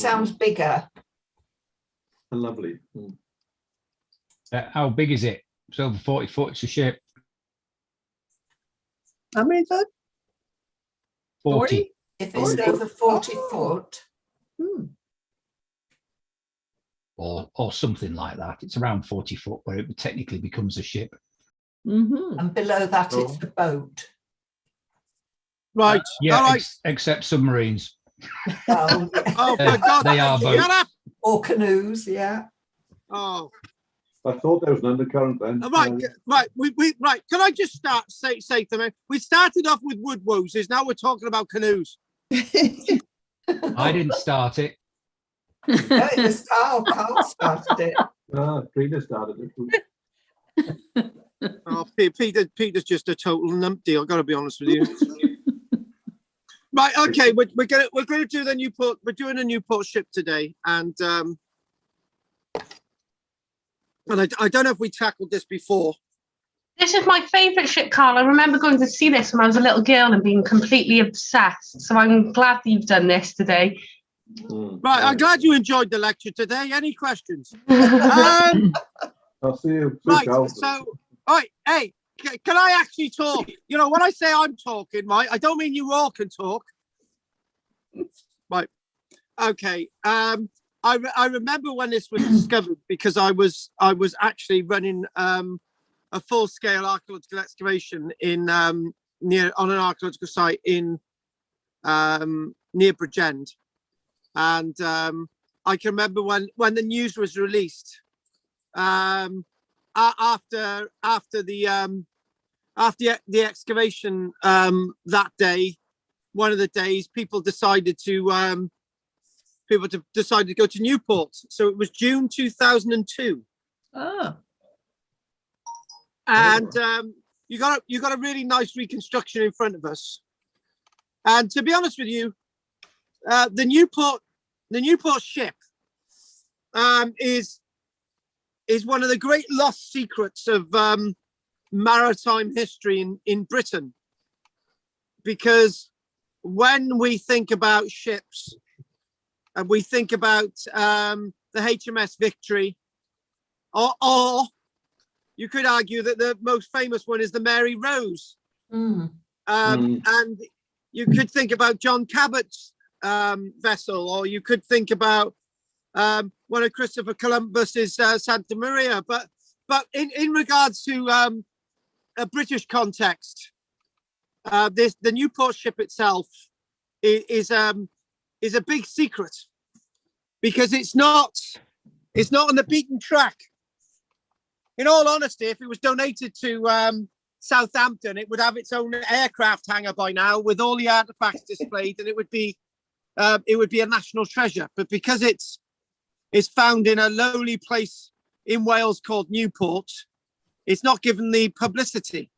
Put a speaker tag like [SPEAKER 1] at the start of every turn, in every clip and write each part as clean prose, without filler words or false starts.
[SPEAKER 1] sounds bigger.
[SPEAKER 2] Lovely.
[SPEAKER 3] How big is it? It's over 40 foot. It's a ship.
[SPEAKER 4] How many foot?
[SPEAKER 3] 40.
[SPEAKER 1] If it's over 40 foot.
[SPEAKER 3] Or something like that. It's around 40 foot where it technically becomes a ship.
[SPEAKER 1] And below that, it's a boat.
[SPEAKER 5] Right.
[SPEAKER 3] Yeah,
[SPEAKER 5] all right.
[SPEAKER 3] Except submarines.
[SPEAKER 1] Oh,
[SPEAKER 5] Oh, for God's
[SPEAKER 3] They are
[SPEAKER 5] sake,
[SPEAKER 3] boats.
[SPEAKER 5] shut up.
[SPEAKER 1] or canoes, yeah.
[SPEAKER 5] Oh,
[SPEAKER 2] I thought there was an undercurrent then.
[SPEAKER 5] right. Right. Can I just say something? We started off with wood woses. Now we're talking about canoes.
[SPEAKER 3] I didn't start it.
[SPEAKER 1] No, it was Carl. Carl started it.
[SPEAKER 2] Trina started it.
[SPEAKER 5] Oh, Peter's just a total numpty. I've got to be honest with you. Right. Okay. We're gonna do the Newport. We're doing a Newport ship today, and I don't know if we tackled this before.
[SPEAKER 6] This is my favourite ship, Carl. I remember going to see this when I was a little girl and being completely obsessed. So I'm glad that you've done this today.
[SPEAKER 5] Right. I'm glad you enjoyed the lecture today. Any questions?
[SPEAKER 2] I'll see you.
[SPEAKER 5] Right. So, all right. Hey, can I actually talk? You know, when I say I'm talking, right, I don't mean you all can talk. Right. Okay. I remember when this was discovered because I was actually running a full-scale archaeological excavation in on an archaeological site in near Bridgend, and I can remember when the news was released after the excavation that day. One of the days, people decided to go to Newport. So it was June 2002.
[SPEAKER 4] Oh.
[SPEAKER 5] And you got a really nice reconstruction in front of us. And to be honest with you, the Newport ship is one of the great lost secrets of maritime history in Britain, because when we think about ships and we think about the HMS Victory, or you could argue that the most famous one is the Mary Rose. And you could think about John Cabot's vessel, or you could think about one of Christopher Columbus's Santa Maria. But in regards to a British context, the Newport ship itself is a big secret, because it's not on the beaten track. In all honesty, if it was donated to Southampton, it would have its own aircraft hangar by now with all the artifacts displayed, and it would be a national treasure. But because it's found in a lowly place in Wales called Newport, it's not given the publicity.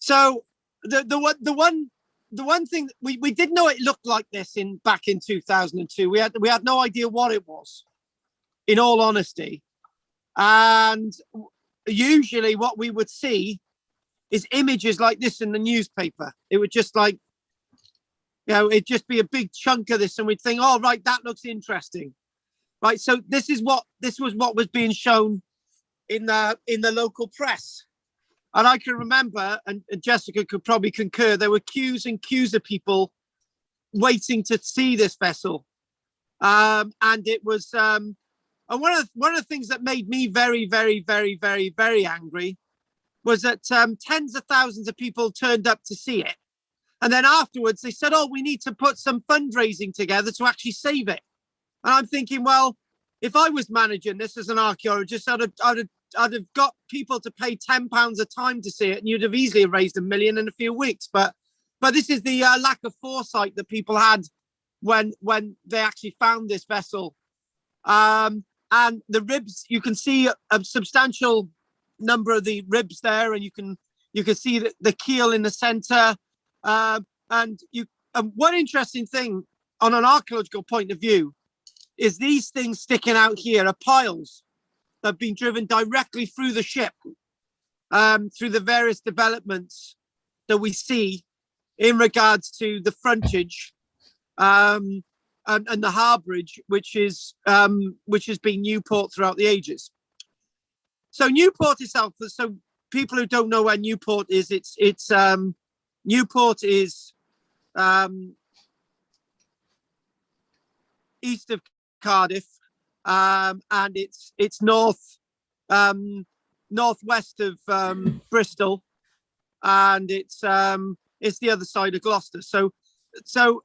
[SPEAKER 5] So the one thing we didn't know it looked like this back in 2002. We had no idea what it was, in all honesty. And usually what we would see is images like this in the newspaper. It would just it'd just be a big chunk of this, and we'd think, oh, right, that looks interesting. Right. So this was what was being shown in the local press. And I can remember, and Jessica could probably concur, there were queues and queues of people waiting to see this vessel. And it was and one of the things that made me very, very, very, very, very angry was that tens of thousands of people turned up to see it. And then afterwards they said, oh, we need to put some fundraising together to actually save it. And I'm thinking, well, if I was managing this as an archaeologist, I'd have got people to pay £10 a time to see it, and you'd have easily raised $1 million in a few weeks. But this is the lack of foresight that people had when they actually found this vessel. And the ribs, you can see a substantial number of the ribs there, and you can see the keel in the center. And one interesting thing on an archaeological point of view is these things sticking out here are piles that have been driven directly through the ship, through the various developments that we see in regards to the frontage, and the Harbridge, which has been Newport throughout the ages. So Newport itself, so people who don't know where Newport is, it's Newport is east of Cardiff, and it's northwest of Bristol, and it's the other side of Gloucester. So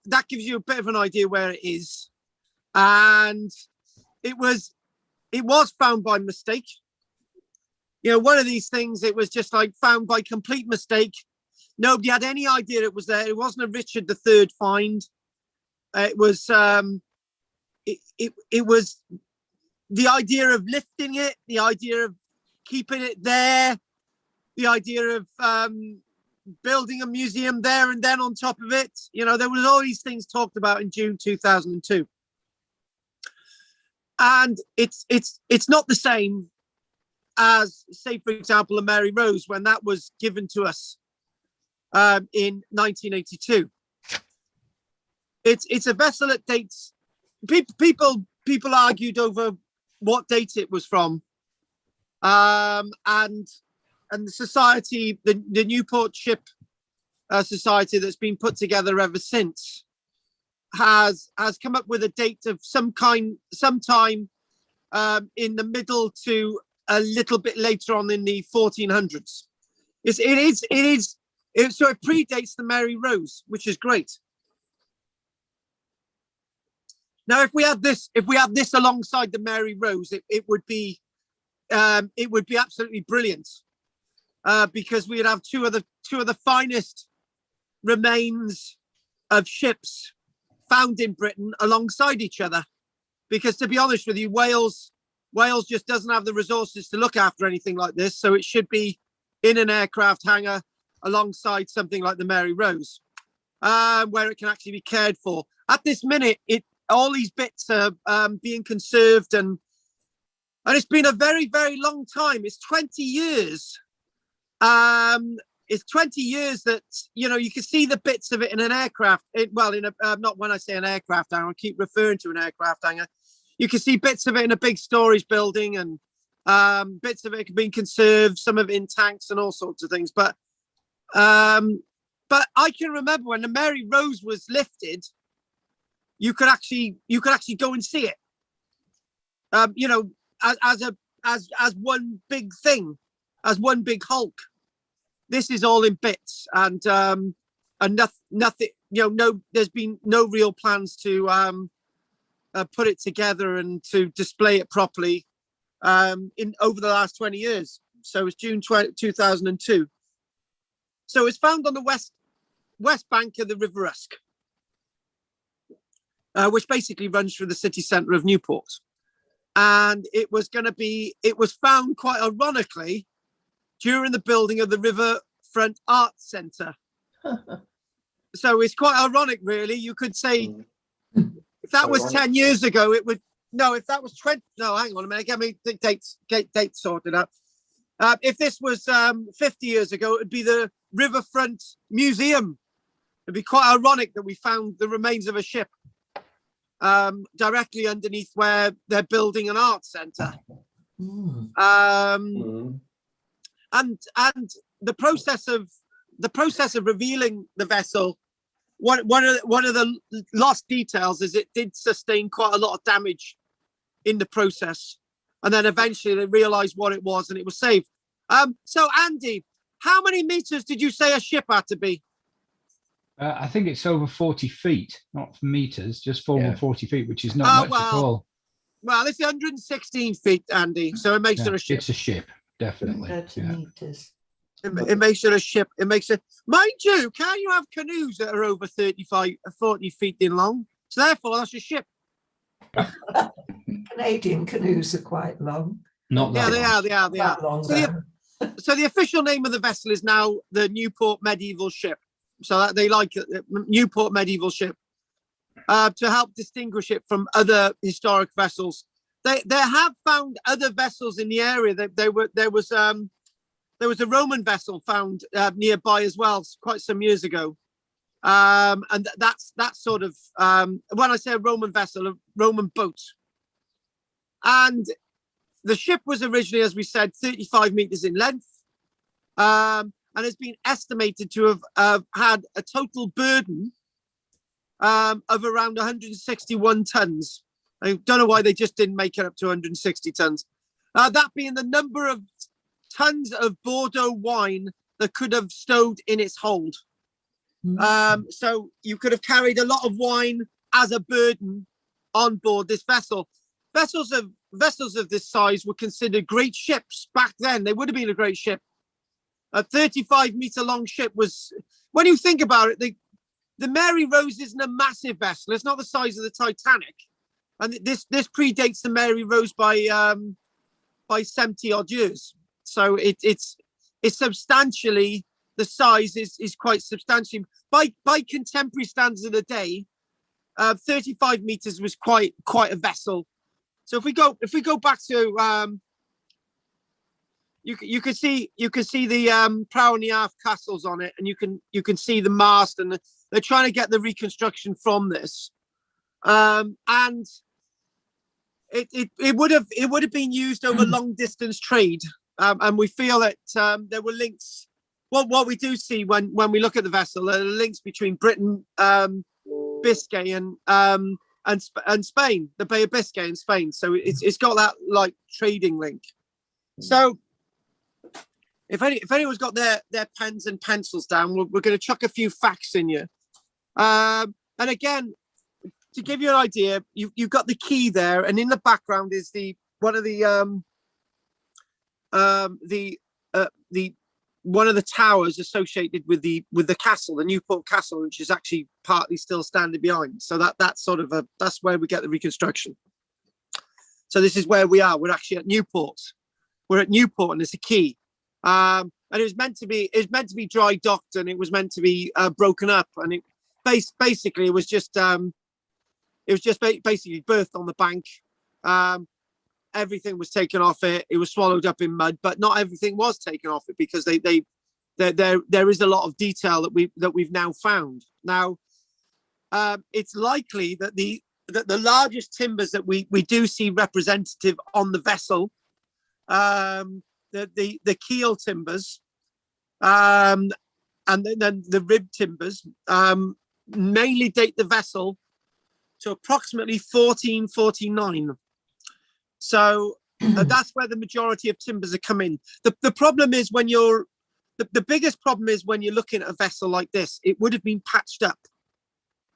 [SPEAKER 5] that gives you a bit of an idea where it is. And it was found by mistake. You know, one of these things, it was just like found by complete mistake. Nobody had any idea it was there. It wasn't a Richard III find. It was it was the idea of lifting it, the idea of keeping it there, the idea of building a museum there and then on top of it. You know, there was all these things talked about in June 2002. And it's not the same as, say, for example, the Mary Rose, when that was given to us in 1982. It's a vessel that dates. People argued over what date it was from, and the society, the Newport Ship Society, that's been put together ever since, has come up with a date of sometime in the middle to a little bit later on in the 1400s. So it predates the Mary Rose, which is great. Now, if we had this alongside the Mary Rose, it would be absolutely brilliant, because we'd have two of the finest remains of ships found in Britain alongside each other. Because, to be honest with you, Wales just doesn't have the resources to look after anything like this, so it should be in an aircraft hangar alongside something like the Mary Rose, where it can actually be cared for. At this minute, all these bits are being conserved, and it's been a very, very long time. It's 20 years. It's 20 years that, you know, you can see the bits of it in an aircraft. Not when I say an aircraft hangar, I keep referring to an aircraft hangar. You can see bits of it in a big storage building, and bits of it being conserved, some of it in tanks and all sorts of things. But I can remember when the Mary Rose was lifted, you could actually go and see it. You know, as one big thing, as one big hulk. This is all in bits, and nothing. You know, there's been no real plans to put it together and to display it properly over the last 20 years. So it's June 2002. So it's found on the west bank of the River Usk, which basically runs through the city centre of Newport. And it was found, quite ironically, during the building of the Riverfront Arts Centre. So it's quite ironic, really. You could say, if that was 10 years ago, it would. No, if that was 20. No, hang on a minute. Get dates sorted out. If this was 50 years ago, it would be the Riverfront Museum. It'd be quite ironic that we found the remains of a ship directly underneath where they're building an arts centre. And the process of revealing the vessel, one of the lost details is it did sustain quite a lot of damage in the process, and then eventually they realized what it was and it was saved. So Andy, how many meters did you say a ship had to be?
[SPEAKER 3] I think it's over 40 feet, not meters, just over 40 feet, which is not much at all.
[SPEAKER 5] Well, it's 116 feet, Andy, so it makes it a ship.
[SPEAKER 3] It's a ship, definitely.
[SPEAKER 1] 30 meters.
[SPEAKER 5] It makes it a ship. It makes it. Mind you, can you have canoes that are over 40 feet in long? So therefore, that's a ship.
[SPEAKER 1] Canadian canoes are quite long.
[SPEAKER 3] Not that long.
[SPEAKER 5] They are.
[SPEAKER 1] That long,
[SPEAKER 5] So the official name of the vessel is now the Newport Medieval Ship. So that they like it, Newport Medieval Ship, to help distinguish it from other historic vessels. They have found other vessels in the area. There was a Roman vessel found nearby as well, quite some years ago. And that's sort of when I say a Roman vessel, a Roman boat. And the ship was originally, as we said, 35 meters in length, and has been estimated to have had a total burden of around 161 tons. I don't know why they just didn't make it up to 160 tons. That being the number of tons of Bordeaux wine that could have stowed in its hold. So you could have carried a lot of wine as a burden on board this vessel. Vessels of this size were considered great ships back then. They would have been a great ship. A 35-meter long ship was, when you think about it, the Mary Rose isn't a massive vessel. It's not the size of the Titanic, and this predates the Mary Rose by 70 odd years. So it's substantially, the size is quite substantial by contemporary standards of the day. 35 meters was quite a vessel. So if we go back to you can see the prow and the aft castles on it, and you can see the mast, and they're trying to get the reconstruction from this, and it would have been used over long distance trade, and we feel that there were links. What we do see when we look at the vessel, there are links between Britain, Biscay, and Spain, the Bay of Biscay and Spain. So it's got that like trading link. So if anyone's got their pens and pencils down, we're going to chuck a few facts in you. And again, to give you an idea, you've got the quay there, and in the background is one of the towers associated with the castle, the Newport Castle, which is actually partly still standing behind. So that's sort of that's where we get the reconstruction. So this is where we are. We're actually at Newport. We're at Newport, and it's a quay. And it was meant to be dry docked, and it was meant to be broken up, and it basically it was just basically berthed on the bank. Everything was taken off it. It was swallowed up in mud, but not everything was taken off it, because there is a lot of detail that we've now found. Now, it's likely that the largest timbers that we do see representative on the vessel, the keel timbers, and then the rib timbers, mainly date the vessel to approximately 1449. So that's where the majority of timbers are coming. The problem is the biggest problem is when you're looking at a vessel like this, it would have been patched up.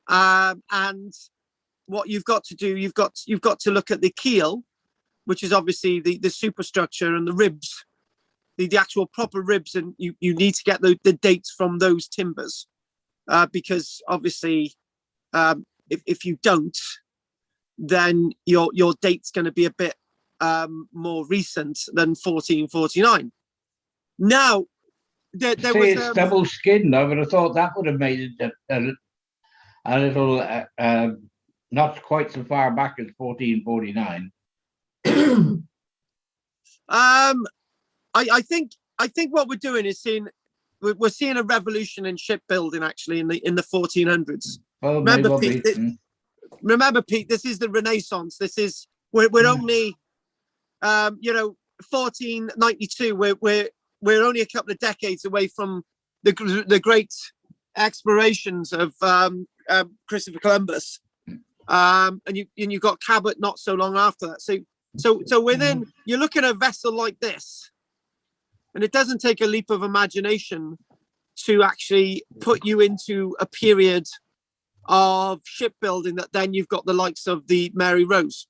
[SPEAKER 5] And what you've got to do, you've got to look at the keel, which is obviously the superstructure, and the ribs, the actual proper ribs, and you need to get the dates from those timbers, because obviously if you don't, then your date's going to be a bit more recent than 1449. Now, there was
[SPEAKER 4] it's double skinned. I would have thought that would have made it a little not quite so far back as 1449.
[SPEAKER 5] I think what we're doing is we're seeing a revolution in shipbuilding actually in the 1400s.
[SPEAKER 4] Well,
[SPEAKER 5] remember, Pete, this is the Renaissance. This is we're only 1492. We're only a couple of decades away from the great explorations of Christopher Columbus, and you got Cabot not so long after that. So within, you're looking at a vessel like this, and it doesn't take a leap of imagination to actually put you into a period of shipbuilding that then you've got the likes of the Mary Rose.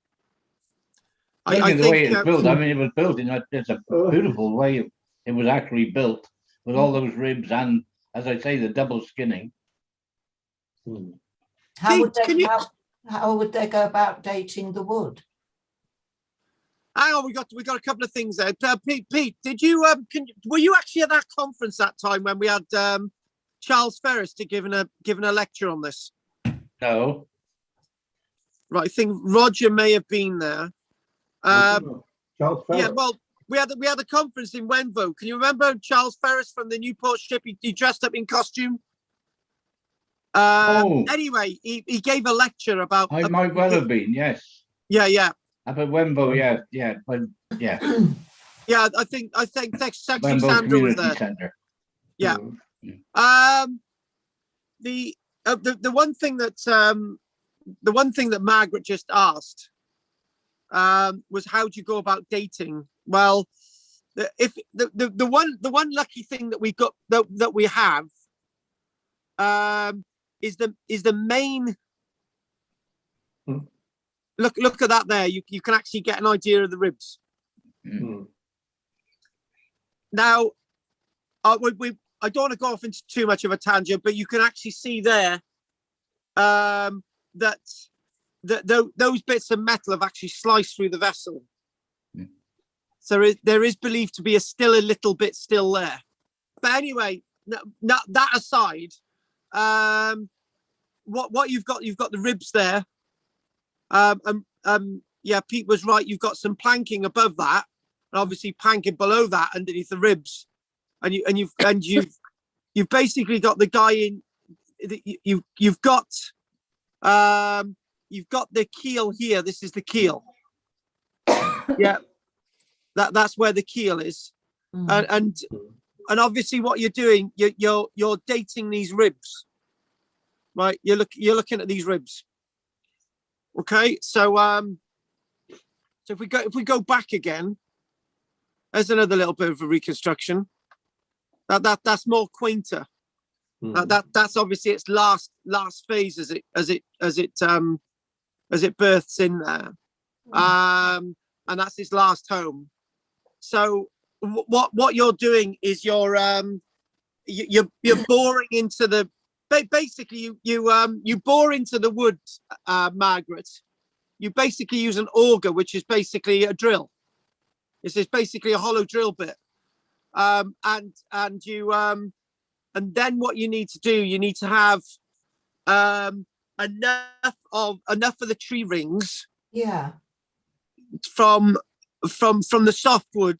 [SPEAKER 4] I think the way it's built, I mean, it was built in it's a beautiful way it was actually built, with all those ribs and, as I say, the double skinning.
[SPEAKER 1] How would they go about dating the wood?
[SPEAKER 5] Hang on, we got a couple of things there. Pete, did you were you actually at that conference that time when we had Charles Ferris giving a lecture on this?
[SPEAKER 4] No.
[SPEAKER 5] Right, I think Roger may have been there.
[SPEAKER 2] Charles Ferris.
[SPEAKER 5] Yeah, well, we had a conference in Wenvo. Can you remember Charles Ferris from the Newport Ship? He dressed up in costume. Anyway, he gave a lecture about.
[SPEAKER 4] I might well have been, yes.
[SPEAKER 5] Yeah.
[SPEAKER 4] But Wembo, yeah.
[SPEAKER 5] Yeah, I think actually
[SPEAKER 4] Wembo
[SPEAKER 5] Sandra was
[SPEAKER 4] Community
[SPEAKER 5] there.
[SPEAKER 4] Centre.
[SPEAKER 5] Yeah. The one thing that Margaret just asked was how do you go about dating? Well, if the one lucky thing that we got that we have is the main. Look at that there. You can actually get an idea of the ribs. Now, I don't want to go off into too much of a tangent, but you can actually see there that those bits of metal have actually sliced through the vessel. So there is believed to be still a little bit still there. But anyway, that aside, what you've got the ribs there. Yeah, Pete was right. You've got some planking above that, and obviously planking below that underneath the ribs, and you've basically got the guy in. You've got the keel here. This is the keel. Yeah, that's where the keel is, and obviously what you're doing, you're dating these ribs, right? You're looking at these ribs. Okay, so if we go back again, there's another little bit of a reconstruction. That's more quainter. That's obviously its last phase as it births in there, and that's its last home. So what you're doing is you're boring into the. Basically, you bore into the wood, Margaret. You basically use an auger, which is basically a drill. This is basically a hollow drill bit, and then what you need to do, you need to have enough of the tree rings.
[SPEAKER 1] Yeah.
[SPEAKER 5] From the softwood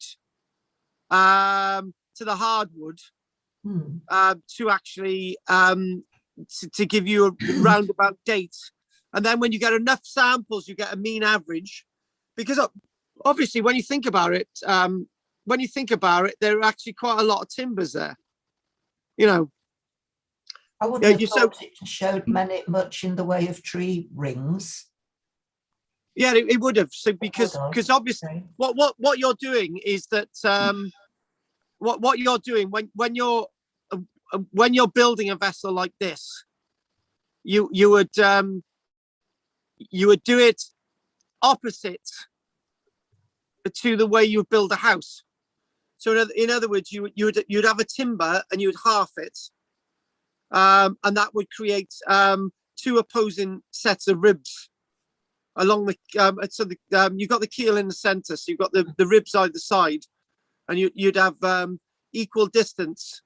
[SPEAKER 5] to the hardwood. To actually to give you a roundabout date, and then when you get enough samples, you get a mean average, because obviously when you think about it, there are actually quite a lot of timbers there. You know,
[SPEAKER 1] I wouldn't have thought it showed much in the way of tree rings.
[SPEAKER 5] Yeah, it would have. So because obviously what you're doing is that what you're doing when you're building a vessel like this, you would do it opposite to the way you would build a house. So in other words, you'd have a timber and you'd half it, and that would create two opposing sets of ribs along the. So you've got the keel in the center, so you've got the ribs either side, and you'd have equal distance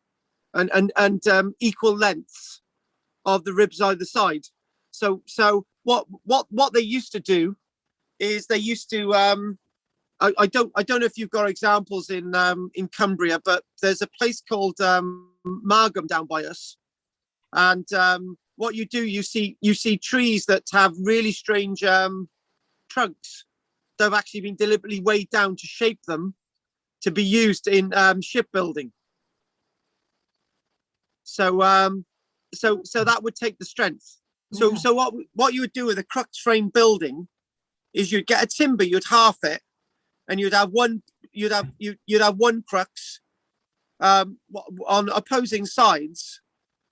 [SPEAKER 5] and equal lengths of the ribs either side. So what they used to do is they used to I don't know if you've got examples in Cumbria, but there's a place called Margam down by us, and what you do, you see trees that have really strange trunks that have actually been deliberately weighed down to shape them to be used in shipbuilding. So that would take the strength. So what you would do with a crux frame building is you'd get a timber, you'd half it, and you'd have one crux on opposing sides.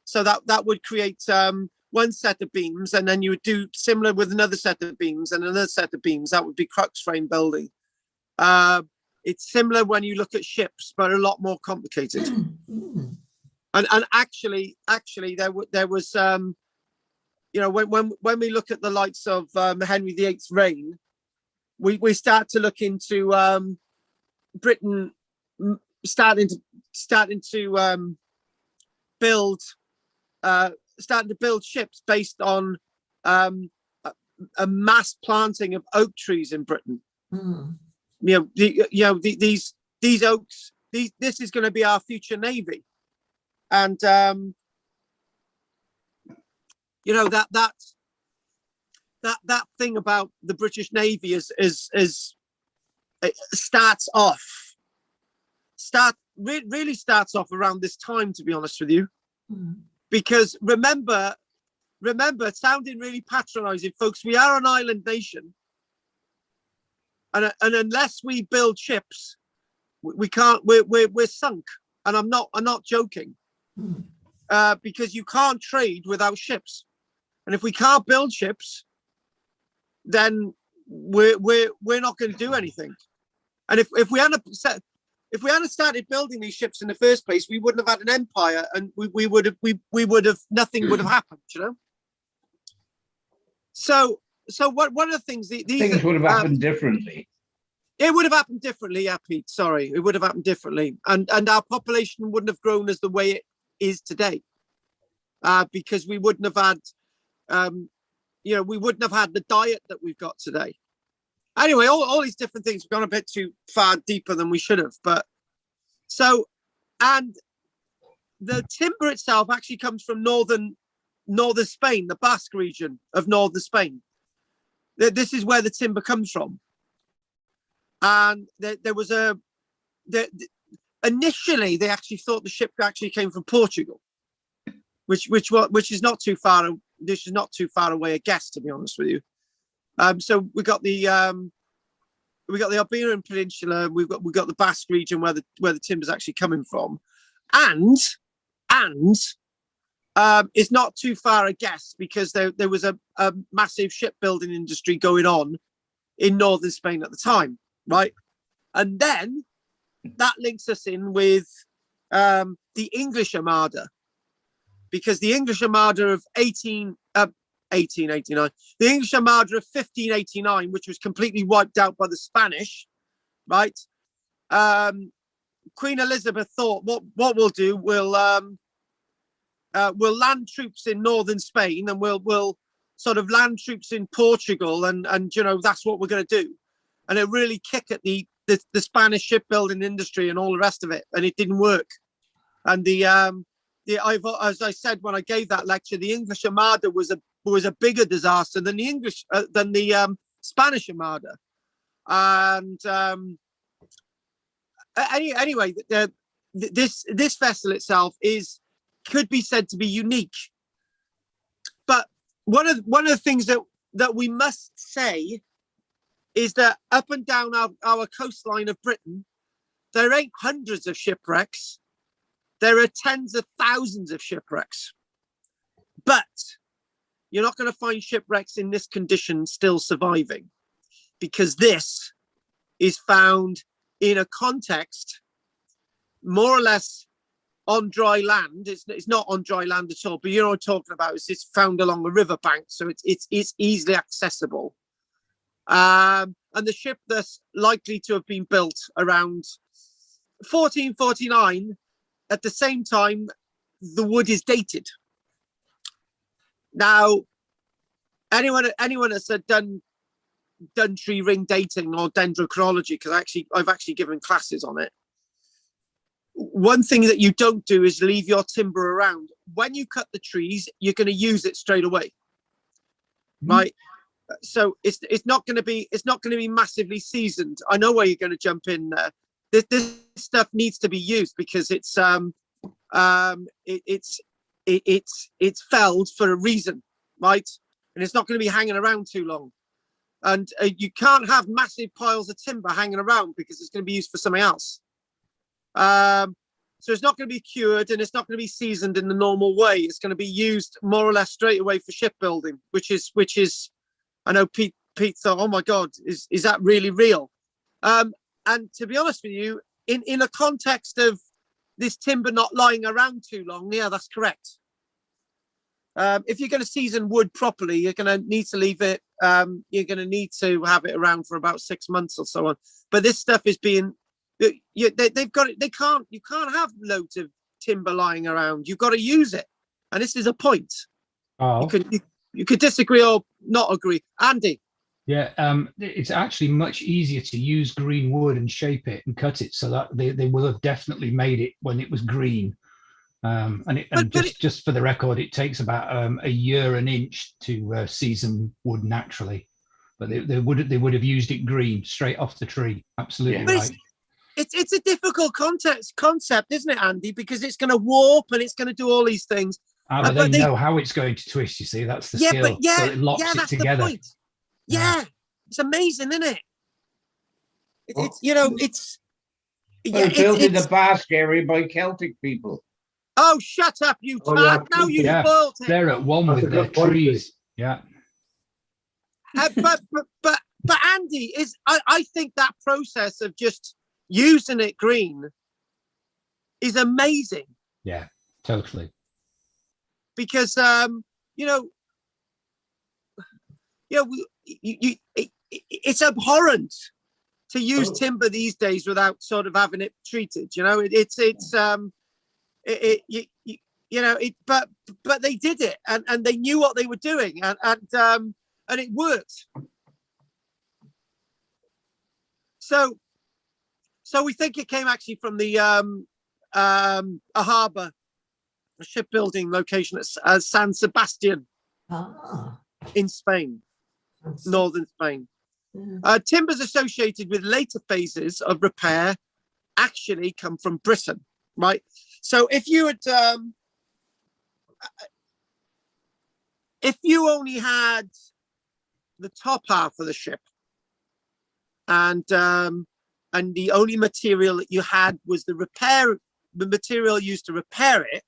[SPEAKER 5] So that would create one set of beams, and then you would do similar with another set of beams and another set of beams. That would be crux frame building. It's similar when you look at ships, but a lot more complicated. And actually, there was when we look at the likes of Henry VIII's reign, we start to look into Britain starting to build ships based on a mass planting of oak trees in Britain. These oaks. This is going to be our future navy, and you know, that thing about the British Navy is really starts off around this time, to be honest with you. Because remember, sounding really patronizing, folks, we are an island nation, and unless we build ships, we can't. We're sunk, and I'm not joking, because you can't trade without ships, and if we can't build ships, then we're not going to do anything. And if we hadn't started building these ships in the first place, we wouldn't have had an empire, and we would have nothing would have happened, you know. So one of the things
[SPEAKER 4] things would have happened differently.
[SPEAKER 5] It would have happened differently, yeah, Pete. Sorry, it would have happened differently, and our population wouldn't have grown as the way it is today, because we wouldn't have had, we wouldn't have had the diet that we've got today. Anyway, all these different things have gone a bit too far deeper than we should have. But and the timber itself actually comes from northern Spain, the Basque region of northern Spain. This is where the timber comes from. And there was initially they actually thought the ship actually came from Portugal, which is not too far. This is not too far away a guess, to be honest with you. So we got the Iberian Peninsula. We've got the Basque region where the timber's actually coming from, and it's not too far a guess because there was a massive shipbuilding industry going on in northern Spain at the time, right? And then that links us in with the English Armada, because the English Armada of 1889, the English Armada of 1589, which was completely wiped out by the Spanish, right? Queen Elizabeth thought, what we'll do, we'll land troops in northern Spain, and we'll sort of land troops in Portugal, and you know, that's what we're going to do. And it really kicked at the Spanish shipbuilding industry and all the rest of it, and it didn't work. And as I said when I gave that lecture, the English Armada was a bigger disaster than the Spanish Armada. And anyway, this vessel itself could be said to be unique. But one of the things that we must say is that up and down our coastline of Britain, there ain't hundreds of shipwrecks. There are tens of thousands of shipwrecks. But you're not going to find shipwrecks in this condition still surviving, because this is found in a context more or less on dry land. It's not on dry land at all, but you know what I'm talking about. It's found along a riverbank, so it's easily accessible. And the ship that's likely to have been built around 1449. At the same time, the wood is dated. Now, anyone that's done tree ring dating or dendrochronology, because I've actually given classes on it. One thing that you don't do is leave your timber around. When you cut the trees, you're going to use it straight away, right? So it's not going to be massively seasoned. I know where you're going to jump in there. This stuff needs to be used because it's felled for a reason, right? And it's not going to be hanging around too long. And you can't have massive piles of timber hanging around because it's going to be used for something else. So it's not going to be cured, and it's not going to be seasoned in the normal way. It's going to be used more or less straight away for shipbuilding, which is I know Pete thought, oh my God, is that really real? And to be honest with you, in a context of this timber not lying around too long, yeah, that's correct. If you're going to season wood properly, you're going to need to leave it. You're going to need to have it around for about 6 months or so on. But this stuff is being, they've got it. You can't have loads of timber lying around. You've got to use it, and this is a point.
[SPEAKER 3] Oh.
[SPEAKER 5] You could disagree or not agree, Andy.
[SPEAKER 3] Yeah, it's actually much easier to use green wood and shape it and cut it so that they will have definitely made it when it was green. Just for the record, it takes about a year an inch to season wood naturally, but they would have used it green straight off the tree. Absolutely right.
[SPEAKER 5] It's a difficult concept, isn't it, Andy? Because it's going to warp and it's going to do all these things.
[SPEAKER 3] But they know how it's going to twist. You see, that's the skill. So it locks it together.
[SPEAKER 5] The point. Yeah, it's amazing, isn't it? It's
[SPEAKER 4] built in the Basque area by Celtic people.
[SPEAKER 5] Oh, shut up, you tart! Now you spoiled it.
[SPEAKER 3] They're at one with their trees. Yeah.
[SPEAKER 5] But Andy, I think that process of just using it green is amazing.
[SPEAKER 3] Yeah, totally.
[SPEAKER 5] Because it's abhorrent to use timber these days without sort of having it treated. But they did it, and they knew what they were doing, and it worked. So we think it came actually from the a harbour, a shipbuilding location at San Sebastian in Spain, northern Spain. Timbers associated with later phases of repair actually come from Britain, right? So if you only had the top half of the ship and the only material that you had was the material used to repair it,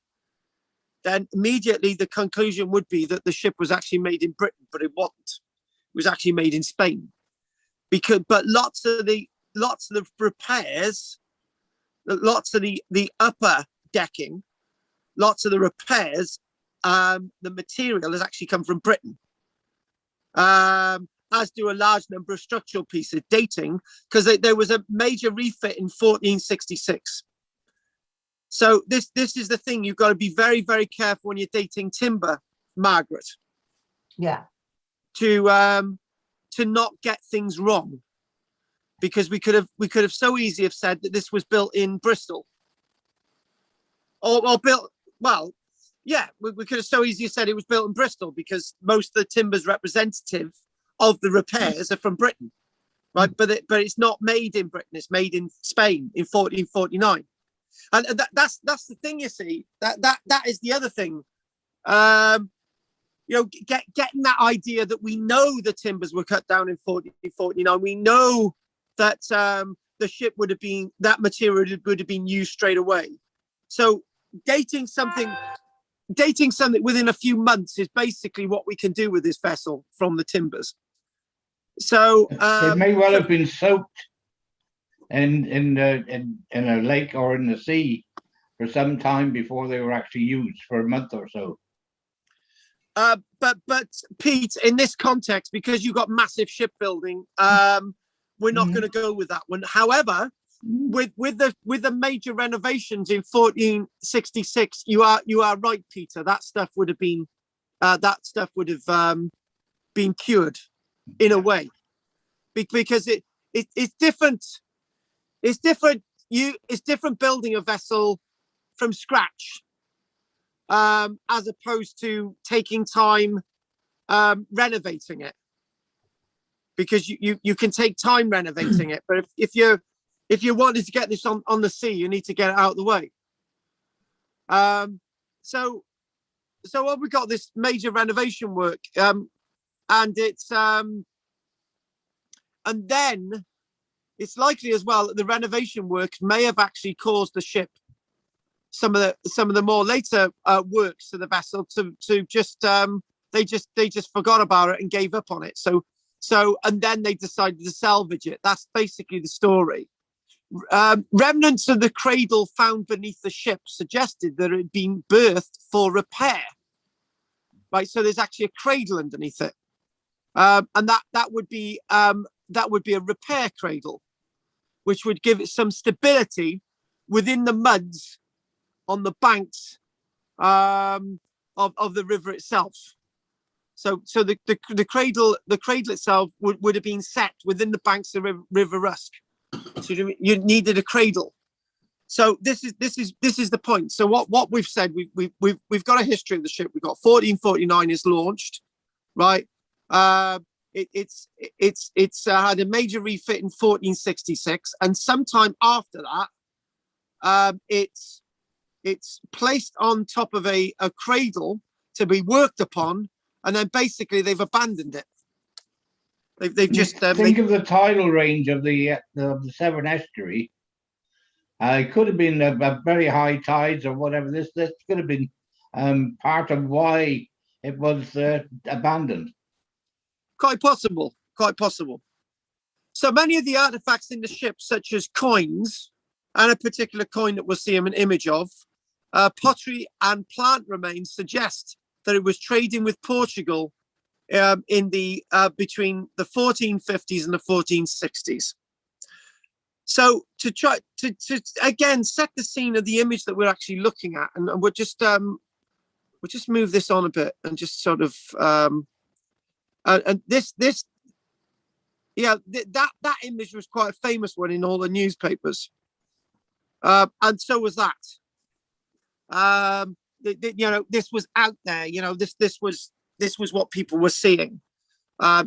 [SPEAKER 5] then immediately the conclusion would be that the ship was actually made in Britain, but it wasn't. It was actually made in Spain. But lots of the repairs, lots of the upper decking, lots of the repairs, the material has actually come from Britain. As do a large number of structural pieces dating, because there was a major refit in 1466. So this is the thing, you've got to be very, very careful when you're dating timber, Margaret.
[SPEAKER 1] Yeah.
[SPEAKER 5] To not get things wrong, because we could have so easily have said that this was built in Bristol, or built, well, yeah, we could have so easily said it was built in Bristol, because most of the timbers representative of the repairs are from Britain, right? But it's not made in Britain; it's made in Spain in 1449, and that's the thing. You see, that is the other thing. Getting that idea that we know the timbers were cut down in 1449. We know that the ship that material would have been used straight away. So dating something within a few months is basically what we can do with this vessel from the timbers. So
[SPEAKER 4] it may well have been soaked in a lake or in the sea for some time before they were actually used, for a month or so.
[SPEAKER 5] But Pete, in this context, because you've got massive shipbuilding, we're not going to go with that one. However, with the major renovations in 1466, you are right, Peter. That stuff would have been been cured in a way, because it's different. It's different. It's different building a vessel from scratch, as opposed to taking time renovating it, because you can take time renovating it, but if you wanted to get this on the sea, you need to get it out of the way. So we got this major renovation work, and it's and then it's likely as well that the renovation work may have actually caused the ship, some of the more later works to the vessel, to just they just forgot about it and gave up on it. So and then they decided to salvage it. That's basically the story. Remnants of the cradle found beneath the ship suggested that it had been berthed for repair. Right, so there's actually a cradle underneath it, and that would be a repair cradle, which would give it some stability within the muds on the banks of the river itself. So the cradle itself would have been set within the banks of River Rusk. So you needed a cradle. So this is the point. So what we've said, we've got a history of the ship. We've got 1449 is launched, right? It's had a major refit in 1466, and sometime after that, it's placed on top of a cradle to be worked upon, and then basically they've abandoned it. They've just
[SPEAKER 4] think of the tidal range of the Severn Estuary. It could have been a very high tides or whatever. This could have been part of why it was abandoned.
[SPEAKER 5] Quite possible. So many of the artifacts in the ship, such as coins, and a particular coin that we'll see an image of, pottery and plant remains suggest that it was trading with Portugal in the between the 1450s and the 1460s. So to try to again set the scene of the image that we're actually looking at, and we'll just move this on a bit and just sort of and this yeah, that image was quite a famous one in all the newspapers, and so was that. You know, this was out there. You know, this was what people were seeing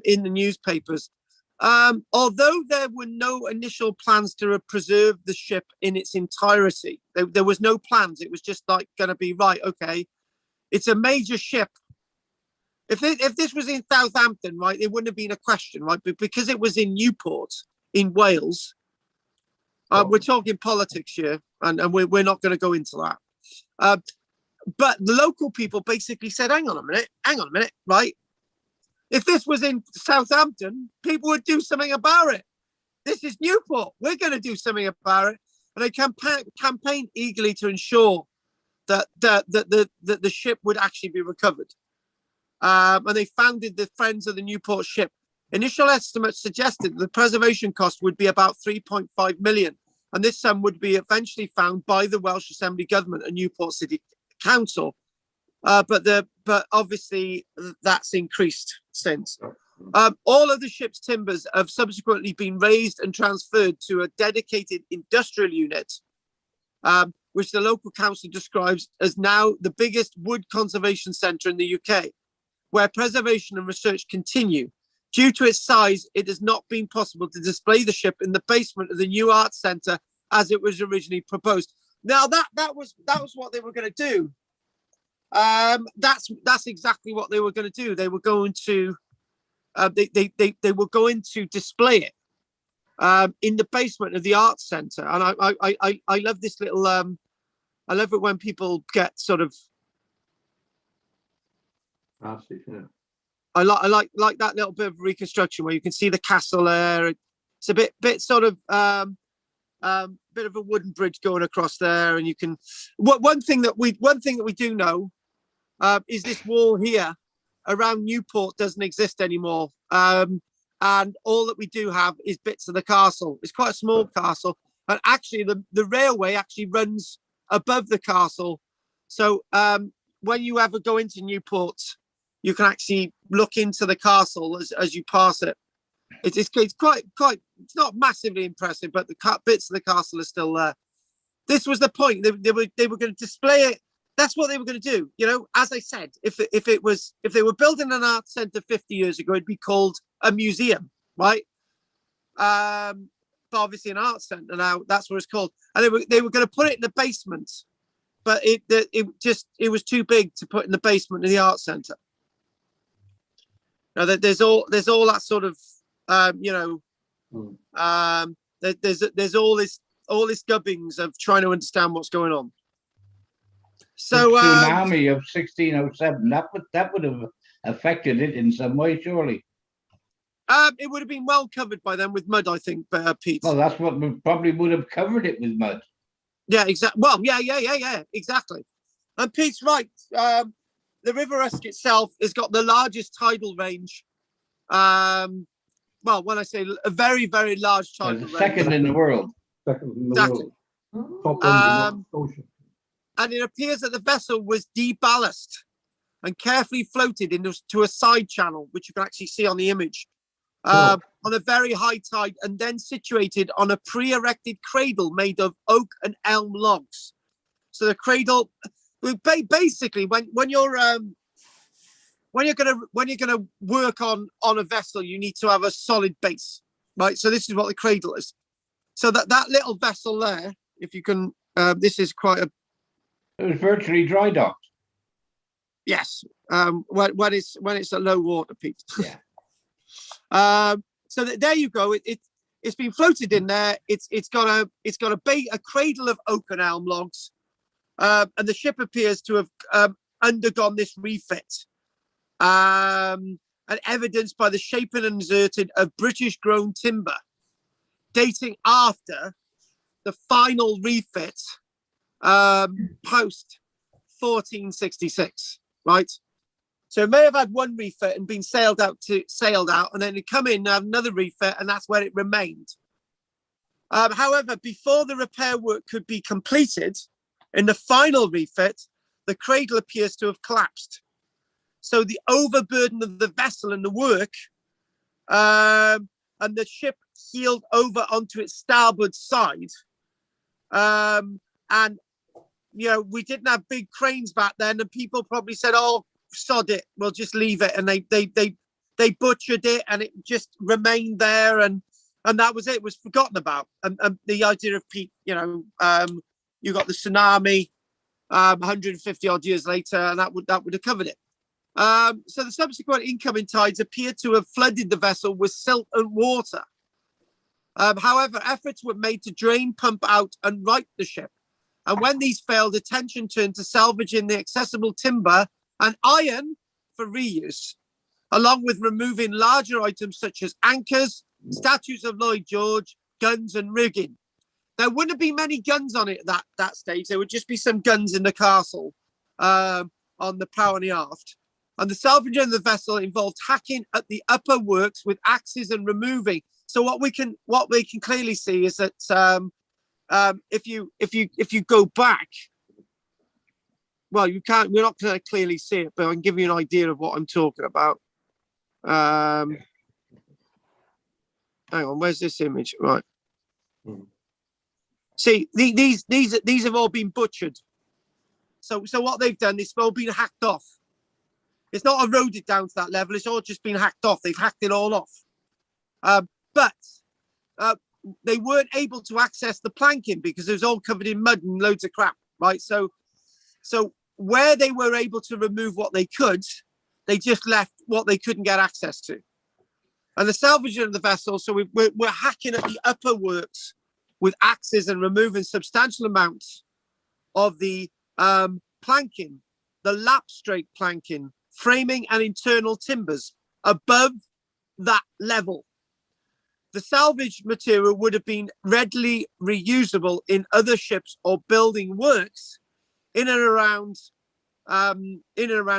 [SPEAKER 5] in the newspapers. Although there were no initial plans to preserve the ship in its entirety, there was no plans. It was just like going to be right. Okay, it's a major ship. If this was in Southampton, right, it wouldn't have been a question, right? But because it was in Newport, in Wales, we're talking politics here, and we're not going to go into that. But the local people basically said, hang on a minute, right? If this was in Southampton, people would do something about it. This is Newport. We're going to do something about it. And they campaigned eagerly to ensure that the ship would actually be recovered. And they founded the Friends of the Newport Ship. Initial estimates suggested that the preservation cost would be about 3.5 million. And this sum would be eventually found by the Welsh Assembly Government and Newport City Council. But obviously that's increased since. All of the ship's timbers have subsequently been raised and transferred to a dedicated industrial unit, which the local council describes as now the biggest wood conservation centre in the UK, where preservation and research continue. Due to its size, it has not been possible to display the ship in the basement of the new art centre as it was originally proposed. Now that was what they were going to do. That's exactly what they were going to do. They were going to they were going to display it in the basement of the art centre. And I love this little I love it when people get sort of I like that little bit of reconstruction where you can see the castle there. It's a bit sort of bit of a wooden bridge going across there, and you can one thing that we do know is this wall here around Newport doesn't exist anymore, and all that we do have is bits of the castle. It's quite a small castle, and actually the railway actually runs above the castle, so when you ever go into Newport, you can actually look into the castle as you pass it. It's quite it's not massively impressive, but the bits of the castle are still there. This was the point. They were going to display it. That's what they were going to do. You know, as I said, if they were building an art centre 50 years ago, it'd be called a museum, right? But obviously an art centre now, that's what it's called. And they were going to put it in the basement, but it was too big to put in the basement of the art centre. Now there's all that sort of there's all this gubbins of trying to understand what's going on. So
[SPEAKER 4] the tsunami of 1607, that would have affected it in some way, surely.
[SPEAKER 5] It would have been well covered by then with mud, I think, Pete.
[SPEAKER 4] Well, that's what we probably would have covered it with mud.
[SPEAKER 5] Yeah, exactly. Well, yeah, exactly. And Pete's right. The River Usk itself has got the largest tidal range. Well, when I say a very, very large tidal range.
[SPEAKER 4] Second in the world.
[SPEAKER 5] Exactly. And it appears that the vessel was deballasted and carefully floated into a side channel, which you can actually see on the image. on a very high tide, and then situated on a pre-erected cradle made of oak and elm logs. So the cradle, basically, when you're gonna work on a vessel, you need to have a solid base, right? So this is what the cradle is. So that little vessel there, if you can, this is quite a.
[SPEAKER 4] It was virtually dry docked.
[SPEAKER 5] Yes, when it's at low water, Pete.
[SPEAKER 4] Yeah.
[SPEAKER 5] So there you go. It's been floated in there. It's got a cradle of oak and elm logs, and the ship appears to have undergone this refit, and evidenced by the shaping and inserted of British-grown timber, dating after the final refit, post 1466. Right. So it may have had one refit and been sailed out, and then it come in and have another refit, and that's where it remained. However, before the repair work could be completed, in the final refit, the cradle appears to have collapsed. So the overburden of the vessel and the work, and the ship heeled over onto its starboard side. And we didn't have big cranes back then, and people probably said, "Oh, sod it, we'll just leave it," and they butchered it, and it just remained there, and that was it. It was forgotten about. And the idea of Pete, you got the tsunami 150 odd years later, and that would have covered it. So the subsequent incoming tides appear to have flooded the vessel with silt and water. However, efforts were made to drain, pump out, and right the ship. And when these failed, attention turned to salvaging the accessible timber and iron for reuse, along with removing larger items such as anchors, statues of Lloyd George, guns, and rigging. There wouldn't be many guns on it at that stage. There would just be some guns in the castle, on the prow and the aft. And the salvaging of the vessel involved hacking at the upper works with axes and removing. So what we can clearly see is that if you go back, well, we're not going to clearly see it, but I can give you an idea of what I'm talking about. Hang on, where's this image? Right. See, these have all been butchered. So what they've done, it's all been hacked off. It's not eroded down to that level. It's all just been hacked off. They've hacked it all off. But they weren't able to access the planking because it was all covered in mud and loads of crap, right? So where they were able to remove what they could, they just left what they couldn't get access to. And the salvaging of the vessel, so we're hacking at the upper works with axes and removing substantial amounts of the planking, the lap straight planking, framing and internal timbers above that level. The salvaged material would have been readily reusable in other ships or building works in and around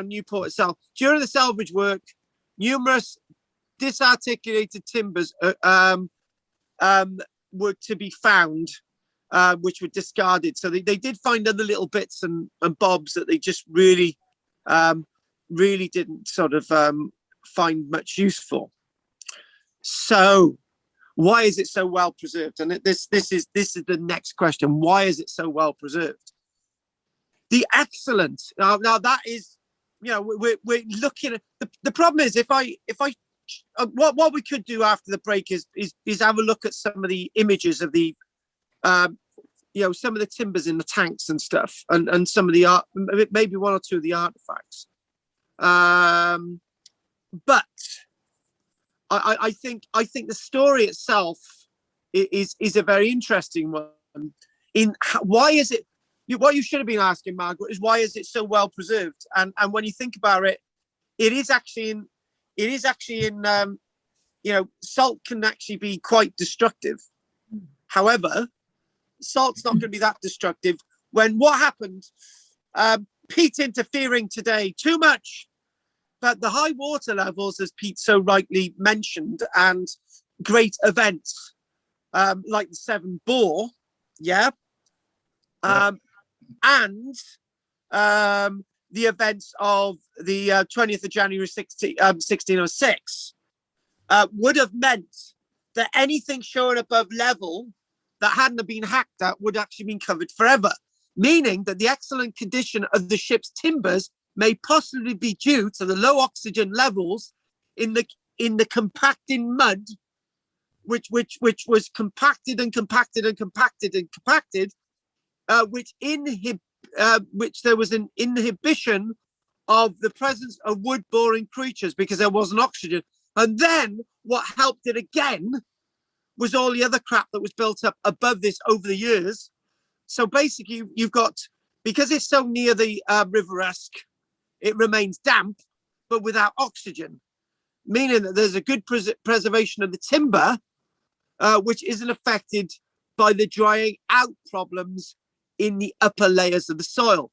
[SPEAKER 5] Newport itself. During the salvage work, numerous disarticulated timbers were to be found, which were discarded. So they did find other little bits and bobs that they just really didn't sort of find much use for. So why is it so well preserved? And this is the next question. Why is it so well preserved? The excellence. Now that is, we're looking at the problem is if I what we could do after the break is have a look at some of the images of the some of the timbers in the tanks and stuff, and some of the art, maybe one or two of the artifacts. But I think the story itself is a very interesting one. Why is it? What you should have been asking, Margaret, is why is it so well preserved? And when you think about it, it is actually in salt can actually be quite destructive. However, salt's not going to be that destructive when what happened, Pete interfering today too much, but the high water levels, as Pete so rightly mentioned, and great events like the Seven Bore, and the events of the 20th of January 1606 would have meant that anything showing above level that hadn't have been hacked at would actually been covered forever, meaning that the excellent condition of the ship's timbers may possibly be due to the low oxygen levels in the compacting mud, which was compacted and compacted and compacted and compacted, which there was an inhibition of the presence of wood-boring creatures because there wasn't oxygen. And then what helped it again was all the other crap that was built up above this over the years. So basically, you've got, because it's so near the River Usk, it remains damp, but without oxygen, meaning that there's a good preservation of the timber, which isn't affected by the drying out problems in the upper layers of the soil.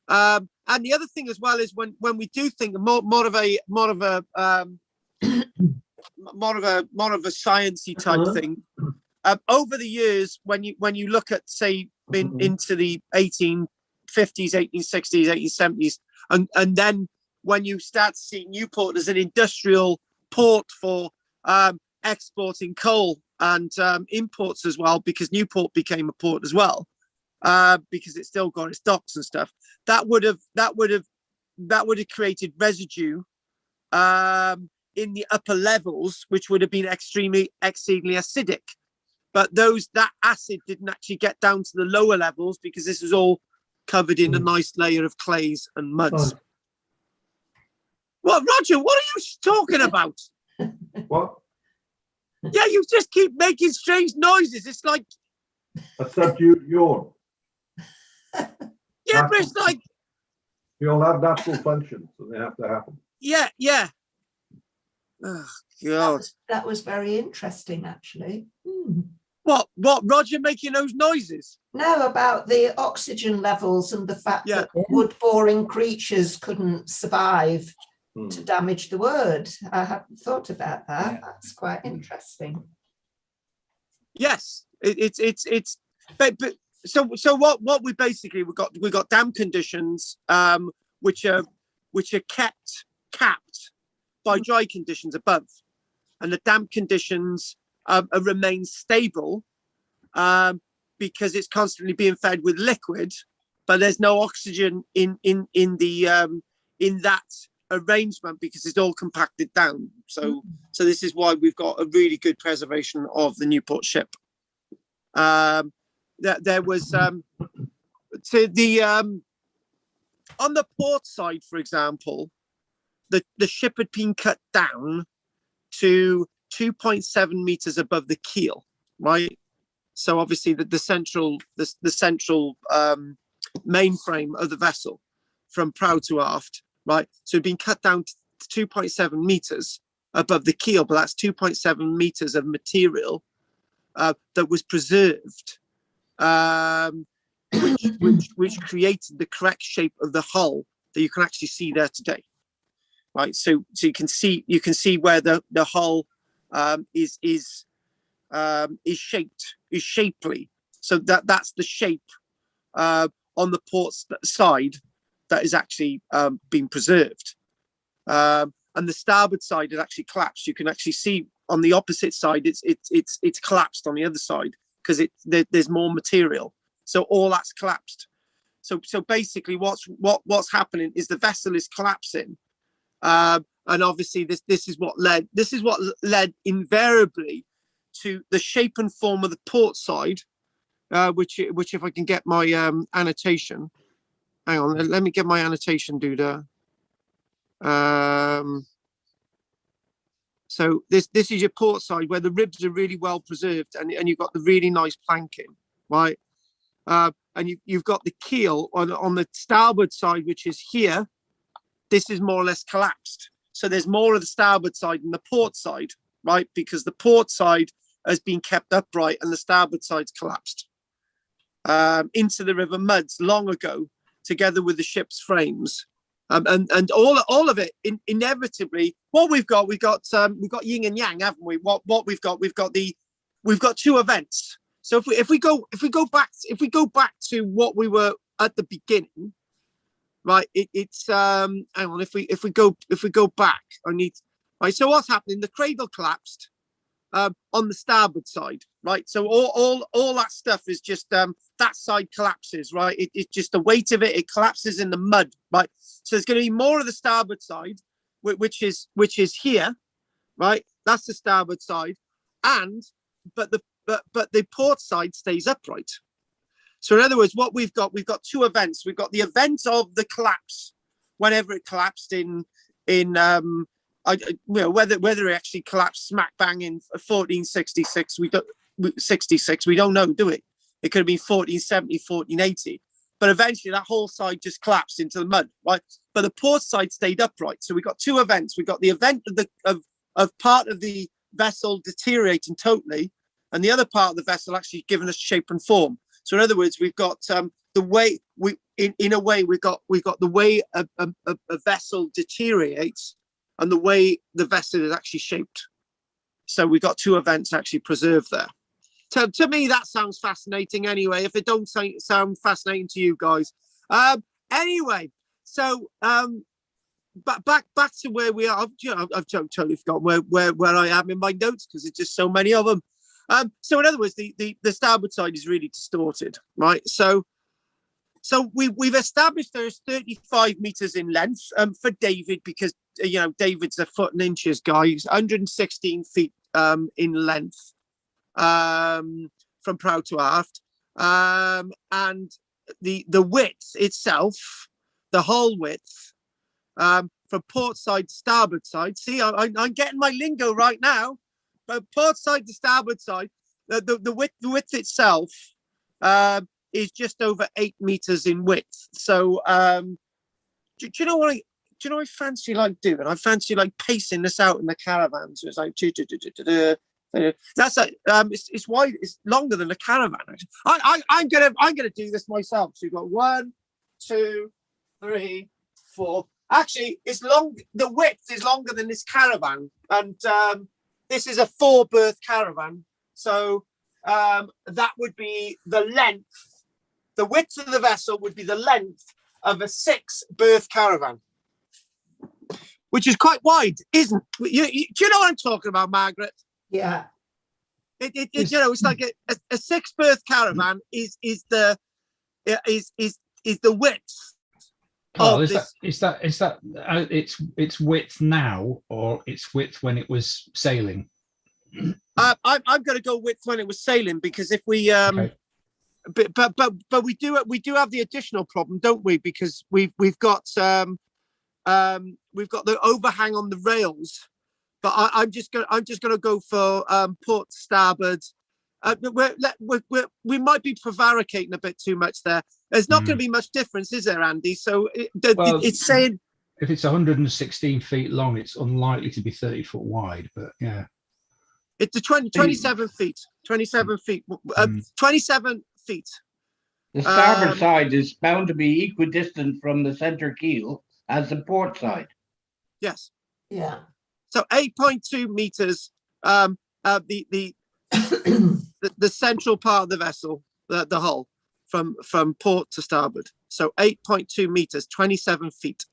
[SPEAKER 5] And the other thing as well is when we do think more of a sciencey type thing, over the years, when you look at, say, into the 1850s, 1860s, 1870s, and then when you start seeing Newport as an industrial port for exporting coal and imports as well, because Newport became a port as well, because it still got its docks and stuff. That would have created residue in the upper levels, which would have been exceedingly acidic. But that acid didn't actually get down to the lower levels because this was all covered in a nice layer of clays and muds. Well, Roger, what are you talking about?
[SPEAKER 2] What?
[SPEAKER 5] Yeah, you just keep making strange noises. It's like
[SPEAKER 2] A subdued yawn.
[SPEAKER 5] yeah, but it's like
[SPEAKER 2] We all have natural functions and they have to happen.
[SPEAKER 5] yeah. Oh God.
[SPEAKER 1] That was very interesting, actually.
[SPEAKER 5] What, Roger making those noises?
[SPEAKER 1] No, about the oxygen levels and the fact that wood-boring creatures couldn't survive to damage the wood. I hadn't thought about that. Yeah. That's quite interesting.
[SPEAKER 5] Yes, but so what we basically we got damp conditions, which are capped by dry conditions above, and the damp conditions remain stable because it's constantly being fed with liquid, but there's no oxygen in that arrangement because it's all compacted down. So this is why we've got a really good preservation of the Newport ship. There was to the on the port side, for example, the ship had been cut down to 2.7 meters above the keel, right? So obviously the central mainframe of the vessel from prow to aft, right? So it'd been cut down to 2.7 meters above the keel, but that's 2.7 meters of material that was preserved, which created the correct shape of the hull that you can actually see there today, right? So you can see where the hull is shapely. So that's the shape on the port side that is actually being preserved, and the starboard side is actually collapsed. You can actually see on the opposite side it's collapsed on the other side because there's more material. So all that's collapsed. So basically what's happening is the vessel is collapsing, and obviously this is what led invariably to the shape and form of the port side, which if I can get my annotation, hang on, let me get my annotation, Duda. So this is your port side where the ribs are really well preserved, and you've got the really nice planking, right? And you've got the keel on the starboard side, which is here. This is more or less collapsed. So there's more of the starboard side than the port side, right? Because the port side has been kept upright and the starboard side's collapsed into the river muds long ago, together with the ship's frames. And all of it inevitably, what we've got yin and yang, haven't we? What we've got two events. So if we go back to what we were at the beginning, right? It's hang on. If we go back, right? So what's happening? The cradle collapsed on the starboard side, right? So all that stuff is just that side collapses, right? It's just the weight of it. It collapses in the mud, right? So there's going to be more of the starboard side, which is here, right? That's the starboard side, but the port side stays upright. So in other words, what we've got two events. We've got the event of the collapse, whenever it collapsed in whether it actually collapsed smack bang in 1466, we don't know, do we? It could have been 1470, 1480, but eventually that whole side just collapsed into the mud, right? But the port side stayed upright. So we got two events. We got the event of part of the vessel deteriorating totally, and the other part of the vessel actually giving us shape and form. So in other words, we've got the way we've got the way a vessel deteriorates and the way the vessel is actually shaped. So we've got two events actually preserved there. To me, that sounds fascinating anyway, if it don't sound fascinating to you guys. Anyway, so but back to where we are. I've totally forgotten where I am in my notes because it's just so many of them. So in other words, the starboard side is really distorted, right? So we've established there's 35 meters in length for David, because David's a foot and inches guy. He's 116 feet in length from prow to aft, and the width itself, the hull width, from port side to starboard side. See, I'm getting my lingo right now. But port side to starboard side, the width itself is just over 8 meters in width. So do you know what I fancy like doing? I fancy like pacing this out in the caravan. So it's like that's like it's wide, it's longer than the caravan. I'm gonna do this myself. So you've got 1, 2, 3, 4. Actually, it's long. The width is longer than this caravan, and this is a 4-berth caravan, so that would be the length. The width of the vessel would be the length of a 6-berth caravan, which is quite wide, isn't it? Do you know what I'm talking about, Margaret?
[SPEAKER 1] Yeah.
[SPEAKER 5] It's like a 6-berth caravan is the width.
[SPEAKER 3] Oh, is that its width now, or its width when it was sailing?
[SPEAKER 5] I'm going to go width when it was sailing, because if we
[SPEAKER 3] Okay.
[SPEAKER 5] but we do have the additional problem, don't we? Because we've got the overhang on the rails, but I'm just gonna go for port starboard. We might be prevaricating a bit too much there. There's not going to be much difference, is there, Andy? So it's saying
[SPEAKER 3] if it's 116 feet long, it's unlikely to be 30 foot wide. But yeah,
[SPEAKER 5] it's 27 feet. 27 feet. 27 feet.
[SPEAKER 4] The starboard side is bound to be equidistant from the center keel as the port side.
[SPEAKER 5] Yes.
[SPEAKER 1] Yeah.
[SPEAKER 5] So 8.2 meters. The central part of the vessel, the hull, from port to starboard. So 8.2 meters, 27 feet.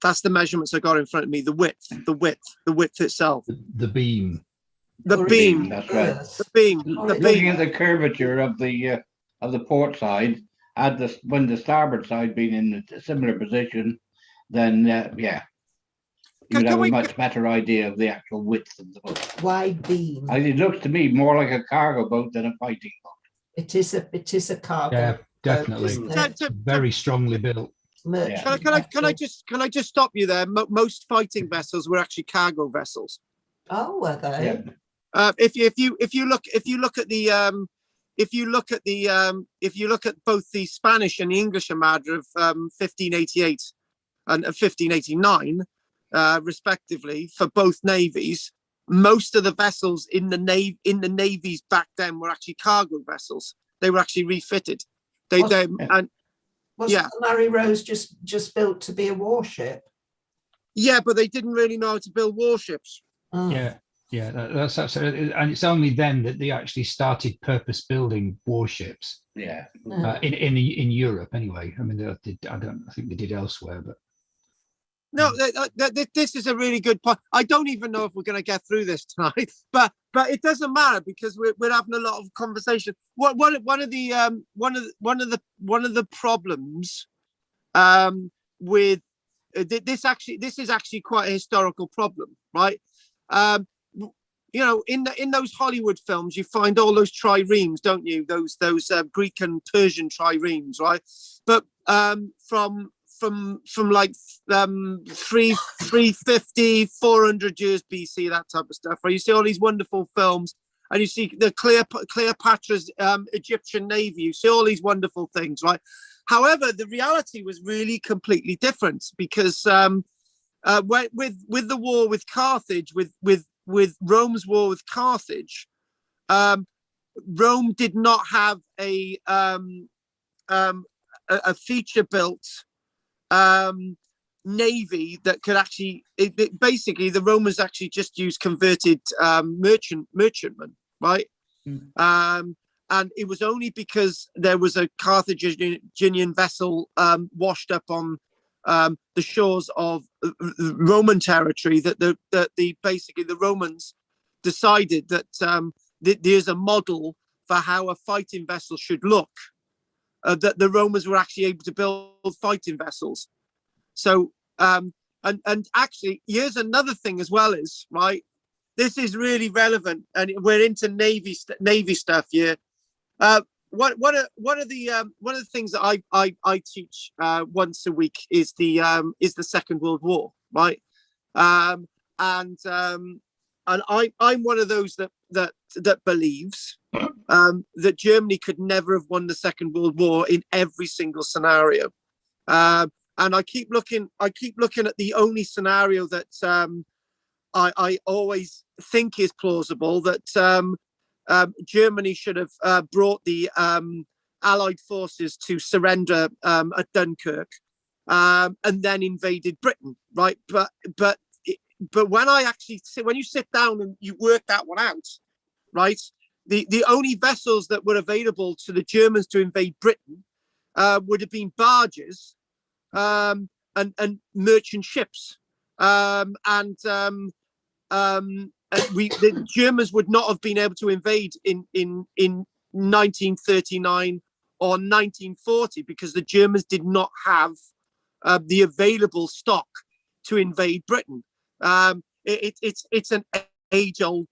[SPEAKER 5] That's the measurements I got in front of me. The width itself.
[SPEAKER 3] the beam.
[SPEAKER 5] The beam.
[SPEAKER 4] That's right.
[SPEAKER 5] The beam. The
[SPEAKER 4] Looking
[SPEAKER 5] beam.
[SPEAKER 4] at the curvature of the port side, when the starboard side being in a similar position, then you'd have a much better idea of the actual width of the boat.
[SPEAKER 1] Wide beam.
[SPEAKER 4] It looks to me more like a cargo boat than a fighting boat.
[SPEAKER 1] It is a cargo.
[SPEAKER 3] Yeah, definitely. Very strongly built.
[SPEAKER 1] Merchant
[SPEAKER 5] Can I just stop you there? Most fighting vessels were actually cargo vessels.
[SPEAKER 1] Oh, were they?
[SPEAKER 4] Yeah.
[SPEAKER 5] If you look at both the Spanish and the English Armada of 1588 and 1589, respectively, for both navies, most of the vessels in the navies back then were actually cargo vessels. They were actually refitted.
[SPEAKER 1] Wasn't the Mary Rose just built to be a warship?
[SPEAKER 5] Yeah, but they didn't really know how to build warships.
[SPEAKER 3] Yeah, that's absolutely, and it's only then that they actually started purpose building warships.
[SPEAKER 4] Yeah.
[SPEAKER 3] In Europe, anyway. I mean, I think they did elsewhere, but
[SPEAKER 5] No, this is a really good point. I don't even know if we're going to get through this tonight, but it doesn't matter because we're having a lot of conversation. One of the problems with this is actually quite a historical problem, right? You know, in those Hollywood films, you find all those triremes, don't you? Those Greek and Persian triremes, right? But from like 350, 400 years BC, that type of stuff, right? You see all these wonderful films, and you see the Cleopatra's Egyptian navy. You see all these wonderful things, right? However, the reality was really completely different because with the war with Carthage, with Rome's war with Carthage, Rome did not have a feature-built navy that could actually. Basically, the Romans actually just used converted merchantmen, right? And it was only because there was a Carthaginian vessel washed up on the shores of Roman territory that basically the Romans decided that there's a model for how a fighting vessel should look, that the Romans were actually able to build fighting vessels. So and actually here's another thing as well, is right, this is really relevant, and we're into navy stuff here. One of the things that I teach once a week is the Second World War, right? And I'm one of those that believes that Germany could never have won the Second World War in every single scenario. And I keep looking at the only scenario that I always think is plausible, that Germany should have brought the Allied forces to surrender at Dunkirk, and then invaded Britain, right? But when you sit down and you work that one out, right? The only vessels that were available to the Germans to invade Britain would have been barges and merchant ships, the Germans would not have been able to invade in 1939 or 1940 because the Germans did not have the available stock to invade Britain. It's an age-old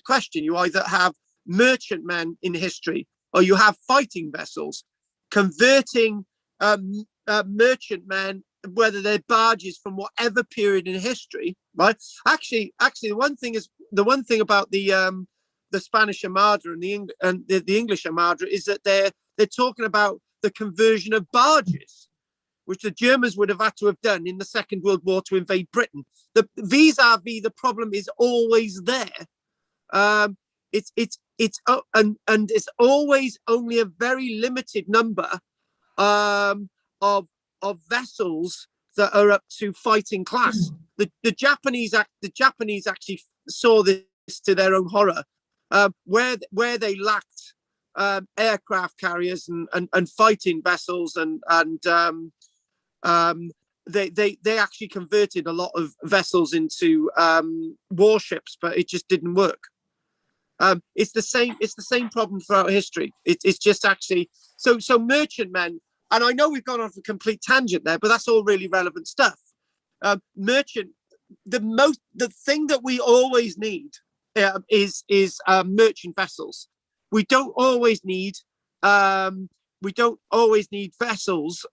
[SPEAKER 5] question. You either have merchantmen in history or you have fighting vessels. Converting merchantmen, whether they're barges from whatever period in history, right? Actually, the one thing about the Spanish Armada and the English Armada is that they're talking about the conversion of barges, which the Germans would have had to have done in the Second World War to invade Britain. The vis-a-vis, the problem is always there. It's always only a very limited number of vessels that are up to fighting class. The Japanese actually saw this to their own horror, where they lacked aircraft carriers and fighting vessels, and they actually converted a lot of vessels into warships, but it just didn't work. It's the same problem throughout history. It's just actually so merchantmen. And I know we've gone off a complete tangent there, but that's all really relevant stuff. The thing that we always need is merchant vessels. We don't always need vessels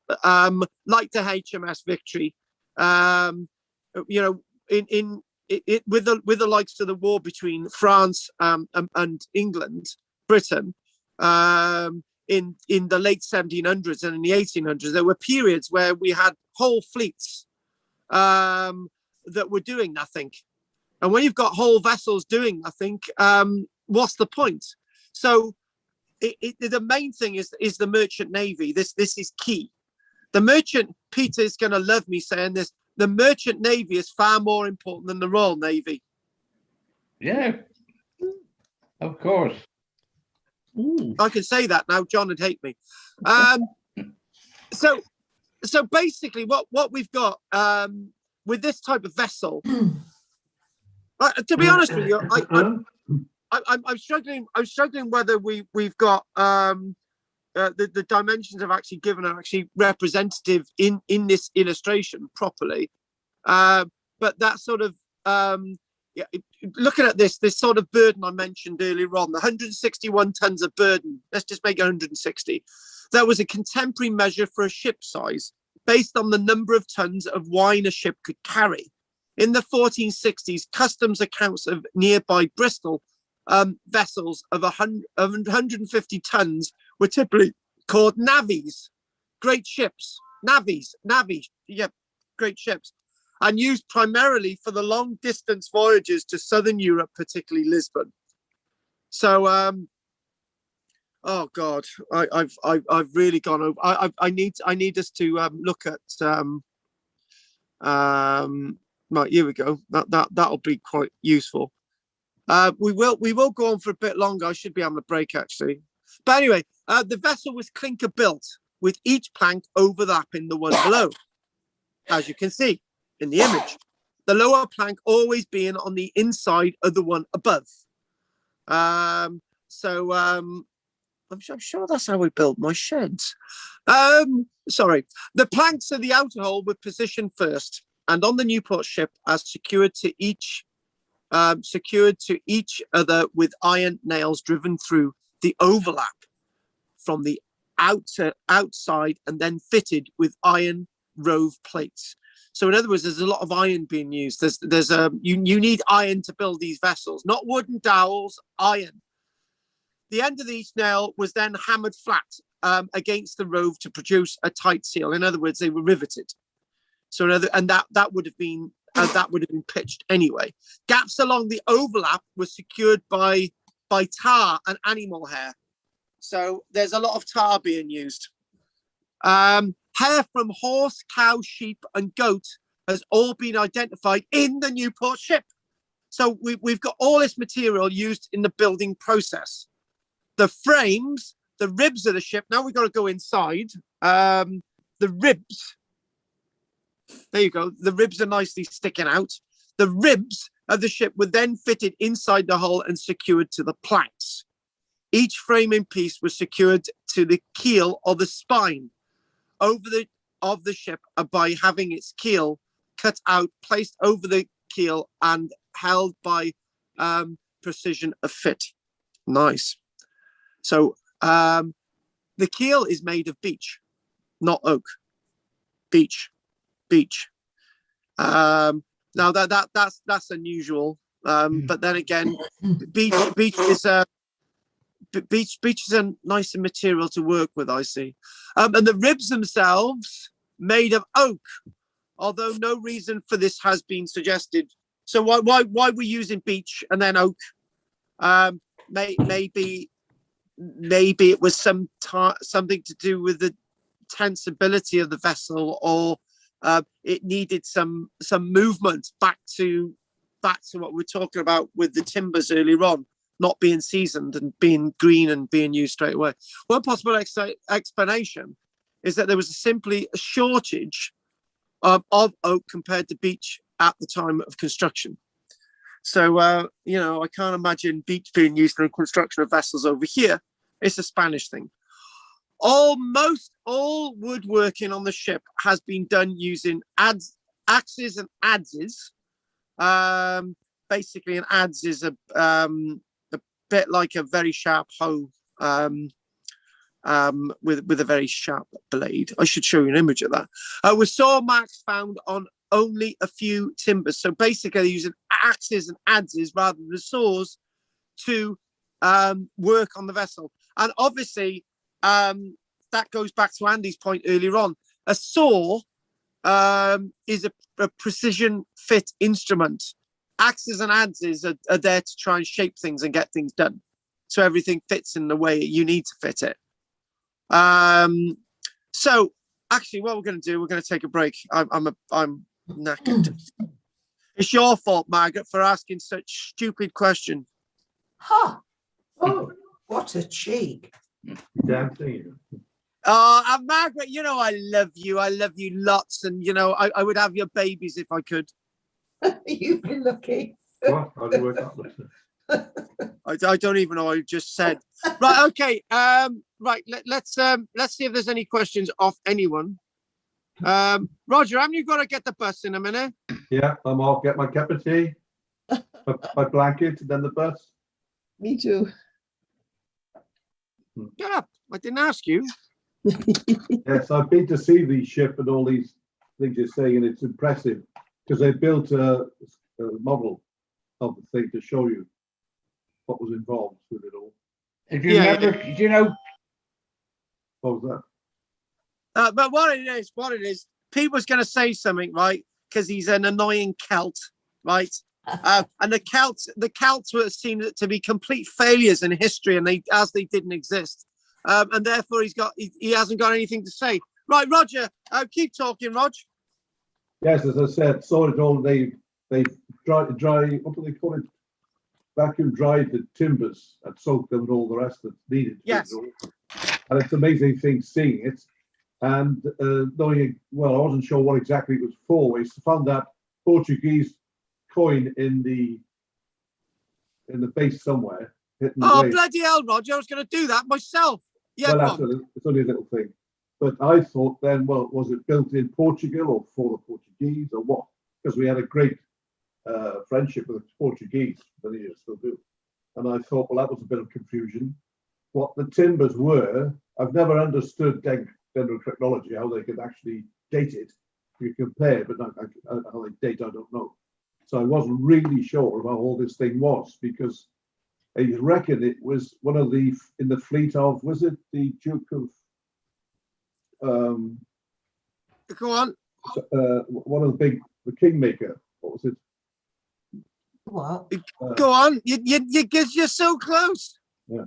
[SPEAKER 5] like the HMS Victory. You know, with the likes of the war between France and England, Britain. In the late 1700s and in the 1800s, there were periods where we had whole fleets that were doing nothing. And when you've got whole vessels doing nothing, what's the point? So the main thing is the merchant navy. This is key. The merchant, Peter is going to love me saying this, the merchant navy is far more important than the Royal Navy.
[SPEAKER 4] Yeah, of course.
[SPEAKER 5] I can say that now. John would hate me. So so basically, what we've got with this type of vessel, to be honest with you, I'm struggling. I'm struggling whether we've got the dimensions have actually given are actually representative in this illustration properly. But that sort of yeah, looking at this sort of burden I mentioned earlier on, the 161 tons of burden. Let's just make it 160. That was a contemporary measure for a ship size based on the number of tons of wine a ship could carry. In the 1460s, customs accounts of nearby Bristol vessels of 150 tons were typically called navies, great ships, navies, yeah, great ships, and used primarily for the long distance voyages to southern Europe, particularly Lisbon. So, oh God, I've really gone over. I need us to look at right, here we go. That'll be quite useful. We will go on for a bit longer. I should be on the break actually. But anyway, the vessel was clinker built with each plank overlapping the one below, as you can see in the image. The lower plank always being on the inside of the one above. I'm sure that's how we build my sheds. Sorry. The planks of the outer hull were positioned first, and on the Newport ship are secured to each other with iron nails driven through the overlap from the outside and then fitted with iron rove plates. So in other words, there's a lot of iron being used. You need iron to build these vessels, not wooden dowels, iron. The end of each nail was then hammered flat against the rove to produce a tight seal. In other words, they were riveted. So that would have been pitched anyway. Gaps along the overlap were secured by tar and animal hair. So there's a lot of tar being used. Hair from horse, cow, sheep, and goat has all been identified in the Newport ship. So we've got all this material used in the building process. The frames, the ribs of the ship. Now we've got to go inside. The ribs. There you go. The ribs are nicely sticking out. The ribs of the ship were then fitted inside the hull and secured to the planks. Each framing piece was secured to the keel or the spine of the ship by having its keel cut out, placed over the keel and held by precision of fit. Nice. So the keel is made of beech, not oak. Beech. Now that's unusual. But then again, beech is a nicer material to work with, I see. And the ribs themselves made of oak, although no reason for this has been suggested. So why we're using beech and then oak? Maybe it was something to do with the tensibility of the vessel, or it needed some movement back to what we're talking about with the timbers earlier on, not being seasoned and being green and being used straight away. One possible explanation is that there was simply a shortage of oak compared to beech at the time of construction. So, I can't imagine beech being used in the construction of vessels over here. It's a Spanish thing. Almost all woodworking on the ship has been done using axes and adzes. Basically, an adze is a bit like a very sharp hoe with a very sharp blade. I should show you an image of that. With saw marks found on only a few timbers. So basically, they're using axes and adzes rather than saws to work on the vessel. And obviously, that goes back to Andy's point earlier on. A saw is a precision fit instrument. Axes and adzes are there to try and shape things and get things done, so everything fits in the way you need to fit it. So actually, what we're going to do, we're going to take a break. I'm knackered. It's your fault, Margaret, for asking such stupid question.
[SPEAKER 1] Huh. Oh, what a cheek.
[SPEAKER 2] Damn thing.
[SPEAKER 5] Oh, and Margaret, you know, I love you. I love you lots. And, you know, I would have your babies if I could.
[SPEAKER 1] You've been lucky.
[SPEAKER 2] What? How do you work out this?
[SPEAKER 5] I don't even know what I just said. Right. Okay. Right. Let's see if there's any questions off anyone. Roger, haven't you got to get the bus in a minute?
[SPEAKER 2] Yeah, I'm off. Get my cup of tea, my blanket, and then the bus.
[SPEAKER 7] Me too.
[SPEAKER 5] Yeah, I didn't ask you.
[SPEAKER 2] Yes, I've been to see the ship and all these things you're saying, and it's impressive because they built a model of the thing to show you what was involved with it all.
[SPEAKER 4] If you never, you know,
[SPEAKER 2] What was that?
[SPEAKER 5] But what it is, people's going to say something, right? Because he's an annoying Celt, right? And the Celts were seen to be complete failures in history, and they didn't exist, and therefore he hasn't got anything to say. Right, Roger, keep talking, Rog.
[SPEAKER 2] Yes, as I said, saw it all. They dry. What do they call it? Vacuum dried the timbers and soaked them and all the rest that's needed.
[SPEAKER 5] Yes.
[SPEAKER 2] And it's an amazing thing seeing it and knowing. Well, I wasn't sure what exactly it was for. We found that Portuguese coin in the base somewhere.
[SPEAKER 5] Oh, bloody hell, Roger! I was going to do that myself. Yeah,
[SPEAKER 2] well, it's only a little thing. But I thought then, well, was it built in Portugal or for the Portuguese or what? Because we had a great friendship with the Portuguese, many years still do. And I thought, well, that was a bit of confusion. What the timbers were, I've never understood dendrochronology, how they could actually date it. You compare, but how they date, I don't know. So I wasn't really sure about all this thing was, because I reckon it was one of in the fleet of, was it the Duke of
[SPEAKER 5] go on.
[SPEAKER 2] One of the Kingmaker. What was it?
[SPEAKER 1] What?
[SPEAKER 5] Go on. You're so close.
[SPEAKER 2] Yeah.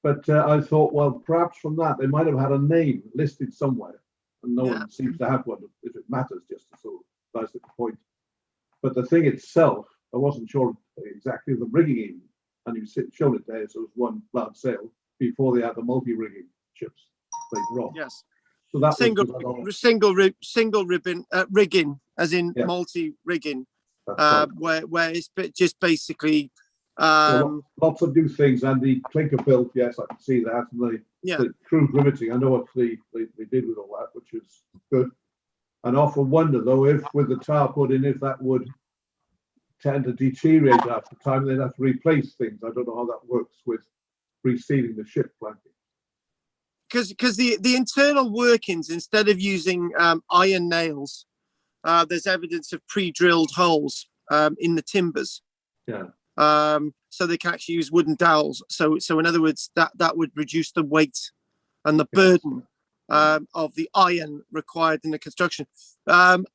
[SPEAKER 2] But I thought, well, perhaps from that they might have had a name listed somewhere, and no one seems to have one. If it matters, just to sort of nice little point. But the thing itself, I wasn't sure exactly the rigging even, and you showed it there. So it was one large sail before they had the multi-rigging ships later on.
[SPEAKER 5] Yes.
[SPEAKER 2] So that
[SPEAKER 5] single ribbon rigging, as in multi-rigging, where it's just basically
[SPEAKER 2] lots of new things, and the clinker built. Yes, I can see that, and the crude riveting. I know what they did with all that, which is good. And often wonder though if with the tar put in, if that would tend to deteriorate after time, they'd have to replace things. I don't know how that works with resealing the ship planking.
[SPEAKER 5] Because the internal workings, instead of using iron nails, there's evidence of pre-drilled holes in the timbers.
[SPEAKER 2] Yeah.
[SPEAKER 5] So they can actually use wooden dowels. So in other words, that would reduce the weight and the burden of the iron required in the construction. And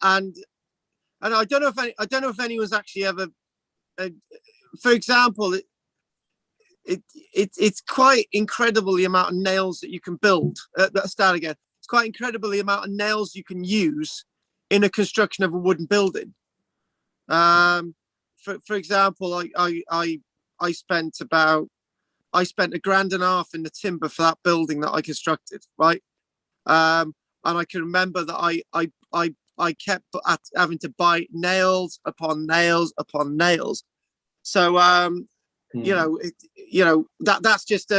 [SPEAKER 5] I don't know if anyone's actually ever, for example, it's quite incredible the amount of nails that you can build. Start again. It's quite incredible the amount of nails you can use in a construction of a wooden building. For example, I spent $1.5 grand in the timber for that building that I constructed, right? And I can remember that I kept having to buy nails upon nails upon nails. So that's just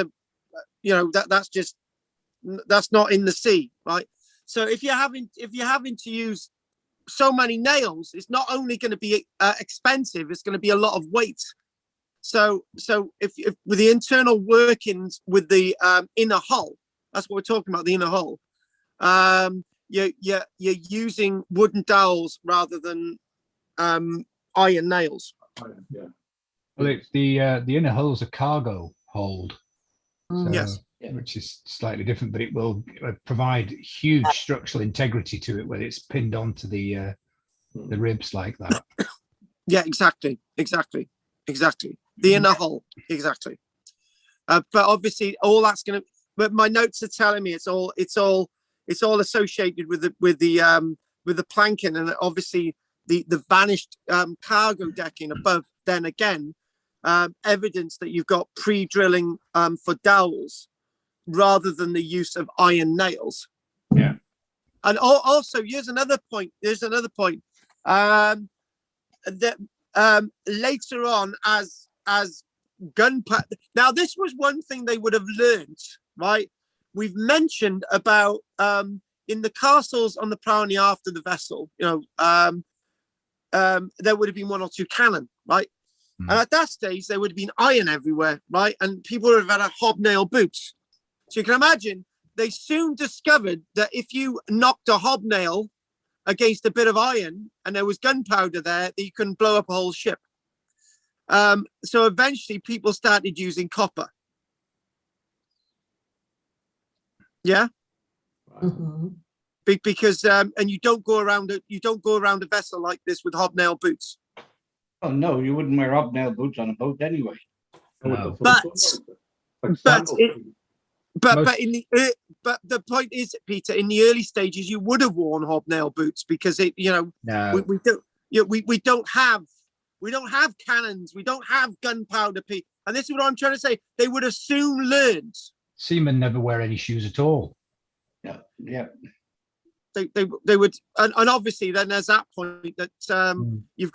[SPEAKER 5] that's not in the sea, right? So if you're having to use so many nails, it's not only going to be expensive, it's going to be a lot of weight. So if with the internal workings with the inner hull, that's what we're talking about, the inner hull. You're using wooden dowels rather than iron nails.
[SPEAKER 2] Yeah.
[SPEAKER 3] Well, it's the inner hull's a cargo hold, so,
[SPEAKER 5] yes,
[SPEAKER 3] which is slightly different, but it will provide huge structural integrity to it when it's pinned onto the ribs like that.
[SPEAKER 5] Yeah, exactly. The inner hull, exactly. But obviously, all that's going to. But my notes are telling me it's all associated with the planking, and obviously the vanished cargo decking above. Then again, evidence that you've got pre-drilling for dowels rather than the use of iron nails.
[SPEAKER 3] Yeah.
[SPEAKER 5] And also, here's another point. That later on, as gunpowder. Now, this was one thing they would have learned, right? We've mentioned about in the castles on the prow and the aft of the vessel, there would have been 1 or 2 cannon, right? And at that stage, there would have been iron everywhere, right? And people would have had hobnail boots. So you can imagine they soon discovered that if you knocked a hobnail against a bit of iron and there was gunpowder there, that you can blow up a whole ship. So eventually people started using copper. Yeah. Because and you don't go around a vessel like this with hobnail boots.
[SPEAKER 4] Oh no, you wouldn't wear hobnail boots on a boat anyway.
[SPEAKER 3] No.
[SPEAKER 5] But the point is, Peter, in the early stages, you would have worn hobnail boots because we don't have cannons, we don't have gunpowder, and this is what I'm trying to say. They would have soon learned. Seamen
[SPEAKER 3] never wear any shoes at all.
[SPEAKER 4] Yeah.
[SPEAKER 5] They would, and obviously then there's that point that you've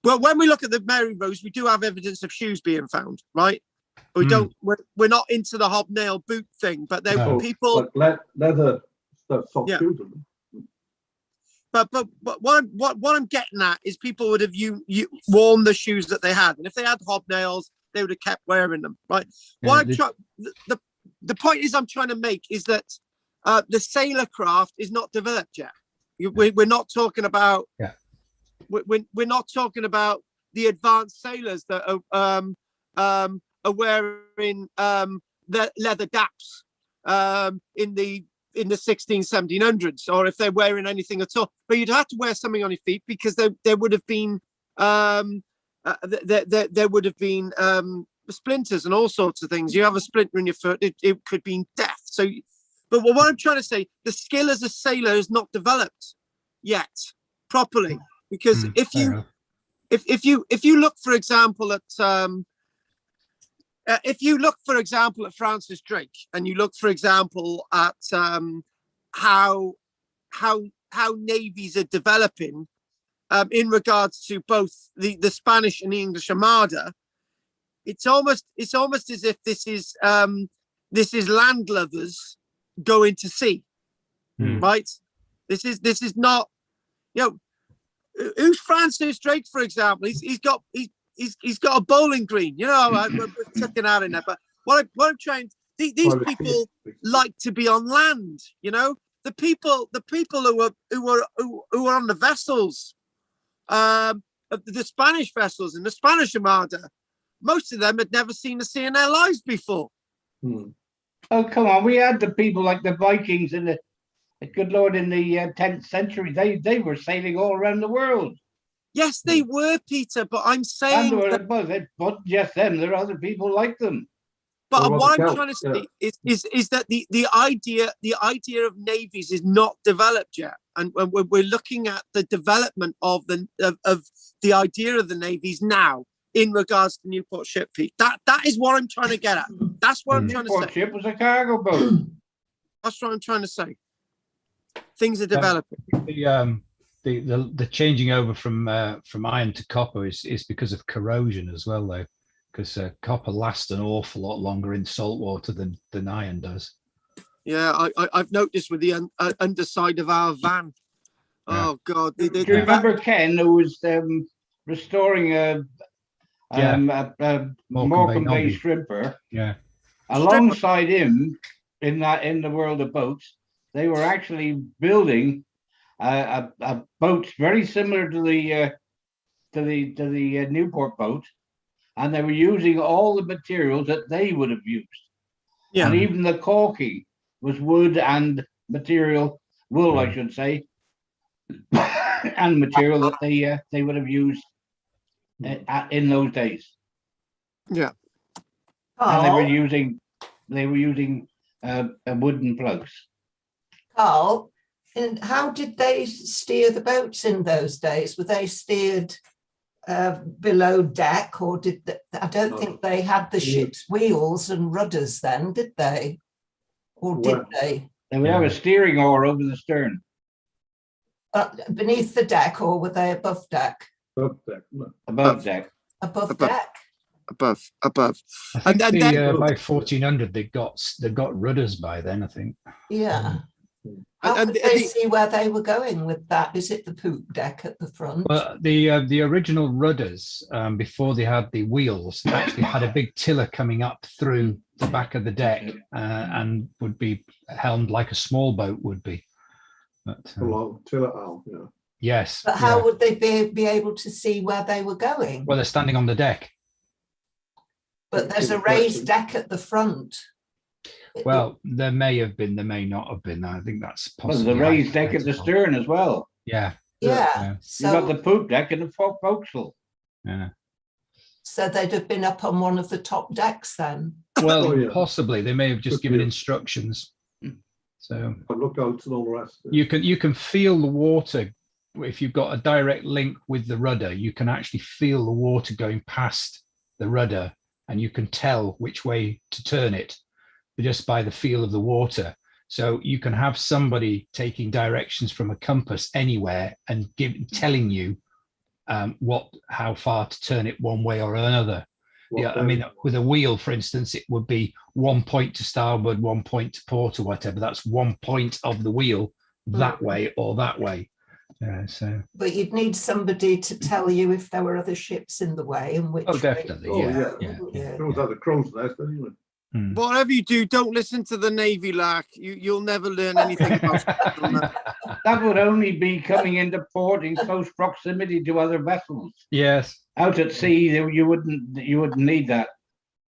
[SPEAKER 5] well, when we look at the Mary Rose, we do have evidence of shoes being found, right? But we don't. We're not into the hobnail boot thing, but there were people
[SPEAKER 2] like leather stuff, soft shoes.
[SPEAKER 5] But what I'm getting at is people would have worn the shoes that they had, and if they had hobnails, they would have kept wearing them, right? The point is I'm trying to make is that the sailor craft is not developed yet. We're not talking about.
[SPEAKER 3] Yeah.
[SPEAKER 5] We're not talking about the advanced sailors that are wearing the leather gaps in the 1700s, or if they're wearing anything at all. But you'd have to wear something on your feet because there would have been there would have been splinters and all sorts of things. You have a splinter in your foot, it could be death. So, but what I'm trying to say, the skill as a sailor is not developed yet properly, because if you look, for example, at Francis Drake, and you look, for example, at how navies are developing in regards to both the Spanish and the English Armada, it's almost as if this is landlubbers going to sea, right? This is not, who's Francis Drake, for example? He's got a bowling green, we're tucking out in there. But what I'm trying, these people like to be on land, the people who are on the vessels, the Spanish vessels and the Spanish Armada, most of them had never seen the sea in their lives before.
[SPEAKER 4] Oh, come on. We had the people like the Vikings in the good Lord, in the 10th century. They were sailing all around the world.
[SPEAKER 5] Yes, they were, Peter, but I'm saying
[SPEAKER 4] it wasn't just them. There are other people like them.
[SPEAKER 5] But what I'm trying to say is that the idea of navies is not developed yet, and we're looking at the development of the idea of the navies now in regards to Newport Ship, Pete. That is what I'm trying to get at. That's what I'm trying to say.
[SPEAKER 4] Newport Ship was a cargo boat.
[SPEAKER 5] That's what I'm trying to say. Things are developing.
[SPEAKER 3] The changing over from iron to copper is because of corrosion as well, though, because copper lasts an awful lot longer in salt water than iron does.
[SPEAKER 5] Yeah, I've noticed with the underside of our van. Yeah. Oh God!
[SPEAKER 4] Do you remember Ken, who was restoring a Morecambe Bay shrimper?
[SPEAKER 3] Yeah.
[SPEAKER 4] Alongside him, in the world of boats, they were actually building a boat very similar to the Newport boat, and they were using all the materials that they would have used. Yeah. And even the caulking was wood and wool, I should say, and material that they would have used in those days.
[SPEAKER 5] Yeah.
[SPEAKER 4] And they were using wooden plugs.
[SPEAKER 1] Carl, and how did they steer the boats in those days? Were they steered below deck, or I don't think they had the ship's wheels and rudders then, did they? Or did they?
[SPEAKER 4] They would have a steering oar over the stern.
[SPEAKER 1] Beneath the deck, or were they above deck?
[SPEAKER 2] Above deck. No.
[SPEAKER 4] Above deck.
[SPEAKER 1] Above deck.
[SPEAKER 5] Above.
[SPEAKER 3] I think
[SPEAKER 5] And then,
[SPEAKER 3] by 1400 they got rudders by then, I think.
[SPEAKER 1] Yeah. How
[SPEAKER 5] And
[SPEAKER 1] could they see where they were going with that? Is it the poop deck at the front?
[SPEAKER 3] Well, the original rudders, before they had the wheels, actually had a big tiller coming up through the back of the deck, and would be helmed like a small boat would be. But,
[SPEAKER 2] Tiller owl, yeah.
[SPEAKER 3] yes.
[SPEAKER 1] But how would they be able to see where they were going?
[SPEAKER 3] Well, they're standing on the deck.
[SPEAKER 1] But there's a raised deck at the front.
[SPEAKER 3] Well, there may have been, there may not have been. I think that's
[SPEAKER 4] Well,
[SPEAKER 3] possible.
[SPEAKER 4] there's a raised deck at the stern as well.
[SPEAKER 3] Yeah.
[SPEAKER 1] Yeah.
[SPEAKER 4] You've
[SPEAKER 1] So,
[SPEAKER 4] got the poop deck and the forecastle.
[SPEAKER 3] Yeah.
[SPEAKER 1] so they'd have been up on one of the top decks then.
[SPEAKER 3] Well,
[SPEAKER 2] Oh, yeah.
[SPEAKER 3] possibly they may have just
[SPEAKER 2] Could
[SPEAKER 3] given
[SPEAKER 2] be.
[SPEAKER 3] instructions. So
[SPEAKER 2] And lookouts and all the rest.
[SPEAKER 3] you can feel the water if you've got a direct link with the rudder. You can actually feel the water going past the rudder, and you can tell which way to turn it just by the feel of the water. So you can have somebody taking directions from a compass anywhere and telling you how far to turn it one way or another. Yeah, I mean, with a wheel, for instance, it would be 1 point to starboard, 1 point to port, or whatever. That's 1 point of the wheel that way or that way. So.
[SPEAKER 1] But you'd need somebody to tell you if there were other ships in the way and which.
[SPEAKER 3] Oh, definitely.
[SPEAKER 2] Oh,
[SPEAKER 3] Yeah.
[SPEAKER 2] It was at the crow's nest anyway.
[SPEAKER 5] whatever you do, don't listen to the Navy lark. You'll never learn anything about that.
[SPEAKER 4] That would only be coming into port in close proximity to other vessels.
[SPEAKER 3] Yes.
[SPEAKER 4] Out at sea, you wouldn't need that.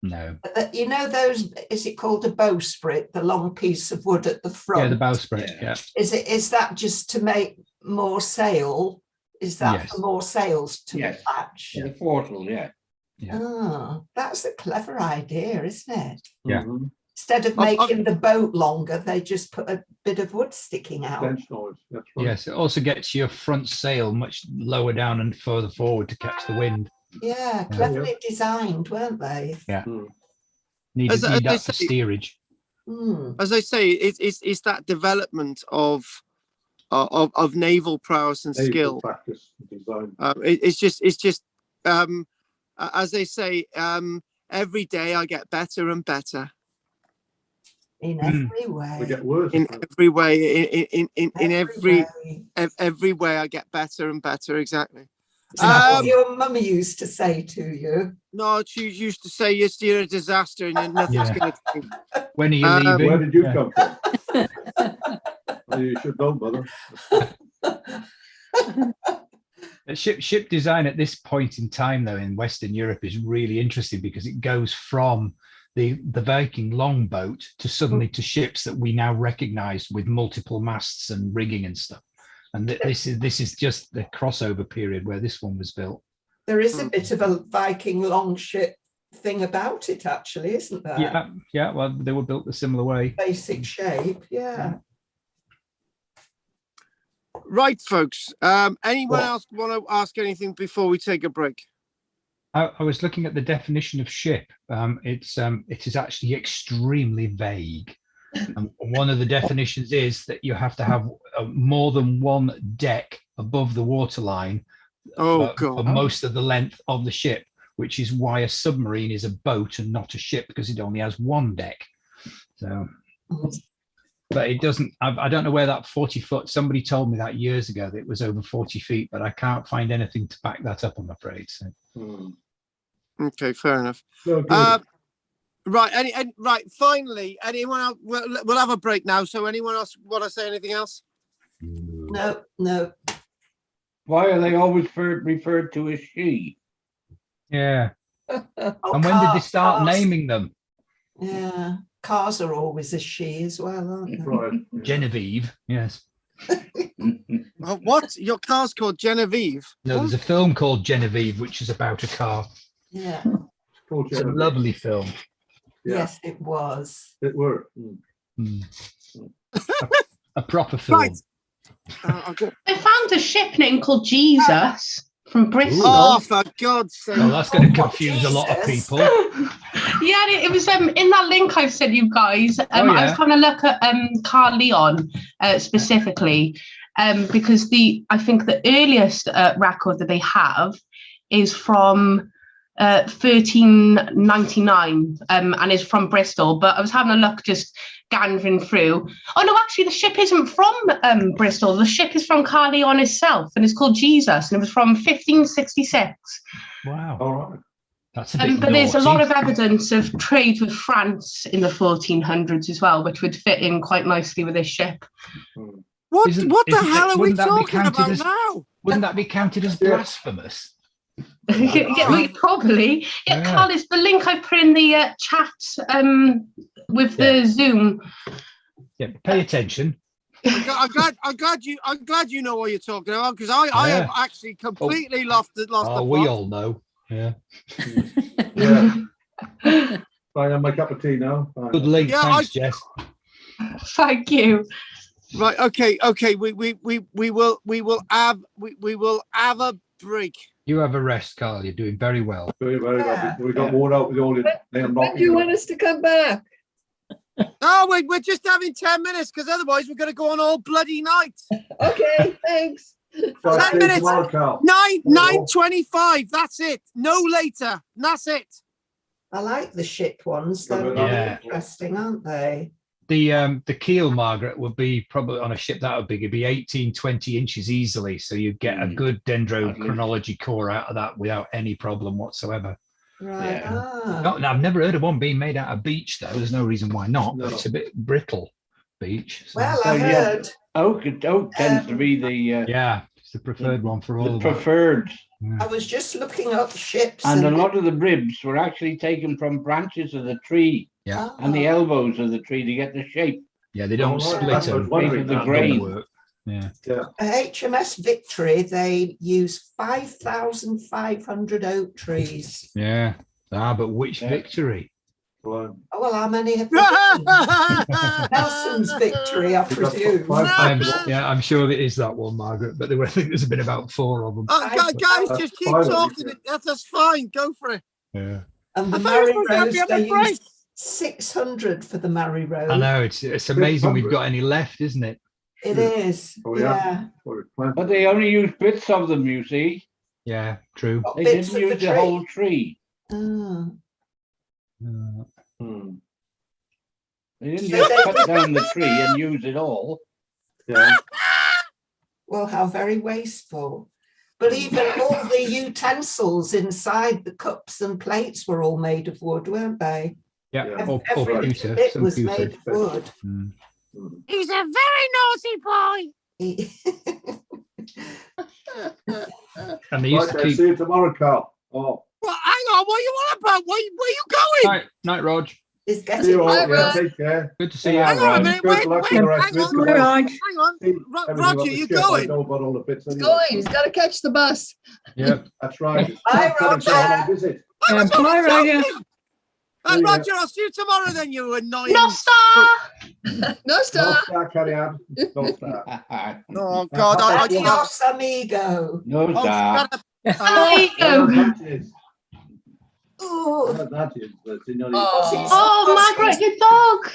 [SPEAKER 3] No.
[SPEAKER 1] You know those, is it called a bowsprit, the long piece of wood at the front?
[SPEAKER 3] Yeah, the bowsprit. Yeah.
[SPEAKER 1] Is that just to make more sail? Is that
[SPEAKER 3] Yes.
[SPEAKER 1] for more sails to
[SPEAKER 4] Yes.
[SPEAKER 1] attach?
[SPEAKER 4] The portal, yeah.
[SPEAKER 3] Yeah.
[SPEAKER 1] Oh, that's a clever idea, isn't it?
[SPEAKER 3] Yeah.
[SPEAKER 2] Mhm.
[SPEAKER 1] Instead of making the boat longer, they just put a bit of wood sticking out.
[SPEAKER 2] Bench noise. That's right.
[SPEAKER 3] Yes. It also gets your front sail much lower down and further forward to catch the wind.
[SPEAKER 1] Yeah, cleverly designed, weren't they?
[SPEAKER 3] Yeah.
[SPEAKER 2] Mm.
[SPEAKER 3] Need
[SPEAKER 5] As
[SPEAKER 3] that
[SPEAKER 5] they
[SPEAKER 3] for
[SPEAKER 5] say-
[SPEAKER 3] steerage.
[SPEAKER 1] Mm.
[SPEAKER 5] As I say, it's that development of naval prowess and
[SPEAKER 2] Naval
[SPEAKER 5] skill.
[SPEAKER 2] practice design.
[SPEAKER 5] It's just as they say, every day I get better and better
[SPEAKER 1] In
[SPEAKER 3] Mm.
[SPEAKER 1] every way.
[SPEAKER 2] We get worse.
[SPEAKER 5] in every way. In every
[SPEAKER 1] way.
[SPEAKER 5] every way I get better and better. Exactly.
[SPEAKER 1] Is that what
[SPEAKER 5] Um,
[SPEAKER 1] your mum used to say to you?
[SPEAKER 5] No, she used to say you're a disaster and nothing's
[SPEAKER 3] Yeah.
[SPEAKER 5] going to change.
[SPEAKER 3] When are you
[SPEAKER 5] Um,
[SPEAKER 3] leaving?
[SPEAKER 2] Where did you
[SPEAKER 3] Yeah.
[SPEAKER 2] come from? Well, you should know, mother.
[SPEAKER 3] Ship design at this point in time, though, in Western Europe is really interesting because it goes from the Viking longboat to suddenly to ships that we now recognize with multiple masts and rigging and stuff. And this is just the crossover period where this one was built.
[SPEAKER 1] There is a bit of a Viking longship thing about it, actually, isn't there?
[SPEAKER 3] Yeah. Well, they were built a similar way.
[SPEAKER 1] Basic shape, yeah.
[SPEAKER 5] Right, folks. Anyone else want to ask anything before we take a break?
[SPEAKER 3] I was looking at the definition of ship. It is actually extremely vague. One of the definitions is that you have to have more than one deck above the waterline
[SPEAKER 5] Oh,
[SPEAKER 3] for
[SPEAKER 5] God.
[SPEAKER 3] most of the length of the ship, which is why a submarine is a boat and not a ship, because it only has one deck. So, but it doesn't. I don't know where that 40 foot. Somebody told me that years ago that it was over 40 feet, but I can't find anything to back that up, I'm afraid. So.
[SPEAKER 5] Okay, fair enough.
[SPEAKER 2] No, good.
[SPEAKER 5] Right. Finally, anyone else? We'll have a break now. So, anyone else want to say anything else?
[SPEAKER 1] No.
[SPEAKER 4] Why are they always referred to as she?
[SPEAKER 3] Yeah.
[SPEAKER 1] Oh,
[SPEAKER 3] And when did they start
[SPEAKER 1] cars.
[SPEAKER 3] naming them?
[SPEAKER 1] Yeah, cars are always a she as well, aren't they?
[SPEAKER 2] Right.
[SPEAKER 3] Genevieve. Yes.
[SPEAKER 5] What? Your car's called Genevieve?
[SPEAKER 3] No, there's a film called Genevieve, which is about a car.
[SPEAKER 1] Yeah,
[SPEAKER 2] Called
[SPEAKER 3] It's a
[SPEAKER 2] Genevieve.
[SPEAKER 3] lovely film.
[SPEAKER 2] Yeah.
[SPEAKER 1] yes, it was.
[SPEAKER 2] It were.
[SPEAKER 3] A proper film.
[SPEAKER 5] Right. Okay.
[SPEAKER 6] I found a ship name called Jesus. from Bristol.
[SPEAKER 5] Oh, for God's sake.
[SPEAKER 3] Well, that's going to confuse a lot of
[SPEAKER 1] Jesus.
[SPEAKER 3] people.
[SPEAKER 6] Yeah, it was in that link I've sent you guys. I was having a look at Carl Leon specifically, because I think the earliest record that they have is from 1399 and is from Bristol. But I was having a look, just gandering through. Oh no, actually the ship isn't from Bristol. The ship is from Carl Leon himself, and it's called Jesus, and it was from 1566.
[SPEAKER 3] Wow.
[SPEAKER 2] All right.
[SPEAKER 3] That's a bit
[SPEAKER 6] But there's a
[SPEAKER 3] naughty.
[SPEAKER 6] lot of evidence of trade with France in the 1400s as well, which would fit in quite nicely with this ship.
[SPEAKER 5] What
[SPEAKER 3] Isn't
[SPEAKER 5] the hell are we
[SPEAKER 3] wouldn't that be
[SPEAKER 5] talking
[SPEAKER 3] counted
[SPEAKER 5] about
[SPEAKER 3] as-
[SPEAKER 5] now?
[SPEAKER 3] Wouldn't that be counted as blasphemous?
[SPEAKER 6] Yeah, probably. Yeah,
[SPEAKER 3] Yeah.
[SPEAKER 6] Carl, is the link I put in the chat with the Zoom.
[SPEAKER 3] Yeah, pay attention.
[SPEAKER 5] I'm glad you know what you're talking about, because I have actually completely lost the plot.
[SPEAKER 3] We all know. Yeah.
[SPEAKER 2] Yeah. I have my cup of tea now.
[SPEAKER 3] Good link.
[SPEAKER 5] Yeah,
[SPEAKER 3] Thanks, Jess.
[SPEAKER 6] Thank you.
[SPEAKER 5] Right. Okay. We will have a break.
[SPEAKER 3] You have a rest, Carl. You're doing very well.
[SPEAKER 2] Very, very well. We got worn out with all the
[SPEAKER 7] When do you want us to come back?
[SPEAKER 5] No, we're just having 10 minutes, because otherwise we're going to go on all bloody night.
[SPEAKER 7] Okay, thanks.
[SPEAKER 5] 10 minutes.
[SPEAKER 2] Tomorrow, Carl.
[SPEAKER 5] 9:25. That's it. No later. That's it.
[SPEAKER 1] I like the ship ones. They're
[SPEAKER 2] Yeah.
[SPEAKER 1] really interesting, aren't they?
[SPEAKER 3] The keel, Margaret, would be probably on a ship that big. It'd be 18, 20 inches easily. So you'd get a good dendrochronology core out of that without any problem whatsoever.
[SPEAKER 1] Right.
[SPEAKER 4] Yeah.
[SPEAKER 1] Ah.
[SPEAKER 3] No, I've never heard of one being made out of beech, though. There's no reason why not. But
[SPEAKER 2] No.
[SPEAKER 3] it's a bit brittle, beech. So.
[SPEAKER 1] Well,
[SPEAKER 4] So,
[SPEAKER 1] I
[SPEAKER 4] yeah.
[SPEAKER 1] heard.
[SPEAKER 4] Oak tends to be the
[SPEAKER 3] Yeah, it's the preferred one for all of them.
[SPEAKER 4] preferred.
[SPEAKER 1] I was just looking up ships.
[SPEAKER 4] And a lot of the ribs were actually taken from branches of the tree
[SPEAKER 3] Yeah.
[SPEAKER 4] and the elbows of the tree to get the shape.
[SPEAKER 3] Yeah, they don't
[SPEAKER 2] Oh, right.
[SPEAKER 3] split
[SPEAKER 2] That's
[SPEAKER 3] them.
[SPEAKER 2] what I was
[SPEAKER 4] Shape of the
[SPEAKER 3] That
[SPEAKER 4] grain.
[SPEAKER 3] don't work. Yeah.
[SPEAKER 1] HMS Victory, they use 5,500 oak trees.
[SPEAKER 3] Yeah. But which
[SPEAKER 4] Yeah.
[SPEAKER 3] Victory?
[SPEAKER 2] Right.
[SPEAKER 1] Oh, well, how many have they done? Nelson's Victory, I presume.
[SPEAKER 3] I'm sure it is that one, Margaret. But I think there's been about 4 of them.
[SPEAKER 5] Guys, just keep
[SPEAKER 2] Fine,
[SPEAKER 5] talking. That's fine. Go for it.
[SPEAKER 3] Yeah.
[SPEAKER 1] And the
[SPEAKER 5] I thought
[SPEAKER 1] Mary
[SPEAKER 5] it was gonna
[SPEAKER 1] Rose,
[SPEAKER 5] be a
[SPEAKER 1] they
[SPEAKER 5] bit bright.
[SPEAKER 1] used 600 for the Mary Rose.
[SPEAKER 3] I know it's amazing we've got any left, isn't it?
[SPEAKER 1] It is.
[SPEAKER 2] Oh,
[SPEAKER 1] yeah.
[SPEAKER 4] But they only used bits of them, you see.
[SPEAKER 3] Yeah, true.
[SPEAKER 1] Got
[SPEAKER 4] They
[SPEAKER 1] bits
[SPEAKER 4] didn't
[SPEAKER 1] of
[SPEAKER 4] use the
[SPEAKER 1] tree.
[SPEAKER 4] whole tree.
[SPEAKER 1] Ah.
[SPEAKER 4] They didn't
[SPEAKER 1] So
[SPEAKER 4] just
[SPEAKER 1] they-
[SPEAKER 4] cut down the tree and use it all.
[SPEAKER 2] Yeah.
[SPEAKER 1] Well, how very wasteful. But even all the utensils inside the cups and plates were all made of wood, weren't they?
[SPEAKER 3] Yeah,
[SPEAKER 2] Yeah.
[SPEAKER 3] or
[SPEAKER 1] Every
[SPEAKER 3] pewter.
[SPEAKER 1] bit
[SPEAKER 3] Some
[SPEAKER 1] was
[SPEAKER 3] pewter.
[SPEAKER 1] made of wood.
[SPEAKER 3] Mm.
[SPEAKER 5] He's a very naughty boy.
[SPEAKER 3] And they used
[SPEAKER 2] Right,
[SPEAKER 3] to
[SPEAKER 2] I'll
[SPEAKER 3] keep.
[SPEAKER 2] see you tomorrow, Carl. Oh,
[SPEAKER 5] Well, hang on. What are you on about? Where you going?
[SPEAKER 3] Night, Rog.
[SPEAKER 1] It's
[SPEAKER 2] see
[SPEAKER 1] getting
[SPEAKER 2] you all.
[SPEAKER 7] Bye,
[SPEAKER 2] Yeah,
[SPEAKER 7] Rod.
[SPEAKER 2] take care.
[SPEAKER 3] Good to see you.
[SPEAKER 5] Hang on a
[SPEAKER 4] Rod.
[SPEAKER 5] minute.
[SPEAKER 2] Good
[SPEAKER 5] Wait,
[SPEAKER 2] luck
[SPEAKER 5] wait,
[SPEAKER 2] with the rest
[SPEAKER 5] hang
[SPEAKER 2] of it.
[SPEAKER 5] on.
[SPEAKER 2] Come on.
[SPEAKER 5] Hang on.
[SPEAKER 2] See everything about
[SPEAKER 5] Roger,
[SPEAKER 2] the
[SPEAKER 5] you're
[SPEAKER 2] ship. I
[SPEAKER 5] going.
[SPEAKER 2] know about all the bits
[SPEAKER 7] He's
[SPEAKER 2] anyway.
[SPEAKER 7] going. He's got to catch the bus.
[SPEAKER 3] Yeah.
[SPEAKER 2] That's right.
[SPEAKER 1] Bye,
[SPEAKER 2] Coming to
[SPEAKER 1] Roger.
[SPEAKER 2] our visit.
[SPEAKER 5] I was
[SPEAKER 7] Bye,
[SPEAKER 5] only
[SPEAKER 7] Roger.
[SPEAKER 5] joking.
[SPEAKER 2] See ya.
[SPEAKER 5] Roger, I'll see you tomorrow then, you annoying.
[SPEAKER 6] No star.
[SPEAKER 7] No
[SPEAKER 2] No
[SPEAKER 7] star.
[SPEAKER 2] star, carry on. No star.
[SPEAKER 5] Oh, God. I
[SPEAKER 1] Adios, amigo.
[SPEAKER 4] No star.
[SPEAKER 6] There
[SPEAKER 2] Oh,
[SPEAKER 6] you go.
[SPEAKER 2] that is.
[SPEAKER 1] Ooh.
[SPEAKER 2] That is.
[SPEAKER 7] Oh.
[SPEAKER 6] Oh, Margaret, your dog.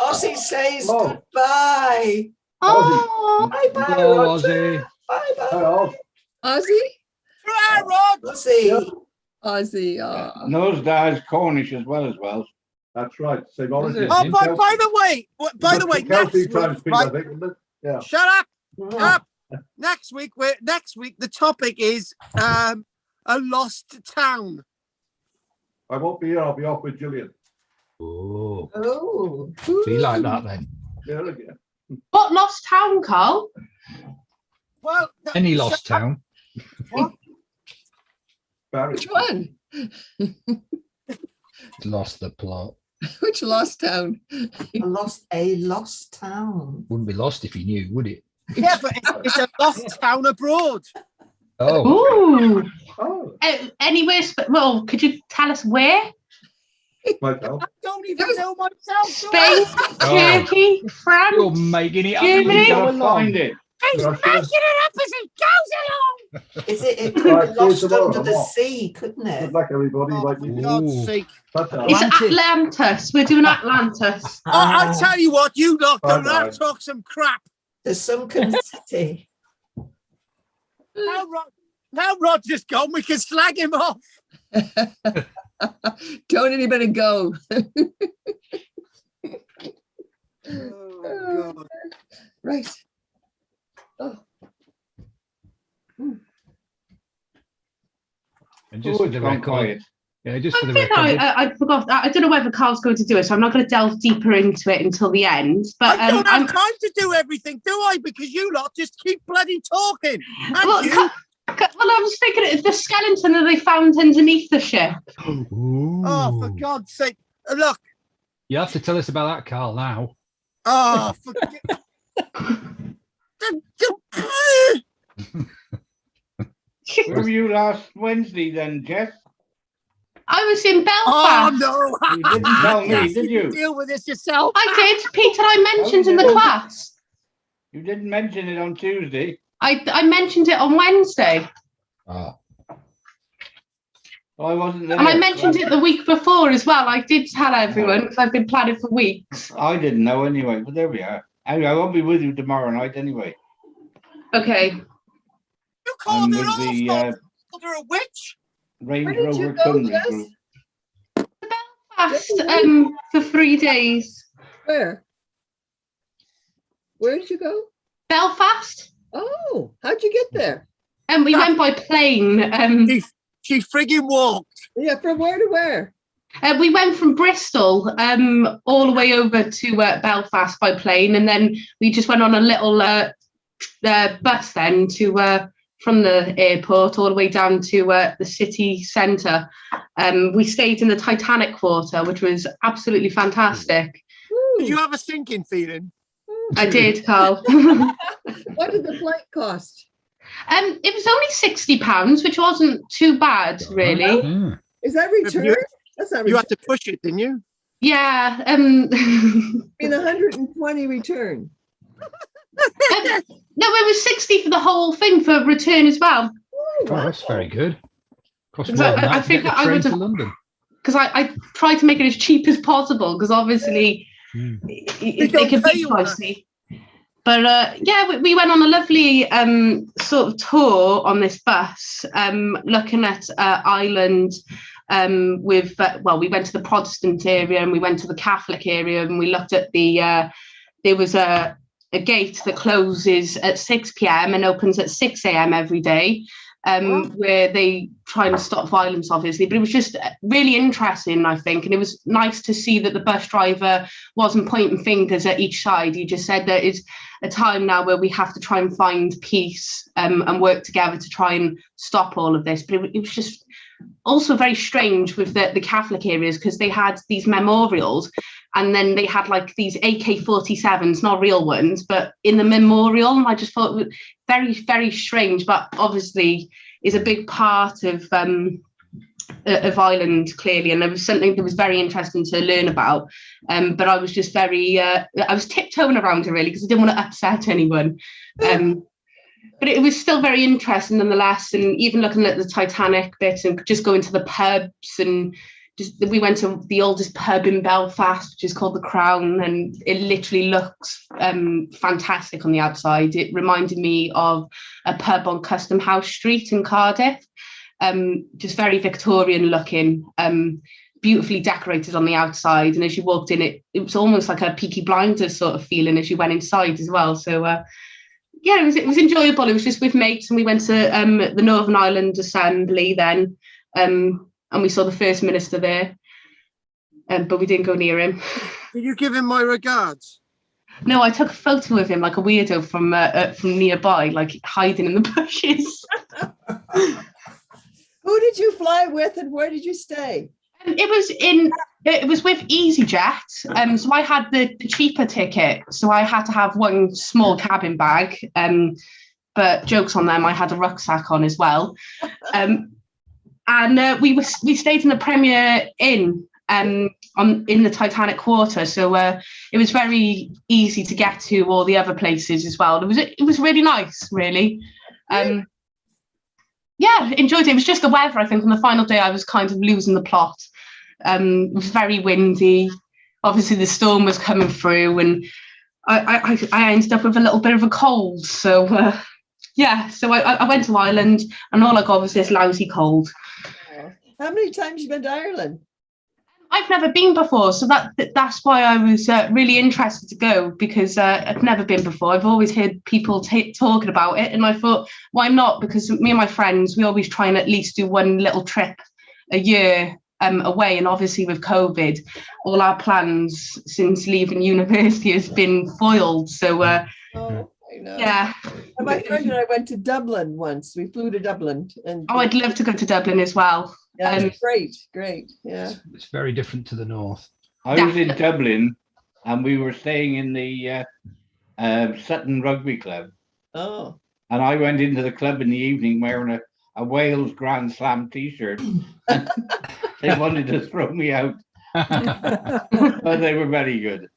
[SPEAKER 1] Ozzy says
[SPEAKER 2] Oh.
[SPEAKER 1] goodbye.
[SPEAKER 6] Oh,
[SPEAKER 1] Bye bye,
[SPEAKER 3] Oh,
[SPEAKER 1] Roger.
[SPEAKER 3] Ozzy.
[SPEAKER 1] Bye bye.
[SPEAKER 2] Oh,
[SPEAKER 7] Ozzy?
[SPEAKER 5] Try, Rod.
[SPEAKER 1] Ozzy.
[SPEAKER 7] Ozzy. Oh.
[SPEAKER 4] Nose dies Cornish as well.
[SPEAKER 2] that's right. Same origin.
[SPEAKER 3] it?
[SPEAKER 5] Oh,
[SPEAKER 3] In
[SPEAKER 5] by the way, next
[SPEAKER 2] Kelsey
[SPEAKER 5] week,
[SPEAKER 2] times, Pete, I
[SPEAKER 5] right,
[SPEAKER 2] think, isn't it? Yeah.
[SPEAKER 5] shut up. Next week, the topic is a lost town.
[SPEAKER 2] I won't be here. I'll be off with Gillian.
[SPEAKER 3] Oh,
[SPEAKER 1] Oh.
[SPEAKER 3] be like that then.
[SPEAKER 2] There again.
[SPEAKER 6] what lost town, Carl?
[SPEAKER 5] Well,
[SPEAKER 3] Any lost town?
[SPEAKER 2] Barry.
[SPEAKER 7] Which one?
[SPEAKER 3] Lost the plot.
[SPEAKER 7] Which lost town?
[SPEAKER 1] A lost town.
[SPEAKER 3] Wouldn't be lost if you knew, would it?
[SPEAKER 5] yeah, but it's a lost town abroad.
[SPEAKER 3] Oh,
[SPEAKER 6] Ooh.
[SPEAKER 2] Oh,
[SPEAKER 6] Anywhere? Well, could you tell us where?
[SPEAKER 2] myself.
[SPEAKER 5] I don't even know myself. do
[SPEAKER 6] Spain,
[SPEAKER 5] I?
[SPEAKER 6] Turkey,
[SPEAKER 3] you're
[SPEAKER 6] France.
[SPEAKER 3] making it up.
[SPEAKER 6] Germany?
[SPEAKER 3] as you
[SPEAKER 4] You
[SPEAKER 3] go
[SPEAKER 4] gotta
[SPEAKER 3] along.
[SPEAKER 4] find it.
[SPEAKER 5] He's
[SPEAKER 2] Russia.
[SPEAKER 5] making it up as he goes along.
[SPEAKER 1] It could
[SPEAKER 2] Right,
[SPEAKER 1] be
[SPEAKER 2] see you
[SPEAKER 1] lost
[SPEAKER 2] tomorrow,
[SPEAKER 1] under the
[SPEAKER 2] Mark.
[SPEAKER 1] sea, couldn't
[SPEAKER 2] Good
[SPEAKER 1] it?
[SPEAKER 2] luck, everybody.
[SPEAKER 5] Oh,
[SPEAKER 2] Like
[SPEAKER 5] for
[SPEAKER 2] you.
[SPEAKER 5] God's
[SPEAKER 3] Ooh.
[SPEAKER 5] sake.
[SPEAKER 2] Ta-ta.
[SPEAKER 6] It's
[SPEAKER 3] Atlantis.
[SPEAKER 6] Atlantis. We're doing Atlantis.
[SPEAKER 5] I tell you what, you lot
[SPEAKER 2] Bye,
[SPEAKER 5] don't have
[SPEAKER 2] bye.
[SPEAKER 5] to talk some crap.
[SPEAKER 1] The sunken city.
[SPEAKER 5] Now Roger's gone, we can slag him off.
[SPEAKER 7] Don't anybody go.
[SPEAKER 5] Oh, God.
[SPEAKER 7] Right. Oh.
[SPEAKER 3] And just
[SPEAKER 4] Oh,
[SPEAKER 3] for
[SPEAKER 4] it's
[SPEAKER 3] the
[SPEAKER 4] gone
[SPEAKER 3] record,
[SPEAKER 4] quiet.
[SPEAKER 3] yeah, just for the
[SPEAKER 6] I think
[SPEAKER 3] record,
[SPEAKER 6] I forgot. I don't know whether Carl's going to do it, so I'm not going to delve deeper into it until the end. But
[SPEAKER 5] I don't have time to do everything, do I? Because you lot just keep bloody talking. And
[SPEAKER 6] well,
[SPEAKER 5] you.
[SPEAKER 6] well, I was thinking it's the skeleton that they found underneath the ship.
[SPEAKER 5] Oh, for God's sake. Look.
[SPEAKER 3] you have to tell us about that, Carl, now.
[SPEAKER 5] Oh, for
[SPEAKER 4] Where were you last Wednesday then, Jess?
[SPEAKER 6] I was in
[SPEAKER 5] Oh,
[SPEAKER 6] Belfast.
[SPEAKER 5] no.
[SPEAKER 4] You didn't tell me,
[SPEAKER 5] Yes,
[SPEAKER 4] did
[SPEAKER 5] you
[SPEAKER 4] you?
[SPEAKER 5] deal with this yourself.
[SPEAKER 6] I did. Peter, I mentioned
[SPEAKER 4] Oh,
[SPEAKER 6] in the
[SPEAKER 4] yeah.
[SPEAKER 6] class.
[SPEAKER 4] You didn't mention it on Tuesday.
[SPEAKER 6] I mentioned it on Wednesday.
[SPEAKER 3] Oh.
[SPEAKER 4] I wasn't there.
[SPEAKER 6] And I mentioned it the week before as well. I did tell everyone because I've been planning for weeks.
[SPEAKER 4] I didn't know anyway, but there we are. Anyway, I won't be with you tomorrow night anyway.
[SPEAKER 6] Okay.
[SPEAKER 5] You called her
[SPEAKER 4] with
[SPEAKER 5] awful.
[SPEAKER 4] the
[SPEAKER 5] Called her a witch.
[SPEAKER 4] Range
[SPEAKER 7] Where did you
[SPEAKER 4] Rover
[SPEAKER 7] go,
[SPEAKER 4] Cymru
[SPEAKER 7] Jess?
[SPEAKER 4] group.
[SPEAKER 6] Belfast for 3 days.
[SPEAKER 7] Where? Where did you go?
[SPEAKER 6] Belfast.
[SPEAKER 7] Oh, how'd you get there?
[SPEAKER 6] And we went by plane.
[SPEAKER 5] She frigging walked.
[SPEAKER 7] Yeah, from where to where?
[SPEAKER 6] We went from Bristol all the way over to Belfast by plane, and then we just went on a little bus then to from the airport all the way down to the city centre. We stayed in the Titanic Quarter, which was absolutely fantastic.
[SPEAKER 7] Ooh,
[SPEAKER 5] Did you have a sinking feeling?
[SPEAKER 6] I did, Carl.
[SPEAKER 7] what did the flight cost?
[SPEAKER 6] It was only £60, which wasn't too bad, really.
[SPEAKER 3] Yeah.
[SPEAKER 7] Is that return? That's not
[SPEAKER 5] You
[SPEAKER 7] return.
[SPEAKER 5] had to push it, didn't you?
[SPEAKER 6] Yeah.
[SPEAKER 7] In 120 return.
[SPEAKER 6] No, it was 60 for the whole thing for return as well.
[SPEAKER 7] Oh,
[SPEAKER 3] Oh, that's very good. Cost more
[SPEAKER 6] Because
[SPEAKER 3] than that
[SPEAKER 6] I
[SPEAKER 3] to
[SPEAKER 6] think
[SPEAKER 3] get the
[SPEAKER 6] I
[SPEAKER 3] train
[SPEAKER 6] would
[SPEAKER 3] to
[SPEAKER 6] have,
[SPEAKER 3] London.
[SPEAKER 6] because I tried to make it as cheap as possible, because obviously they
[SPEAKER 5] don't
[SPEAKER 6] could
[SPEAKER 5] pay
[SPEAKER 6] be
[SPEAKER 5] you enough.
[SPEAKER 6] pricey. But yeah, we went on a lovely sort of tour on this bus, looking at Ireland with, well, we went to the Protestant area and we went to the Catholic area, and we looked at the, there was a gate that closes at 6 p.m. and opens at 6 a.m. every day, where they try and stop violence, obviously. But it was just really interesting, I think. And it was nice to see that the bus driver wasn't pointing fingers at each side. He just said there is a time now where we have to try and find peace and work together to try and stop all of this. But it was just also very strange with the Catholic areas, because they had these memorials, and then they had like these AK-47s, not real ones, but in the memorial. And I just thought it was very, very strange, but obviously is a big part of Ireland, clearly. And it was something that was very interesting to learn about. But I was just very, I was tiptoeing around it really, because I didn't want to upset anyone. But it was still very interesting nonetheless. And even looking at the Titanic bit and just going to the pubs, and we went to the oldest pub in Belfast, which is called the Crown, and it literally looks fantastic on the outside. It reminded me of a pub on Custom House Street in Cardiff, just very Victorian looking, beautifully decorated on the outside. And as you walked in, it was almost like a Peaky Blinders sort of feeling as you went inside as well. So yeah, it was enjoyable. It was just with mates, and we went to the Northern Ireland Assembly then, and we saw the First Minister there, but we didn't go near him.
[SPEAKER 5] Did you give him my regards?
[SPEAKER 6] No, I took a photo of him like a weirdo from nearby, like hiding in the bushes.
[SPEAKER 7] Who did you fly with, and where did you stay?
[SPEAKER 6] It was with EasyJet, so I had the cheaper ticket, so I had to have one small cabin bag, but jokes on them, I had a rucksack on as well. And we stayed in the Premier Inn, in the Titanic Quarter. So it was very easy to get to all the other places as well. It was really nice, really. Yeah, enjoyed it. It was just the weather, I think. On the final day, I was kind of losing the plot. It was very windy. Obviously, the storm was coming through, and I ended up with a little bit of a cold. So, yeah, so I went to Ireland, and all I got was this lousy cold.
[SPEAKER 7] How many times have you been to Ireland?
[SPEAKER 6] I've never been before, so that's why I was really interested to go, because I've never been before. I've always heard people talking about it, and I thought, why not? Because me and my friends, we always try and at least do one little trip a year away, and obviously with COVID, all our plans since leaving university has been foiled. So,
[SPEAKER 7] I know.
[SPEAKER 6] yeah.
[SPEAKER 7] And my friend and I went to Dublin once. We flew to Dublin, and
[SPEAKER 6] I'd love to go to Dublin as well.
[SPEAKER 7] yeah, it's great. Yeah,
[SPEAKER 3] It's very different to the north.
[SPEAKER 4] I was in Dublin, and we were staying in the Sutton Rugby Club.
[SPEAKER 7] Oh,
[SPEAKER 4] And I went into the club in the evening wearing a Wales Grand Slam T-shirt. They wanted to throw me out, but they were very good.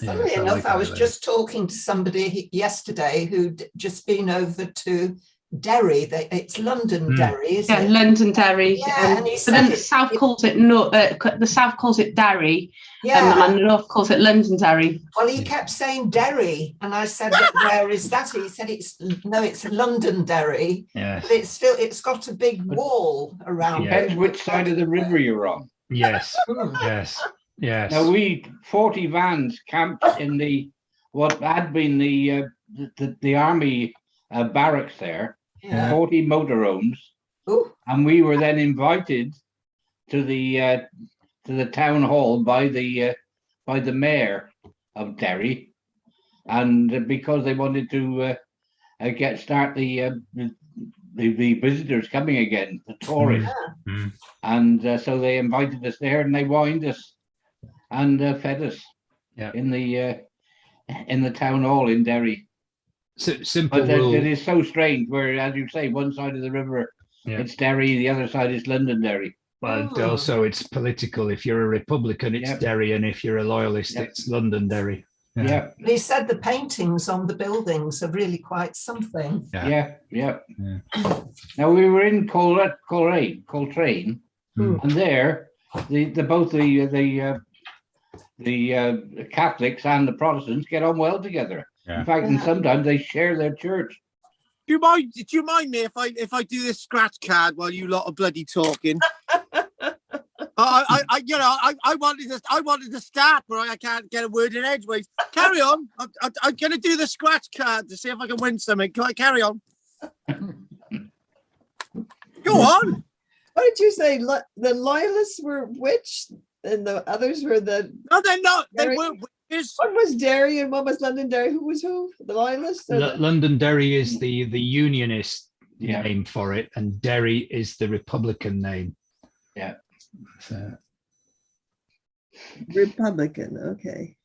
[SPEAKER 1] Funnily enough, I was just talking to somebody yesterday who'd just been over to Derry. It's Londonderry, isn't it?
[SPEAKER 6] Londonderry.
[SPEAKER 1] Yeah, and he
[SPEAKER 6] so then
[SPEAKER 1] said
[SPEAKER 6] the south calls it the south calls it Derry,
[SPEAKER 1] yeah.
[SPEAKER 6] and the north calls it Londonderry.
[SPEAKER 1] Well, he kept saying Derry, and I said, "Where is that?" He said, "It's Londonderry,
[SPEAKER 3] Yes.
[SPEAKER 1] but it's got a big wall around
[SPEAKER 4] Depends
[SPEAKER 1] it."
[SPEAKER 4] which side of the river you're on.
[SPEAKER 3] Yes. Yes.
[SPEAKER 4] Now 40 vans camped in what had been the army barracks there.
[SPEAKER 1] Yeah.
[SPEAKER 4] 40 motorhomes.
[SPEAKER 1] Ooh.
[SPEAKER 4] And we were then invited to the town hall by the mayor of Derry, and because they wanted to start the visitors coming again, the tourists, and so they invited us there, and they wined us and fed us in the town hall in Derry.
[SPEAKER 3] Simple
[SPEAKER 4] But
[SPEAKER 3] rule.
[SPEAKER 4] it is so strange where, as you say, one side of the river it's Derry, the other side is Londonderry.
[SPEAKER 3] Well, also it's political. If you're a Republican, it's Derry, and if you're a loyalist, it's Londonderry.
[SPEAKER 4] Yeah.
[SPEAKER 1] He said the paintings on the buildings are really quite something.
[SPEAKER 4] Yeah. Now we were in Coltrane, and there both the Catholics and the Protestants get on well together.
[SPEAKER 3] Yeah.
[SPEAKER 4] In fact, and sometimes they share their church.
[SPEAKER 5] Do you mind me if I do this scratch card while you lot are bloody talking? I wanted to start, but I can't get a word in edgeways. Carry on. I'm going to do the scratch card to see if I can win something. Can I carry on? Go on.
[SPEAKER 7] what did you say? The loyalists were which, and the others were the.
[SPEAKER 5] No, they're not. They
[SPEAKER 7] Derry?
[SPEAKER 5] weren't witches.
[SPEAKER 7] One was Derry and one was Londonderry. Who was who? The loyalists? Or the-
[SPEAKER 3] Londonderry is the unionist name for it, and Derry is the Republican name.
[SPEAKER 4] Yeah.
[SPEAKER 3] So,
[SPEAKER 7] Republican. Okay.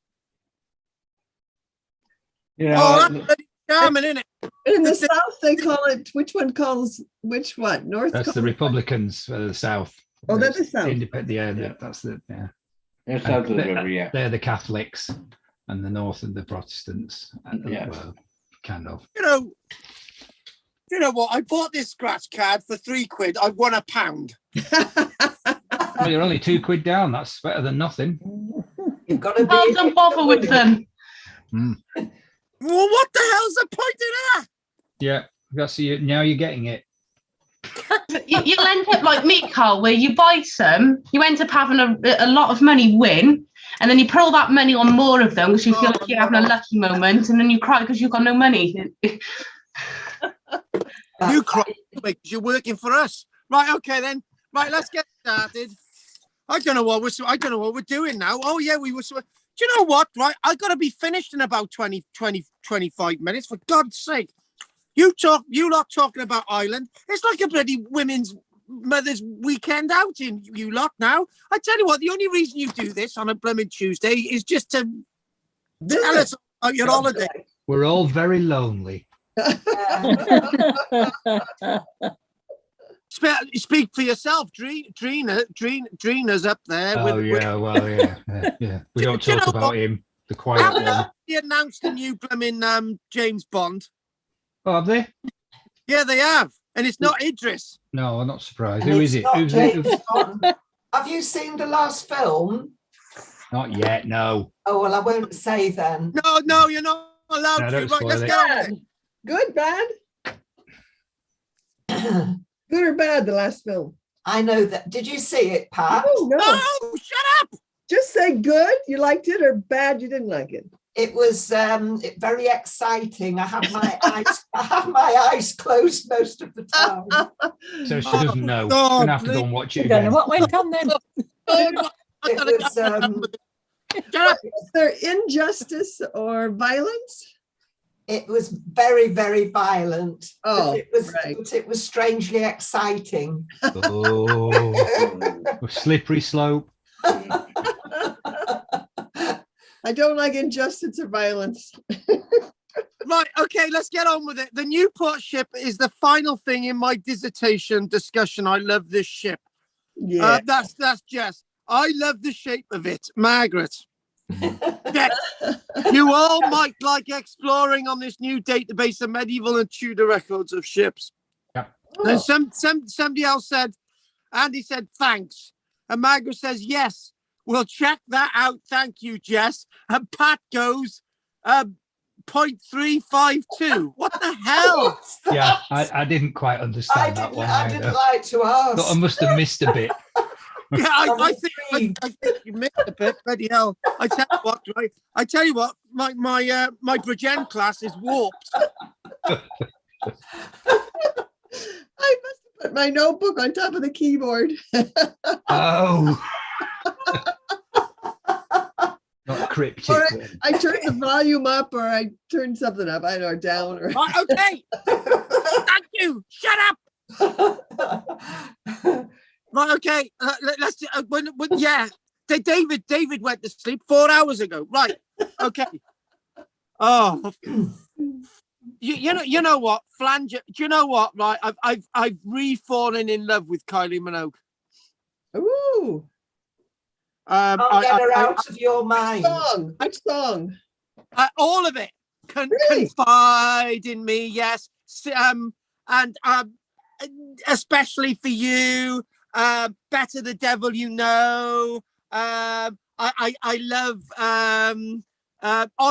[SPEAKER 4] You know,
[SPEAKER 5] Oh, that's bloody charming, isn't it?
[SPEAKER 7] And in the South, they call it. Which one calls which one? North.
[SPEAKER 3] that's the Republicans for the South.
[SPEAKER 7] Oh, that's the South.
[SPEAKER 3] Independent. That's the
[SPEAKER 4] they're south of the river, yeah.
[SPEAKER 3] They're the Catholics, and the North and the Protestants. Well, kind of.
[SPEAKER 5] You know what? I bought this scratch card for £3. I won £1.
[SPEAKER 3] Well, you're only £2 down. That's better than nothing.
[SPEAKER 1] You've got to be.
[SPEAKER 6] Oh, don't bother with them.
[SPEAKER 5] Well, what the hell's the point of that?
[SPEAKER 3] Yeah, that's now you're getting it.
[SPEAKER 6] You'll end up like me, Carl, where you buy some, you end up having a lot of money win, and then you put all that money on more of them because you feel like you're having a lucky moment, and then you cry because you've got no money.
[SPEAKER 5] You cry because you're working for us. Right, okay then. Right, let's get started. I don't know what we're doing now. Oh yeah, we were. Do you know what? Right, I got to be finished in about 25 minutes. For God's sake, you lot talking about Ireland. It's like a bloody women's mother's weekend outing. You lot now. I tell you what, the only reason you do this on a blooming Tuesday is just to tell us about your holiday.
[SPEAKER 3] We're all very lonely.
[SPEAKER 5] Speak for yourself. Dreena's up there.
[SPEAKER 3] Oh, yeah, well, yeah. We don't talk about him, the quiet one.
[SPEAKER 5] He announced a new blooming James Bond.
[SPEAKER 3] Oh, have they?
[SPEAKER 5] Yeah, they have. And it's not Idris.
[SPEAKER 3] No, I'm not surprised.
[SPEAKER 1] And
[SPEAKER 3] Who
[SPEAKER 1] it's
[SPEAKER 3] is it?
[SPEAKER 1] not
[SPEAKER 3] Who's
[SPEAKER 1] James
[SPEAKER 3] it?
[SPEAKER 1] Bond. Have you seen the last film?
[SPEAKER 3] Not yet, no.
[SPEAKER 1] Oh, well, I won't say then.
[SPEAKER 5] No, you're not allowed
[SPEAKER 3] No,
[SPEAKER 5] to.
[SPEAKER 3] don't
[SPEAKER 5] Right, let's
[SPEAKER 3] spoil
[SPEAKER 5] get on with it.
[SPEAKER 7] Good, bad? Good or bad, the last film?
[SPEAKER 1] I know that. Did you see it, Pat?
[SPEAKER 7] Oh, no.
[SPEAKER 5] No, shut up.
[SPEAKER 7] Just say good, you liked it, or bad, you didn't like it.
[SPEAKER 1] It was very exciting. I have my eyes closed most of the time.
[SPEAKER 3] So she doesn't know.
[SPEAKER 5] Oh,
[SPEAKER 3] We're gonna have to go and watch it
[SPEAKER 8] I don't know
[SPEAKER 3] again.
[SPEAKER 8] what went on then.
[SPEAKER 1] It was
[SPEAKER 5] Shut up.
[SPEAKER 7] Is there injustice or violence?
[SPEAKER 1] it was very, very violent.
[SPEAKER 7] Oh,
[SPEAKER 1] but it was strangely exciting.
[SPEAKER 3] Oh, slippery slope.
[SPEAKER 7] I don't like injustice or violence.
[SPEAKER 5] Right, okay, let's get on with it. The Newport ship is the final thing in my dissertation discussion. I love this ship.
[SPEAKER 7] Yeah.
[SPEAKER 5] That's Jess. I love the shape of it. Margaret. Jess, you all might like exploring on this new database of medieval and Tudor records of ships.
[SPEAKER 3] Yeah.
[SPEAKER 5] And somebody else said, Andy said, thanks. And Margaret says, yes, we'll check that out. Thank you, Jess. And Pat goes, 0.352. What the hell?
[SPEAKER 3] Yeah, I didn't quite understand that one.
[SPEAKER 1] I didn't like to ask.
[SPEAKER 3] Thought I must have missed a bit.
[SPEAKER 5] Yeah, I think you missed a bit. Bloody hell! I tell you what, right? I tell you what, my Bridgen class is warped.
[SPEAKER 7] I must have put my notebook on top of the keyboard.
[SPEAKER 3] Oh. Not cryptic.
[SPEAKER 7] Or
[SPEAKER 3] Then.
[SPEAKER 7] I turned the volume up, or I turned something up, I don't know, down. Or...
[SPEAKER 5] Right, okay. Thank you. Shut up. Right, okay. Let's. Yeah. David went to sleep 4 hours ago. Right. Okay. Oh. You know what, Flanger? Do you know what? Right. I've re-fallen in love with Kylie Minogue.
[SPEAKER 7] Ooh.
[SPEAKER 1] I'll get her out of your mind.
[SPEAKER 7] Which song?
[SPEAKER 5] All of it.
[SPEAKER 7] Really?
[SPEAKER 5] Confide in me, yes. And especially for you. Better the devil you know. I love on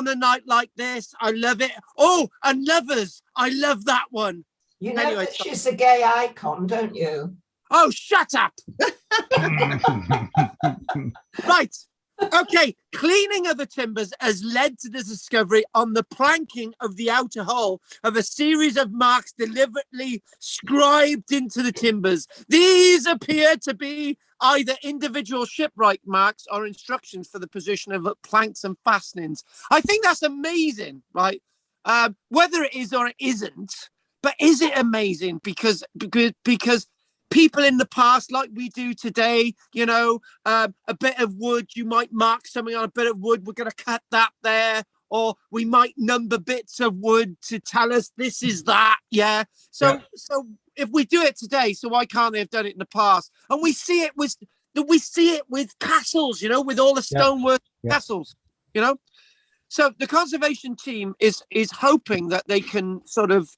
[SPEAKER 5] a night like this. I love it. Oh, and Lovers. I love that one.
[SPEAKER 1] You know that she's a gay icon, don't you?
[SPEAKER 5] Oh, shut up. Right. Okay. Cleaning of the timbers has led to the discovery on the planking of the outer hull of a series of marks deliberately scribed into the timbers. These appear to be either individual shipwright marks or instructions for the position of planks and fastenings. I think that's amazing, right? Whether it is or it isn't, but is it amazing? Because people in the past, like we do today, you know, a bit of wood, you might mark something on a bit of wood, we're going to cut that there, or we might number bits of wood to tell us this is that, yeah. So if we do it today, so why can't they have done it in the past? And we see it with castles, you know, with all the stonework castles, you know. So the conservation team is hoping that they can sort of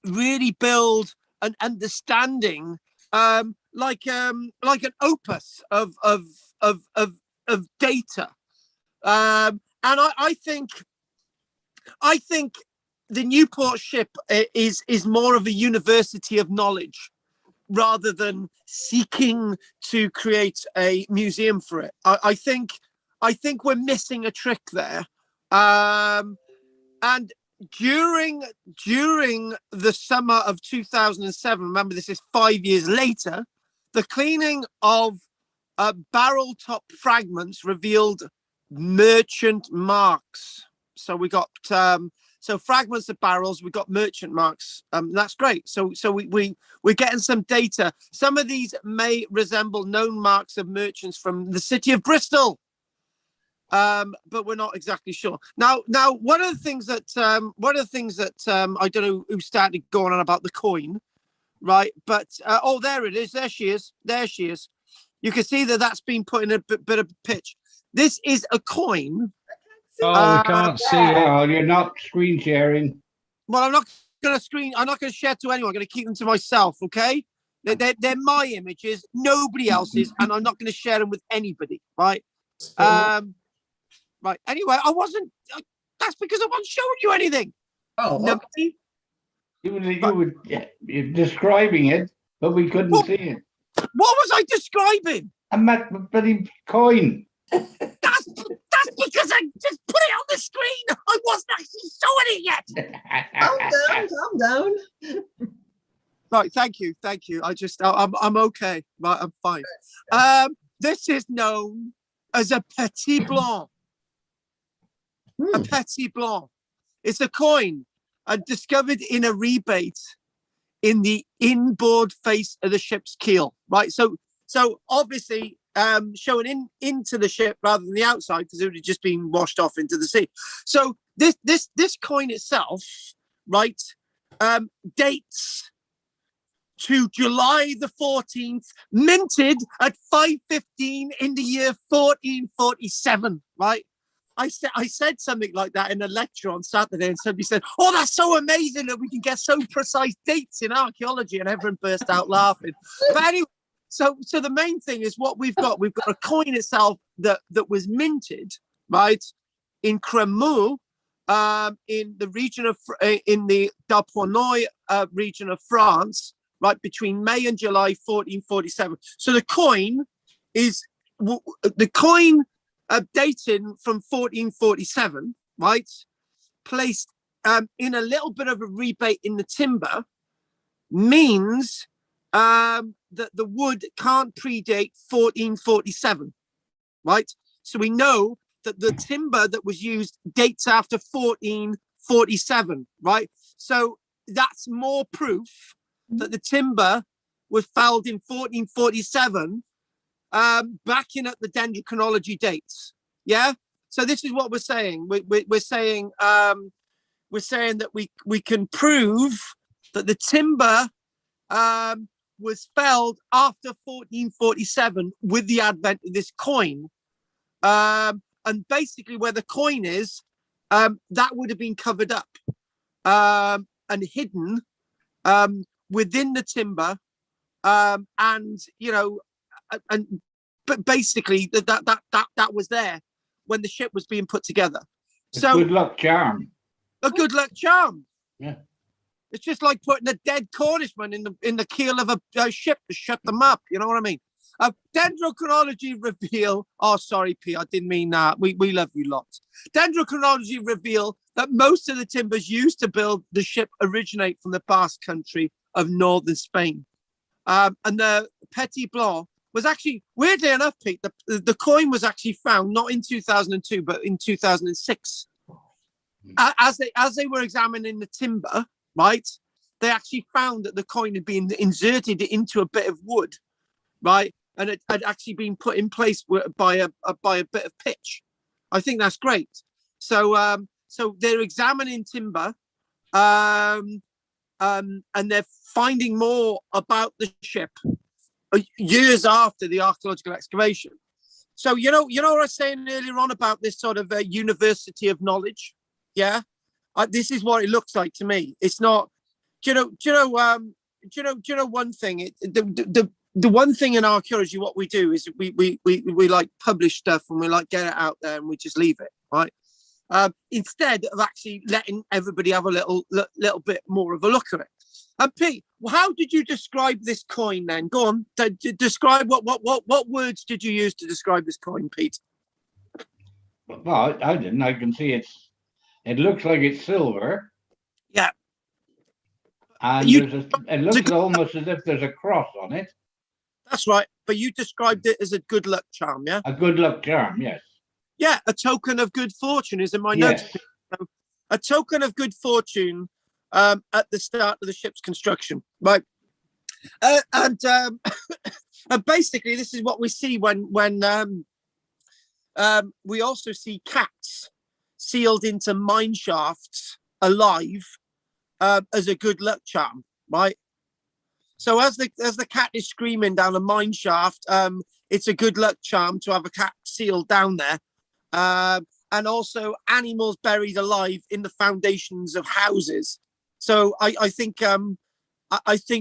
[SPEAKER 5] really build an understanding, like an opus of data, and I think the Newport ship is more of a university of knowledge rather than seeking to create a museum for it. I think we're missing a trick there, and during the summer of 2007, remember this is 5 years later, the cleaning of barrel top fragments revealed merchant marks. So we got so fragments of barrels, we got merchant marks. That's great. So we're getting some data. Some of these may resemble known marks of merchants from the city of Bristol. But we're not exactly sure. Now, one of the things that I don't know who started going on about the coin right? But oh, there it is. There she is. There she is. You can see that that's been put in a bit of pitch. This is a coin.
[SPEAKER 3] Oh, we can't see it.
[SPEAKER 4] Oh, you're not screen sharing.
[SPEAKER 5] Well, I'm not going to share to anyone. I'm going to keep them to myself, okay? They're my images, nobody else's, and I'm not going to share them with anybody, right? Right. Anyway, I wasn't. That's because I wasn't showing you anything.
[SPEAKER 7] Oh,
[SPEAKER 5] Nobody.
[SPEAKER 4] You're describing it, but we couldn't see it.
[SPEAKER 5] What was I describing?
[SPEAKER 4] A bloody coin.
[SPEAKER 5] That's because I just put it on the screen. I wasn't actually showing it yet.
[SPEAKER 7] calm down.
[SPEAKER 5] Right, thank you. I'm okay. Right, I'm fine. This is known as a petit blanc. A petit blanc. It's a coin discovered in a rebate in the inboard face of the ship's keel. Right, so obviously showing into the ship rather than the outside, because it would have just been washed off into the sea. So this coin itself, right, dates to July the 14th, minted at 5:15 in the year 1447, right? I said something like that in a lecture on Saturday, and somebody said, "Oh, that's so amazing that we can get so precise dates in archaeology," and everyone burst out laughing. But anyway, so the main thing is what we've got. We've got a coin itself that was minted, right, in Cremeux, in the region of in the Dauphinois region of France, right, between May and July 1447. So the coin is dating from 1447, right, placed in a little bit of a rebate in the timber, means that the wood can't predate 1447, right? So we know that the timber that was used dates after 1447, right? So that's more proof that the timber was felled in 1447, backing up the dendrochronology dates. Yeah. So this is what we're saying. We're saying that we can prove that the timber was felled after 1447 with the advent of this coin. And basically where the coin is, that would have been covered up and hidden within the timber, and but basically that was there when the ship was being put together. So
[SPEAKER 4] good luck charm.
[SPEAKER 5] A good luck charm.
[SPEAKER 4] Yeah.
[SPEAKER 5] It's just like putting a dead Cornishman in the keel of a ship to shut them up. You know what I mean? Dendrochronology reveal. Oh, sorry, P. I didn't mean that. We love you lots. Dendrochronology reveal that most of the timbers used to build the ship originate from the Basque country of northern Spain. And the Petit Blanc was actually, weirdly enough, Pete, the coin was actually found not in 2002, but in 2006. As they were examining the timber, right, they actually found that the coin had been inserted into a bit of wood, right, and it had actually been put in place by a bit of pitch. I think that's great. So so they're examining timber, and they're finding more about the ship years after the archaeological excavation. So you know what I was saying earlier on about this sort of university of knowledge. Yeah, this is what it looks like to me. It's not. Do you know one thing? The one thing in archaeology, what we do is we like publish stuff and we like get it out there and we just leave it, right? Instead of actually letting everybody have a little bit more of a look at it. And Pete, how did you describe this coin then? Go on, describe what words did you use to describe this coin, Pete?
[SPEAKER 4] Well, I didn't. I can see it looks like it's silver.
[SPEAKER 5] Yeah.
[SPEAKER 4] And it looks almost as if there's a cross on it.
[SPEAKER 5] That's right. But you described it as a good luck charm, yeah?
[SPEAKER 4] A good luck charm, yes.
[SPEAKER 5] Yeah, a token of good fortune is in my notes.
[SPEAKER 4] Yes.
[SPEAKER 5] A token of good fortune at the start of the ship's construction, right? And basically, this is what we see when we also see cats sealed into mine shafts alive as a good luck charm, right? So as the cat is screaming down a mine shaft, it's a good luck charm to have a cat sealed down there. And also animals buried alive in the foundations of houses. So I think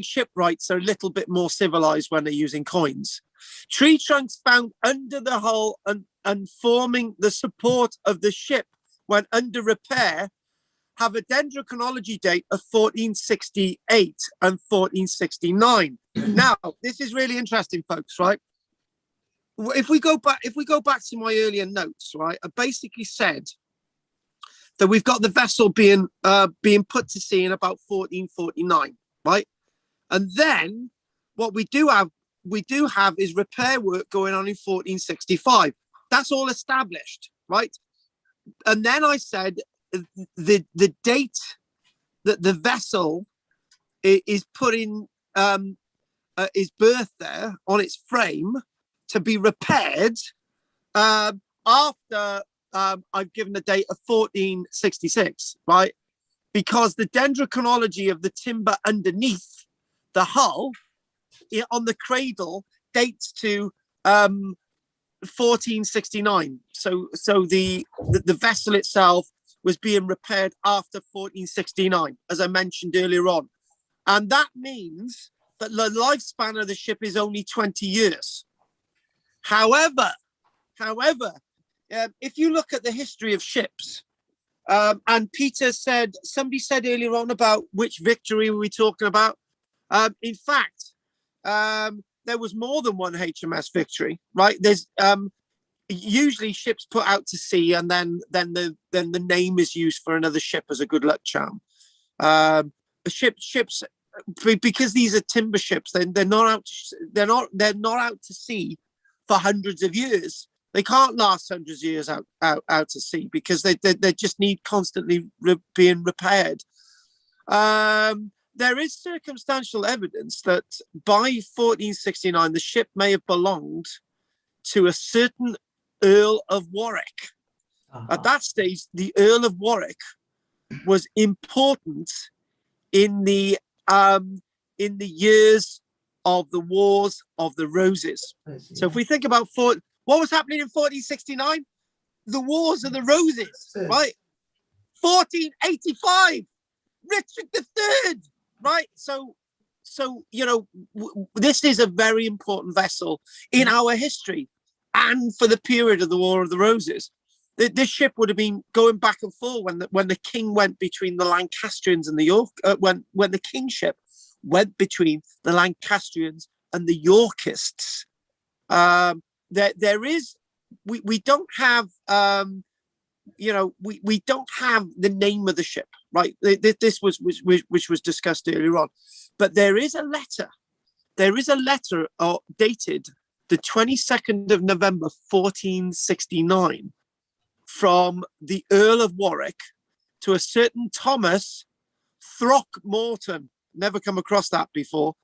[SPEAKER 5] shipwrights are a little bit more civilized when they're using coins. Tree trunks found under the hull and forming the support of the ship when under repair have a dendrochronology date of 1468 and 1469. Now, this is really interesting, folks, right? If we go back to my earlier notes, right, I basically said that we've got the vessel being put to sea in about 1449, right? And then what we do have is repair work going on in 1465. That's all established, right? And then I said the date that the vessel is putting is berthed there on its frame to be repaired after I've given the date of 1466, right? Because the dendrochronology of the timber underneath the hull on the cradle dates to 1469. So the vessel itself was being repaired after 1469, as I mentioned earlier on. And that means that the lifespan of the ship is only 20 years. However, if you look at the history of ships, and somebody said earlier on about which victory were we talking about? In fact, there was more than one HMS Victory, right? There's usually ships put out to sea, and then the name is used for another ship as a good luck charm. Ships, because these are timber ships, they're not out to sea for hundreds of years. They can't last hundreds of years out to sea because they just need constantly being repaired. There is circumstantial evidence that by 1469, the ship may have belonged to a certain Earl of Warwick. At that stage, the Earl of Warwick was important in the years of the Wars of the Roses. So if we think about what was happening in 1469, the Wars of the Roses, right? 1485, Richard III, right? So this is a very important vessel in our history and for the period of the War of the Roses. This ship would have been going back and forth when the king went between the Lancastrians and the York. When the kingship went between the Lancastrians and the Yorkists. We don't have we don't have the name of the ship, right? This was which was discussed earlier on, but there is a letter dated the 22nd of November 1469 from the Earl of Warwick to a certain Thomas Throckmorton. Never come across that before.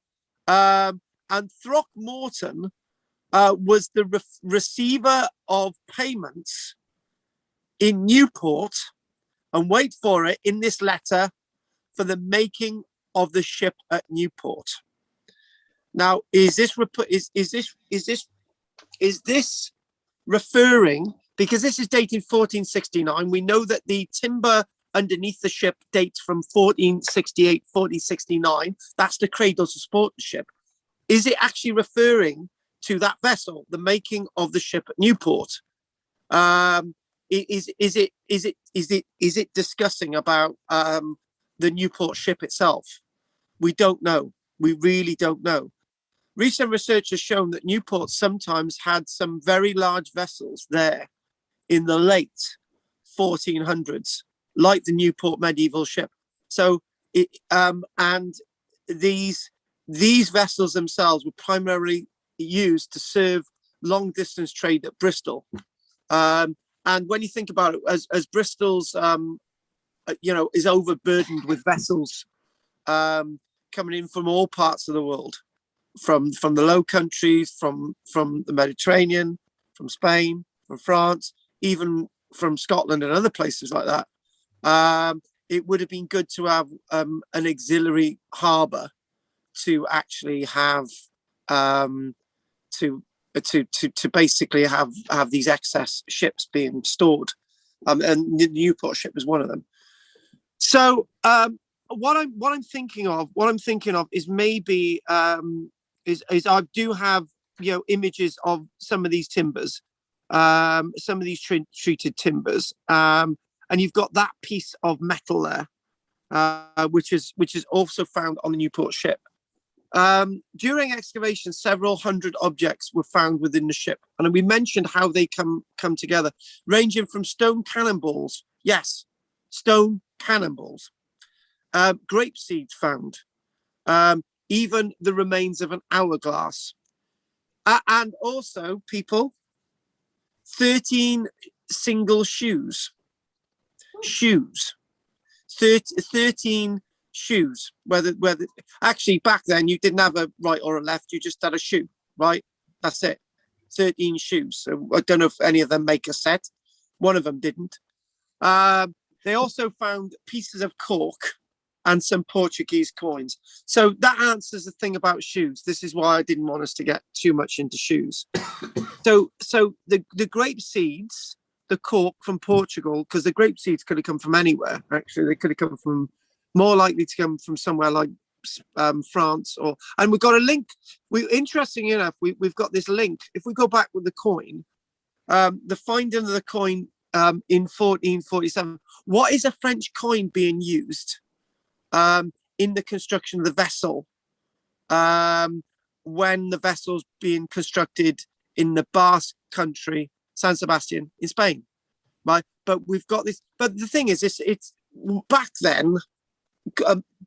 [SPEAKER 5] And Throckmorton was the receiver of payments in Newport, and wait for it, in this letter, for the making of the ship at Newport. Now, is this referring, because this is dated 1469, we know that the timber underneath the ship dates from 1468, 1469. That's the cradle to support the ship. Is it actually referring to that vessel, the making of the ship at Newport? Is it discussing about the Newport ship itself? We don't know. We really don't know. Recent research has shown that Newport sometimes had some very large vessels there in the late 1400s, like the Newport medieval ship. So, and these vessels themselves were primarily used to serve long distance trade at Bristol. And when you think about it, as Bristol's, is overburdened with vessels coming in from all parts of the world, from the Low Countries, from the Mediterranean, from Spain, from France, even from Scotland and other places like that. It would have been good to have an auxiliary harbour to actually have to basically have these excess ships being stored, and the Newport ship was one of them. So what I'm thinking of is maybe is I do have, you know, images of some of these timbers, some of these treated timbers, and you've got that piece of metal there, which is also found on the Newport ship. During excavation, several hundred objects were found within the ship, and we mentioned how they come together, ranging from stone cannonballs, yes, stone cannonballs, grape seeds found, even the remains of an hourglass, and also, people, 13 single shoes, 13 shoes, whether actually back then you didn't have a right or a left, you just had a shoe, right? That's it. 13 shoes. So I don't know if any of them make a set. One of them didn't. They also found pieces of cork and some Portuguese coins. So that answers the thing about shoes. This is why I didn't want us to get too much into shoes. So the grape seeds, the cork from Portugal, because the grape seeds could have come from anywhere. Actually, they could have come from, more likely to come from somewhere like France, and we've got a link. Interesting enough, we've got this link. If we go back with the coin, the finding of the coin in 1447. What is a French coin being used in the construction of the vessel when the vessel's being constructed in the Basque country, San Sebastian in Spain, right? But we've got this. But the thing is, it's back then.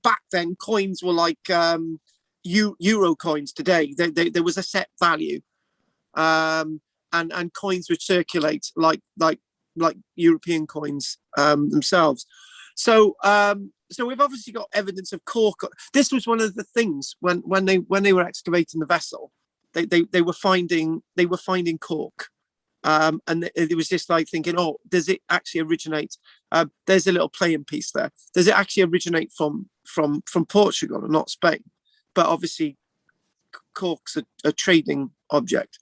[SPEAKER 5] Back then, coins were like euro coins. Today, there was a set value, and coins would circulate like European coins themselves. So we've obviously got evidence of cork. This was one of the things when they were excavating the vessel, they were finding cork. And it was just like thinking, oh, does it actually originate? There's a little playing piece there. Does it actually originate from Portugal and not Spain? But obviously, cork's a trading object.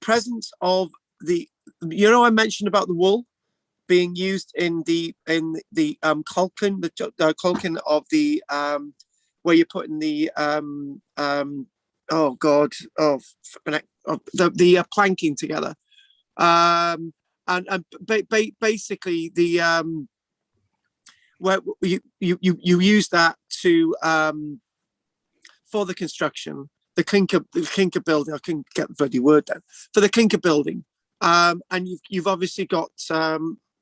[SPEAKER 5] Presence of the, I mentioned about the wool being used in the colkin, the colkin of the where you're putting the the planking together, and basically the where you use that to for the construction, the clinker building. I couldn't get the bloody word then, for the clinker building, and you've obviously got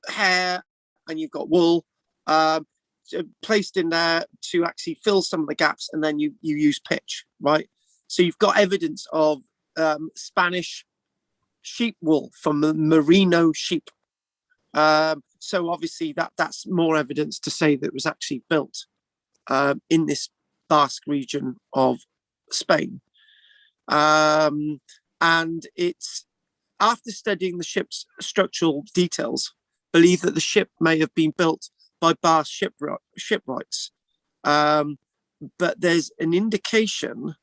[SPEAKER 5] hair and you've got wool placed in there to actually fill some of the gaps, and then you use pitch, right? So you've got evidence of Spanish sheep wool from the merino sheep. So obviously that's more evidence to say that it was actually built in this Basque region of Spain. And it's, after studying the ship's structural details, believe that the ship may have been built by Basque shipwrights. But there's an indication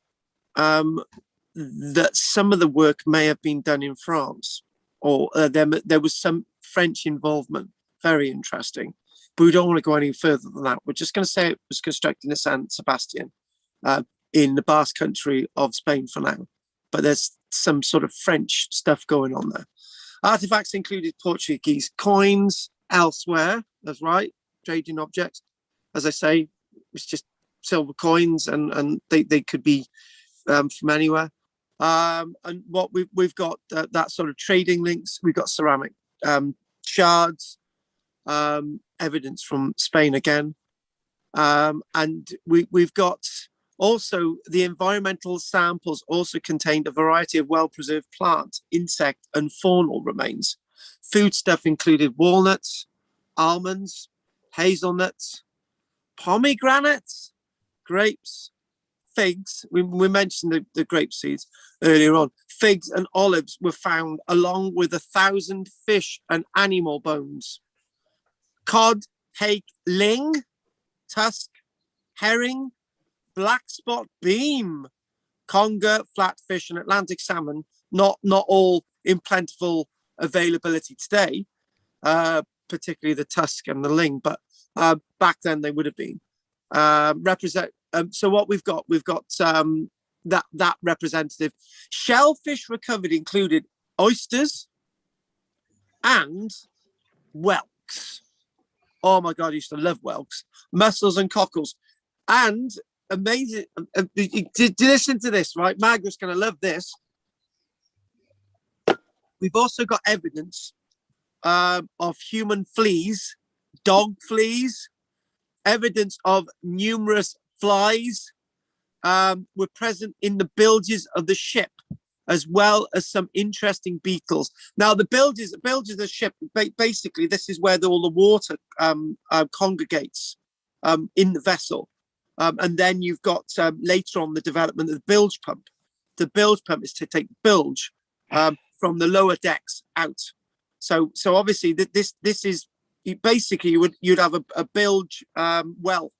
[SPEAKER 5] that some of the work may have been done in France, or there was some French involvement. Very interesting. But we don't want to go any further than that. We're just going to say it was constructed in San Sebastian in the Basque country of Spain for now. But there's some sort of French stuff going on there. Artifacts included Portuguese coins elsewhere. That's right. Trading objects. As I say, it's just silver coins, and they could be from anywhere. And what we've got that sort of trading links. We've got ceramic shards, evidence from Spain again, and we've got also the environmental samples also contained a variety of well-preserved plant, insect, and faunal remains. Foodstuff included walnuts, almonds, hazelnuts, pomegranates, grapes, figs. We mentioned the grape seeds earlier on. Figs and olives were found, along with 1,000 fish and animal bones. Cod, hake, ling, tusk, herring, black spot beam, conger, flatfish, and Atlantic salmon, not all in plentiful availability today, particularly the tusk and the ling, but back then they would have been. So what we've got that representative. Shellfish recovered included oysters and whelks. Oh my God, I used to love whelks, mussels and cockles. And amazing, listen to this, right? Margaret's going to love this. We've also got evidence of human fleas, dog fleas, evidence of numerous flies were present in the bilges of the ship, as well as some interesting beetles. Now, the bilges of the ship, basically, this is where all the water congregates in the vessel. And then you've got later on the development of the bilge pump. The bilge pump is to take bilge from the lower decks out. So obviously this is basically you'd have a bilge well,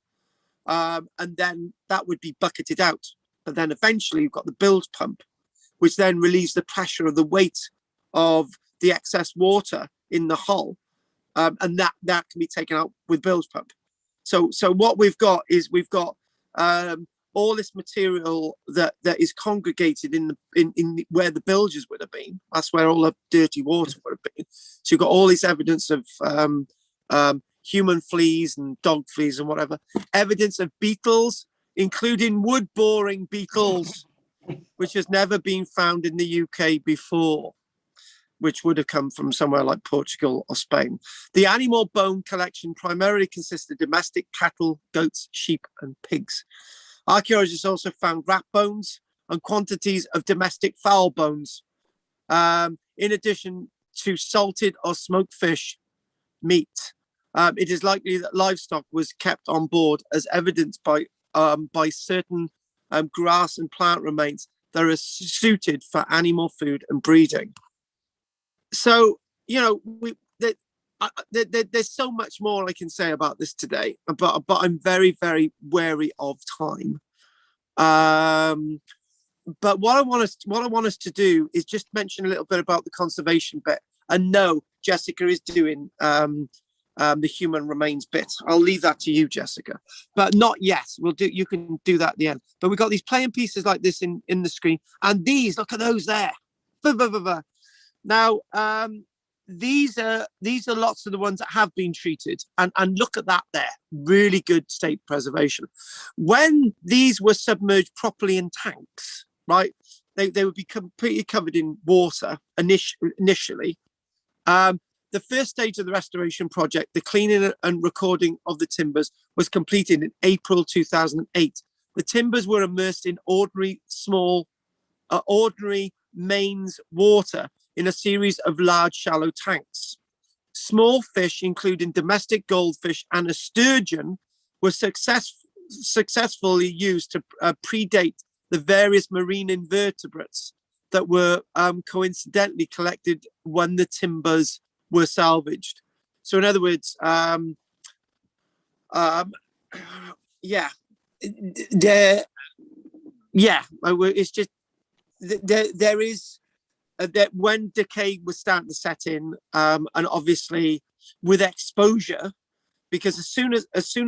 [SPEAKER 5] and then that would be bucketed out. But then eventually you've got the bilge pump, which then relieves the pressure of the weight of the excess water in the hull, and that can be taken out with bilge pump. So what we've got is all this material that is congregated in where the bilges would have been. That's where all the dirty water would have been. So you've got all this evidence of human fleas and dog fleas and whatever. Evidence of beetles, including wood-boring beetles, which has never been found in the UK before, which would have come from somewhere like Portugal or Spain. The animal bone collection primarily consists of domestic cattle, goats, sheep, and pigs. Archaeologists also found rat bones and quantities of domestic fowl bones, in addition to salted or smoked fish meat. It is likely that livestock was kept on board, as evidenced by certain grass and plant remains that are suited for animal food and breeding. So, you know, there's so much more I can say about this today, but I'm very, very wary of time. But what I want us to do is just mention a little bit about the conservation bit. And no, Jessica is doing the human remains bit. I'll leave that to you, Jessica, but not yet. You can do that at the end. But we've got these playing pieces like this in the screen, and these, look at those there. Now, these are lots of the ones that have been treated, and look at that there, really good state preservation. When these were submerged properly in tanks, right, they would be completely covered in water initially. The first stage of the restoration project, the cleaning and recording of the timbers, was completed in April 2008. The timbers were immersed in ordinary mains water in a series of large shallow tanks. Small fish, including domestic goldfish and a sturgeon, were successfully used to predate the various marine invertebrates that were coincidentally collected when the timbers were salvaged. So in other words, it's just there is that when decay was starting to set in, and obviously with exposure, because as soon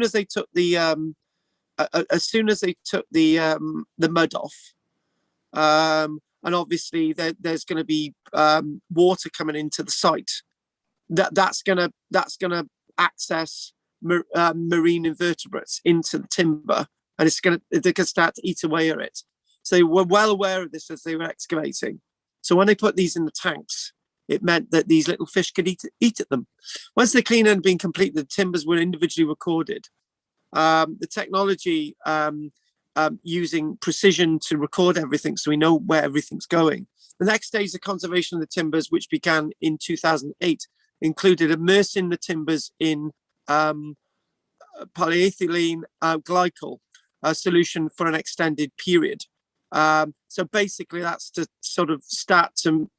[SPEAKER 5] as they took the mud off, and obviously there's going to be water coming into the site, that's going to access marine invertebrates into the timber, and they're going to start to eat away at it. So they were well aware of this as they were excavating. So when they put these in the tanks, it meant that these little fish could eat at them. Once the cleaning had been completed, the timbers were individually recorded. The technology using precision to record everything, so we know where everything's going. The next stage of conservation of the timbers, which began in 2008, included immersing the timbers in polyethylene glycol solution for an extended period. So basically that's to sort of start to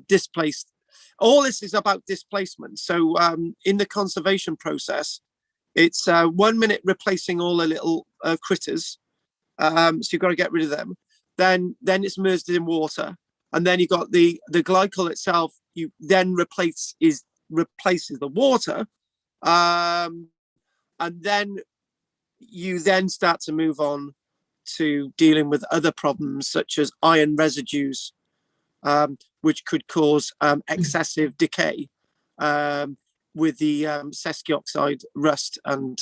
[SPEAKER 5] displace. All this is about displacement. So in the conservation process, it's 1 minute replacing all the little critters, So you've got to get rid of them. Then it's immersed in water, and then you got the glycol itself. You then replaces the water, and then you then start to move on to dealing with other problems such as iron residues, which could cause excessive decay with the sesqui oxide rust, and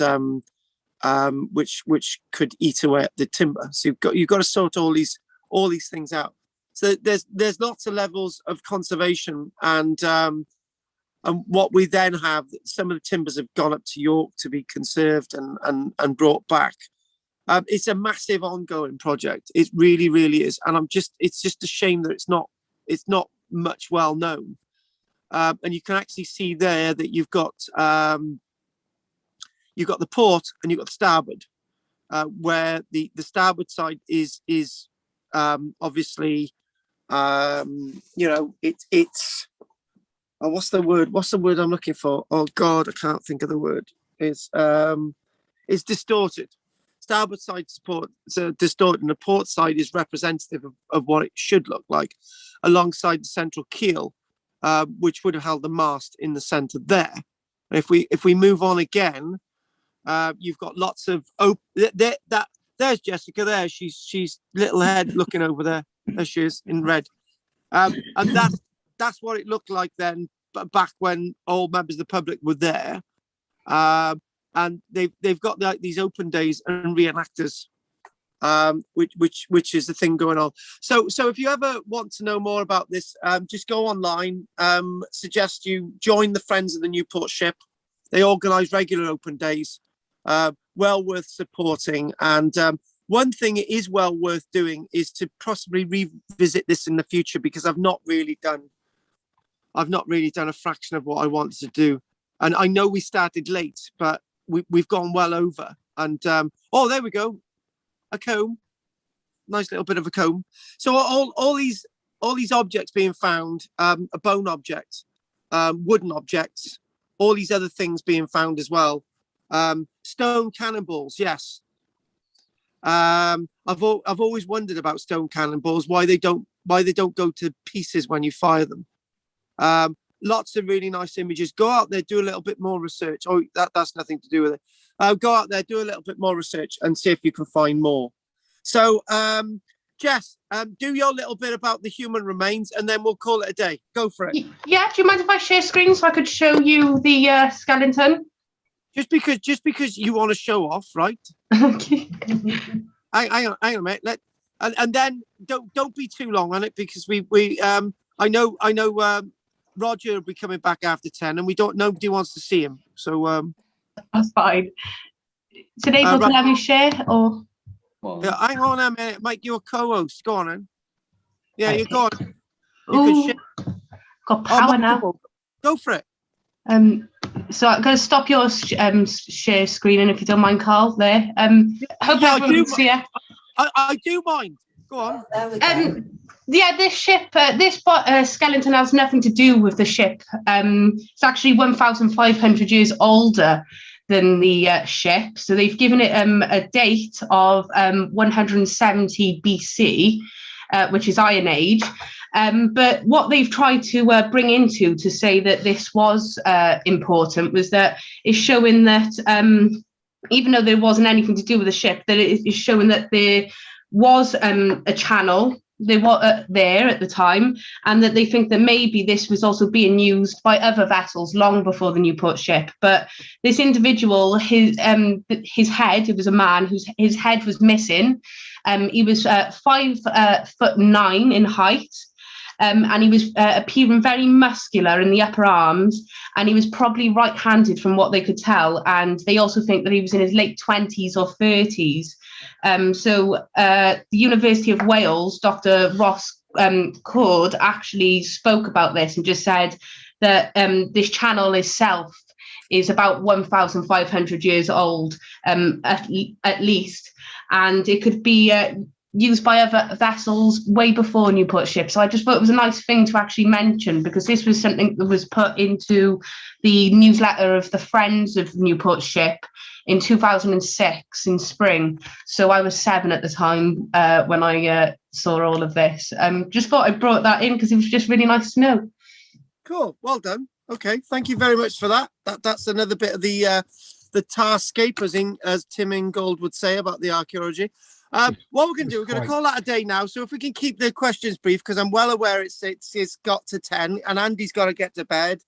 [SPEAKER 5] which could eat away at the timber. So you've got to sort all these things out. So there's lots of levels of conservation, and what we then have, some of the timbers have gone up to York to be conserved and brought back. It's a massive ongoing project. It really, really is, and it's just a shame that it's not much well known. And you can actually see there that you've got the port and you've got the starboard, where the starboard side is obviously, it's what's the word I'm looking for? Oh God, I can't think of the word. It's distorted. Starboard side support, so distorted, and the port side is representative of what it should look like, alongside the central keel, which would have held the mast in the centre there. And if we move on again, you've got lots of there's Jessica there. She's little head looking over there. There she is in red, and that's what it looked like then, but back when all members of the public were there. And they've got these open days and reenactors, which is the thing going on. So if you ever want to know more about this, just go online. Suggest you join the Friends of the Newport Ship. They organise regular open days, well worth supporting. And one thing it is well worth doing is to possibly revisit this in the future, because I've not really done a fraction of what I wanted to do. And I know we started late, but we've gone well over. And oh, there we go, a comb, nice little bit of a comb. So all these objects being found, a bone object, wooden objects, all these other things being found as well. Stone cannonballs, yes. I've always wondered about stone cannonballs, why they don't go to pieces when you fire them. Lots of really nice images. Go out there, do a little bit more research. Oh, that's nothing to do with it. Go out there, do a little bit more research and see if you can find more. So, Jess, do your little bit about the human remains and then we'll call it a day. Go for it.
[SPEAKER 6] Yeah, do you mind if I share screen so I could show you the skeleton?
[SPEAKER 5] Just because you want to show off, right?
[SPEAKER 6] Okay.
[SPEAKER 5] Hang on a minute. And then don't be too long on it, because I know Roger will be coming back after 10, and nobody wants to see him. So
[SPEAKER 6] that's fine. Is it able to let me share or?
[SPEAKER 5] Yeah, hang on a minute, Mike. You're a co-host. Go on, then. Yeah, okay. You go on.
[SPEAKER 6] You can share. Got power now.
[SPEAKER 5] Go for it.
[SPEAKER 6] So I'm going to stop your share screen, and if you don't mind, Carl, there. Hope everyone can see it.
[SPEAKER 5] I do mind. Go on.
[SPEAKER 6] Yeah, this ship, this skeleton has nothing to do with the ship. It's actually 1,500 years older than the ship. So they've given it a date of 170 BC, which is Iron Age. But what they've tried to bring into to say that this was important was that it's showing that even though there wasn't anything to do with the ship, that it is showing that there was a channel they were there at the time, and that they think that maybe this was also being used by other vessels long before the Newport ship. But this individual, his head, it was a man his head was missing. He was 5'9" in height. And he was appearing very muscular in the upper arms, and he was probably right-handed from what they could tell. And they also think that he was in his late 20s or 30s. So the University of Wales, Dr. Ross Cord, actually spoke about this and just said that this channel itself is about 1,500 years old, at least. And it could be used by other vessels way before Newport Ship. So I just thought it was a nice thing to actually mention, because this was something that was put into the newsletter of the Friends of Newport Ship in 2006 in spring. So I was 7 at the time when I saw all of this. Just thought I brought that in because it was just really nice to know.
[SPEAKER 5] Cool, well done. Okay, thank you very much for that. That's another bit of the tarscape, as Tim Ingold would say about the archaeology. What we're going to do, we're going to call that a day now. So if we can keep the questions brief, because I'm well aware it's got to 10 and Andy's got to get to bed.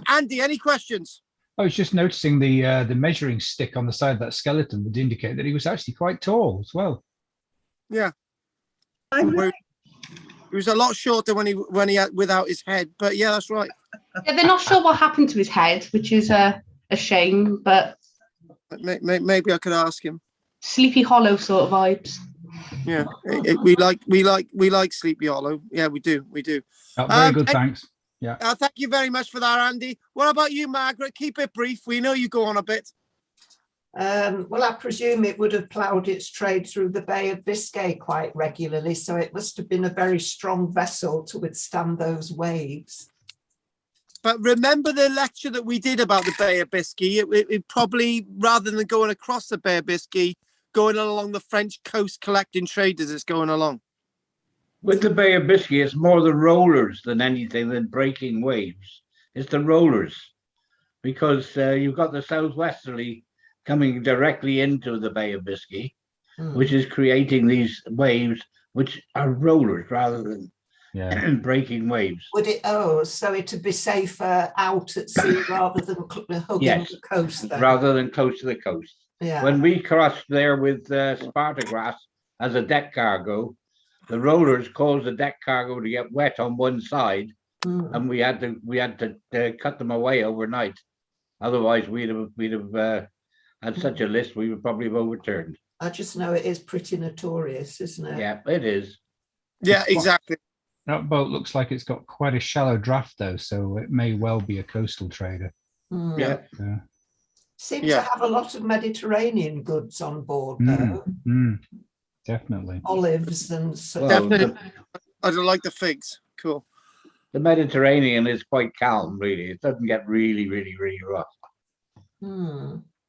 [SPEAKER 5] Andy, any questions?
[SPEAKER 3] I was just noticing the measuring stick on the side of that skeleton would indicate that he was actually quite tall as well.
[SPEAKER 5] Yeah. He was a lot shorter when he had without his head, but yeah, that's right.
[SPEAKER 6] Yeah, they're not sure what happened to his head, which is a shame, but
[SPEAKER 5] maybe I could ask him.
[SPEAKER 6] Sleepy Hollow sort of vibes.
[SPEAKER 5] Yeah, we like Sleepy Hollow. Yeah, we do.
[SPEAKER 3] Very good, thanks. Yeah.
[SPEAKER 5] Thank you very much for that, Andy. What about you, Margaret? Keep it brief. We know you go on a bit.
[SPEAKER 1] Well, I presume it would have ploughed its trade through the Bay of Biscay quite regularly, so it must have been a very strong vessel to withstand those waves.
[SPEAKER 5] But remember the lecture that we did about the Bay of Biscay? It probably, rather than going across the Bay of Biscay, going along the French coast collecting traders, it's going along.
[SPEAKER 4] With the Bay of Biscay, it's more the rollers than anything than breaking waves. It's the rollers, because you've got the southwesterly coming directly into the Bay of Biscay, which is creating these waves, which are rollers rather than breaking waves.
[SPEAKER 1] Would it? Oh, so it'd be safer out at sea rather than hugging the coast, then?
[SPEAKER 4] Rather than close to the coast.
[SPEAKER 1] Yeah.
[SPEAKER 4] When we crossed there with Spartagrass as a deck cargo, the rollers caused the deck cargo to get wet on one side, and we had to cut them away overnight. Otherwise, we'd have had such a list, we would probably have overturned.
[SPEAKER 1] I just know it is pretty notorious, isn't it?
[SPEAKER 4] Yeah, it is.
[SPEAKER 5] Yeah, exactly.
[SPEAKER 3] That boat looks like it's got quite a shallow draft, though, so it may well be a coastal trader.
[SPEAKER 5] Yeah.
[SPEAKER 1] Seems to have a lot of Mediterranean goods on board, though.
[SPEAKER 3] Definitely.
[SPEAKER 1] Olives and so.
[SPEAKER 5] Definitely. I don't like the figs. Cool.
[SPEAKER 4] The Mediterranean is quite calm, really. It doesn't get really, really, really rough.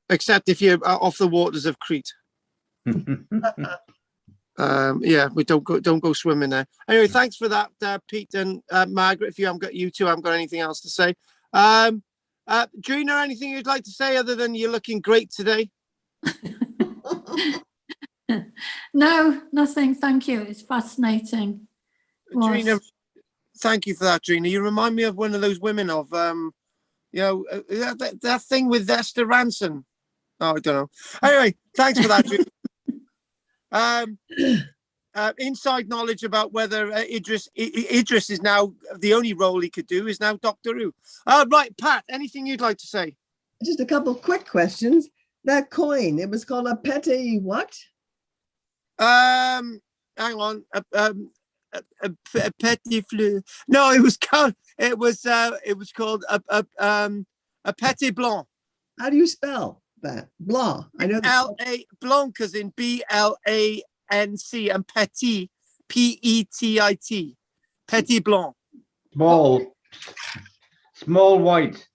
[SPEAKER 5] Except if you're off the waters of Crete. Yeah, we don't go swimming there. Anyway, thanks for that, Pete and Margaret. If you haven't got anything else to say. Drina, anything you'd like to say other than you're looking great today?
[SPEAKER 8] No, nothing. Thank you. It's fascinating.
[SPEAKER 5] Drina, thank you for that, Drina. You remind me of one of those women of that thing with Esther Ranson. Oh, I don't know. Anyway, thanks for that, Drina. Inside knowledge about whether Idris is now the only role he could do is now Doctor Who. Right, Pat, anything you'd like to say?
[SPEAKER 7] Just a couple quick questions. That coin, it was called a petit what?
[SPEAKER 5] Hang on. A petit fleur. No, it was called a petit blanc.
[SPEAKER 7] How do you spell that? Blanc. I know
[SPEAKER 5] L-A blanc as in B-L-A-N-C and petit P-E-T-I-T. Petit blanc.
[SPEAKER 4] Small white.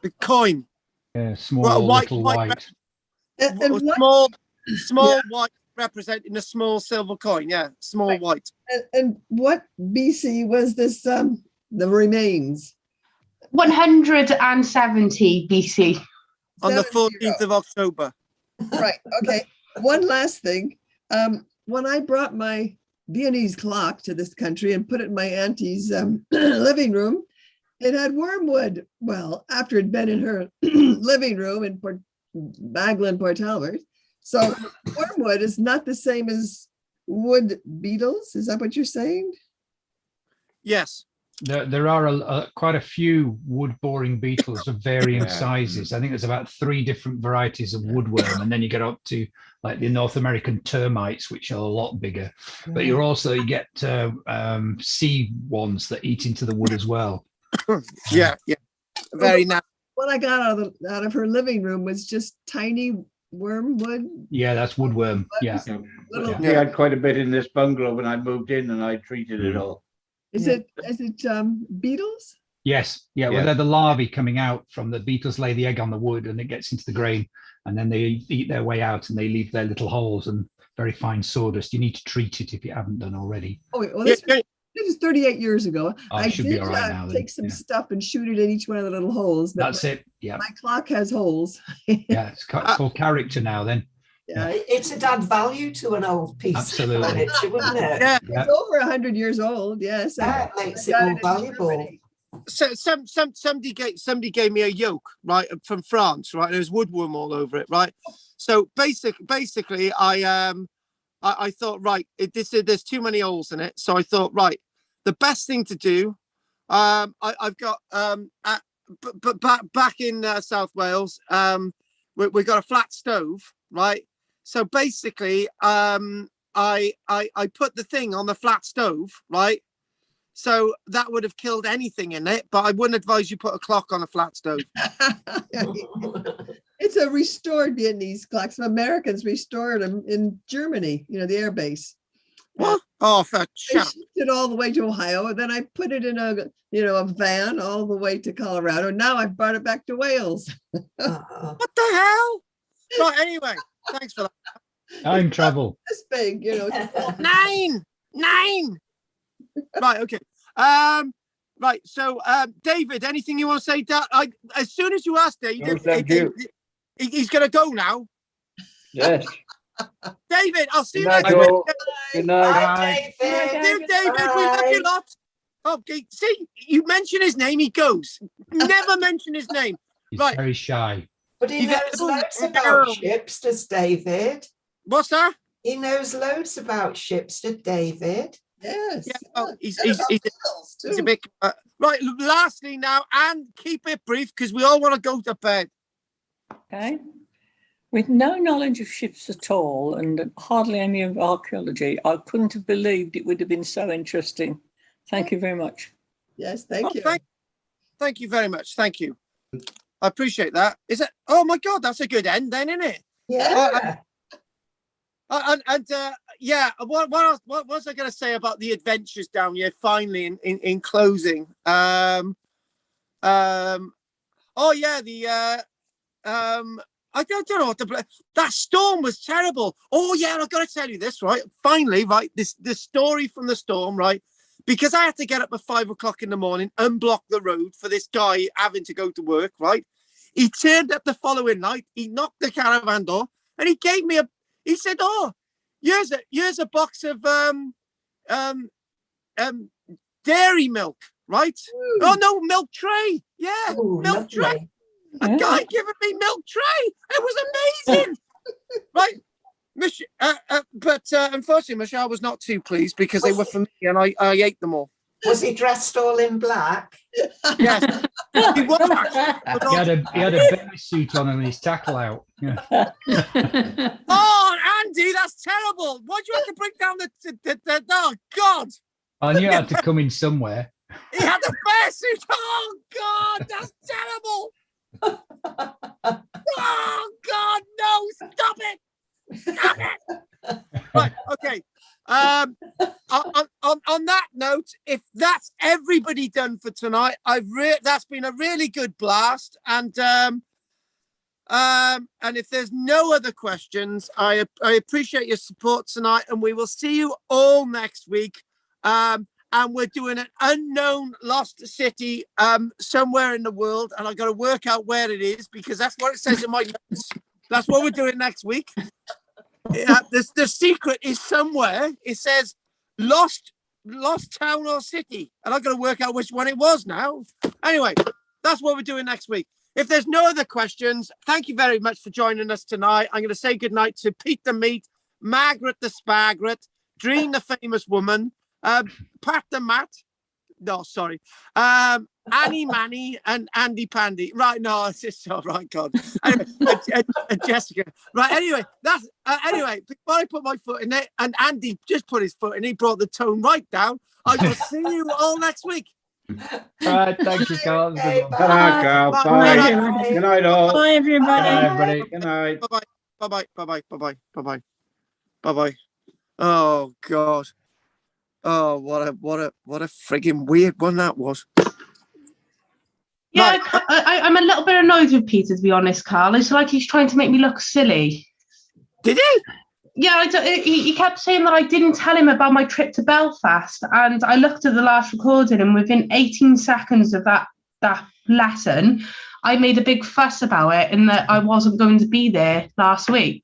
[SPEAKER 5] The coin.
[SPEAKER 3] Yeah, small little white.
[SPEAKER 5] Small white representing a small silver coin. Yeah, small white.
[SPEAKER 7] And what BC was this? The remains.
[SPEAKER 6] 170 BC.
[SPEAKER 5] On the 14th of October.
[SPEAKER 7] Right. Okay. One last thing. When I brought my Viennese clock to this country and put it in my auntie's living room, it had wormwood. Well, after it'd been in her living room in Baglan, Port Albert. So wormwood is not the same as wood beetles. Is that what you're saying?
[SPEAKER 5] Yes.
[SPEAKER 3] There are quite a few wood-boring beetles of varying sizes. I think there's about 3 different varieties of woodworm, and then you get up to like the North American termites, which are a lot bigger. But you get sea ones that eat into the wood as well.
[SPEAKER 5] Yeah. Very nice.
[SPEAKER 7] What I got out of her living room was just tiny wormwood.
[SPEAKER 3] Yeah, that's woodworm. Yeah.
[SPEAKER 7] Little,
[SPEAKER 4] We had quite a bit in this bungalow when I moved in, and I treated it all.
[SPEAKER 7] Is it beetles?
[SPEAKER 3] Yes. Yeah. Well,
[SPEAKER 4] Yeah.
[SPEAKER 3] they're the larvae coming out from the beetles, lay the egg on the wood, and it gets into the grain, and then they eat their way out, and they leave their little holes and very fine sawdust. You need to treat it if you haven't done already.
[SPEAKER 7] Oh, wait, well, this is 38 years ago.
[SPEAKER 3] Oh,
[SPEAKER 7] I
[SPEAKER 3] it should be
[SPEAKER 7] did
[SPEAKER 3] all right now then.
[SPEAKER 7] take some stuff and shoot it in each one of the little holes. But
[SPEAKER 3] That's it. Yeah.
[SPEAKER 7] my clock has holes.
[SPEAKER 3] Yeah. It's called character now then.
[SPEAKER 7] Yeah,
[SPEAKER 1] It'd add value to an old piece
[SPEAKER 3] Absolutely.
[SPEAKER 1] of furniture, wouldn't it?
[SPEAKER 5] Yeah.
[SPEAKER 7] it's over 100 years old. Yes.
[SPEAKER 1] That makes
[SPEAKER 7] I
[SPEAKER 1] it
[SPEAKER 7] got
[SPEAKER 1] more
[SPEAKER 7] in
[SPEAKER 1] valuable.
[SPEAKER 7] Germany.
[SPEAKER 5] So somebody gave me a yoke, right, from France, right? And there's woodworm all over it, right? So basically, I thought, right, there's too many holes in it. So I thought, right, the best thing to do, I've got back in South Wales, we got a flat stove, right? So basically, I put the thing on the flat stove, right? So that would have killed anything in it, but I wouldn't advise you put a clock on a flat stove.
[SPEAKER 7] It's a restored Vietnamese clock. Some Americans restored them in Germany, the air base.
[SPEAKER 5] What? Oh, for
[SPEAKER 7] I
[SPEAKER 5] shut up.
[SPEAKER 7] shipped it all the way to Ohio, and then I put it in a van all the way to Colorado. Now I've brought it back to Wales.
[SPEAKER 1] Oh.
[SPEAKER 5] What the hell? Right, anyway, thanks for that.
[SPEAKER 3] Time travel.
[SPEAKER 7] This big,
[SPEAKER 5] Nine. Right, okay. Right, so David, anything you want to say? As soon as you ask David,
[SPEAKER 4] No, thank you.
[SPEAKER 5] he's going to go now.
[SPEAKER 4] Yes.
[SPEAKER 5] David, I'll see you
[SPEAKER 4] Good night,
[SPEAKER 5] next week.
[SPEAKER 4] all. Good night.
[SPEAKER 1] Bye, David.
[SPEAKER 5] David, we love you lots. Okay, see, you mention his name, he goes. Never mention his name.
[SPEAKER 3] He's
[SPEAKER 5] Right.
[SPEAKER 3] very shy.
[SPEAKER 1] But he
[SPEAKER 5] You
[SPEAKER 1] knows
[SPEAKER 5] get-
[SPEAKER 1] loads about ships, does David?
[SPEAKER 5] What's that?
[SPEAKER 1] He knows loads about ships, does David?
[SPEAKER 7] Yes.
[SPEAKER 5] Yeah, well, he's
[SPEAKER 7] And about
[SPEAKER 5] a
[SPEAKER 7] beetles, too.
[SPEAKER 5] bit. Right, lastly now, and keep it brief because we all want to go to bed.
[SPEAKER 9] Okay. With no knowledge of ships at all and hardly any of archaeology, I couldn't have believed it would have been so interesting. Thank you very much.
[SPEAKER 7] Yes, thank you.
[SPEAKER 5] Thank you very much. Thank you. I appreciate that. Is it? Oh my God, that's a good end then, isn't it?
[SPEAKER 1] Yeah.
[SPEAKER 5] Yeah, what was I going to say about the adventures down here? Finally, in closing, oh yeah, I don't know what that storm was terrible. Oh yeah, I've got to tell you this, right? Finally, right, this story from the storm, right? Because I had to get up at 5 o'clock in the morning, unblock the road for this guy having to go to work, right? He turned up the following night. He knocked the caravan door and he gave me he said, "Oh, here's a box of dairy milk, right?
[SPEAKER 7] Ooh.
[SPEAKER 5] Oh no, milk tray. Yeah,
[SPEAKER 1] Ooh,
[SPEAKER 5] milk tray.
[SPEAKER 1] lovely.
[SPEAKER 5] A guy giving me milk tray. It was amazing." Right. But unfortunately, Michelle was not too pleased because they were for me and I ate them all.
[SPEAKER 1] Was he dressed all in black?
[SPEAKER 5] Yes. He was actually.
[SPEAKER 3] He had a bear suit on and his tackle out. Yeah.
[SPEAKER 5] Oh, Andy, that's terrible. Why'd you have to bring down the oh, God.
[SPEAKER 3] I knew I had to come in somewhere.
[SPEAKER 5] He had the bear suit. Oh, God, that's terrible. Oh, God, no, stop it. Stop it. Right, okay. On that note, if that's everybody done for tonight, that's been a really good blast. And if there's no other questions, I appreciate your support tonight, and we will see you all next week. And we're doing an unknown lost city somewhere in the world, and I've got to work out where it is because that's what it says in my notes. That's what we're doing next week. The secret is somewhere. It says lost town or city, and I've got to work out which one it was now. Anyway, that's what we're doing next week. If there's no other questions, thank you very much for joining us tonight. I'm going to say goodnight to Pete the Meat, Margaret the Spagret, Dream the Famous Woman, Pat the Mat. No, sorry. Annie Manny and Andy Pandy. Right, no, it's just all right, God. Anyway, Jessica. Right, anyway, that's anyway, before I put my foot in it, and Andy just put his foot in, he brought the tone right down. I will see you all next week.
[SPEAKER 3] All right, thank you, Carl.
[SPEAKER 1] Okay,
[SPEAKER 3] Good one.
[SPEAKER 1] bye.
[SPEAKER 4] Carl.
[SPEAKER 5] Bye.
[SPEAKER 4] Bye.
[SPEAKER 5] Bye.
[SPEAKER 4] Good night, all.
[SPEAKER 9] Bye, everybody.
[SPEAKER 3] Good night, everybody.
[SPEAKER 4] Good night.
[SPEAKER 5] Bye-bye. Bye-bye. Bye-bye. Bye-bye. Bye-bye. Bye-bye. Oh God. Oh, what a frigging weird one that was.
[SPEAKER 6] Yeah,
[SPEAKER 5] Right.
[SPEAKER 6] I'm a little bit annoyed with Peter, to be honest, Carl. It's like he's trying to make me look silly.
[SPEAKER 5] Did he?
[SPEAKER 6] Yeah, he kept saying that I didn't tell him about my trip to Belfast, and I looked at the last recording, and within 18 seconds of that lesson, I made a big fuss about it and that I wasn't going to be there last week.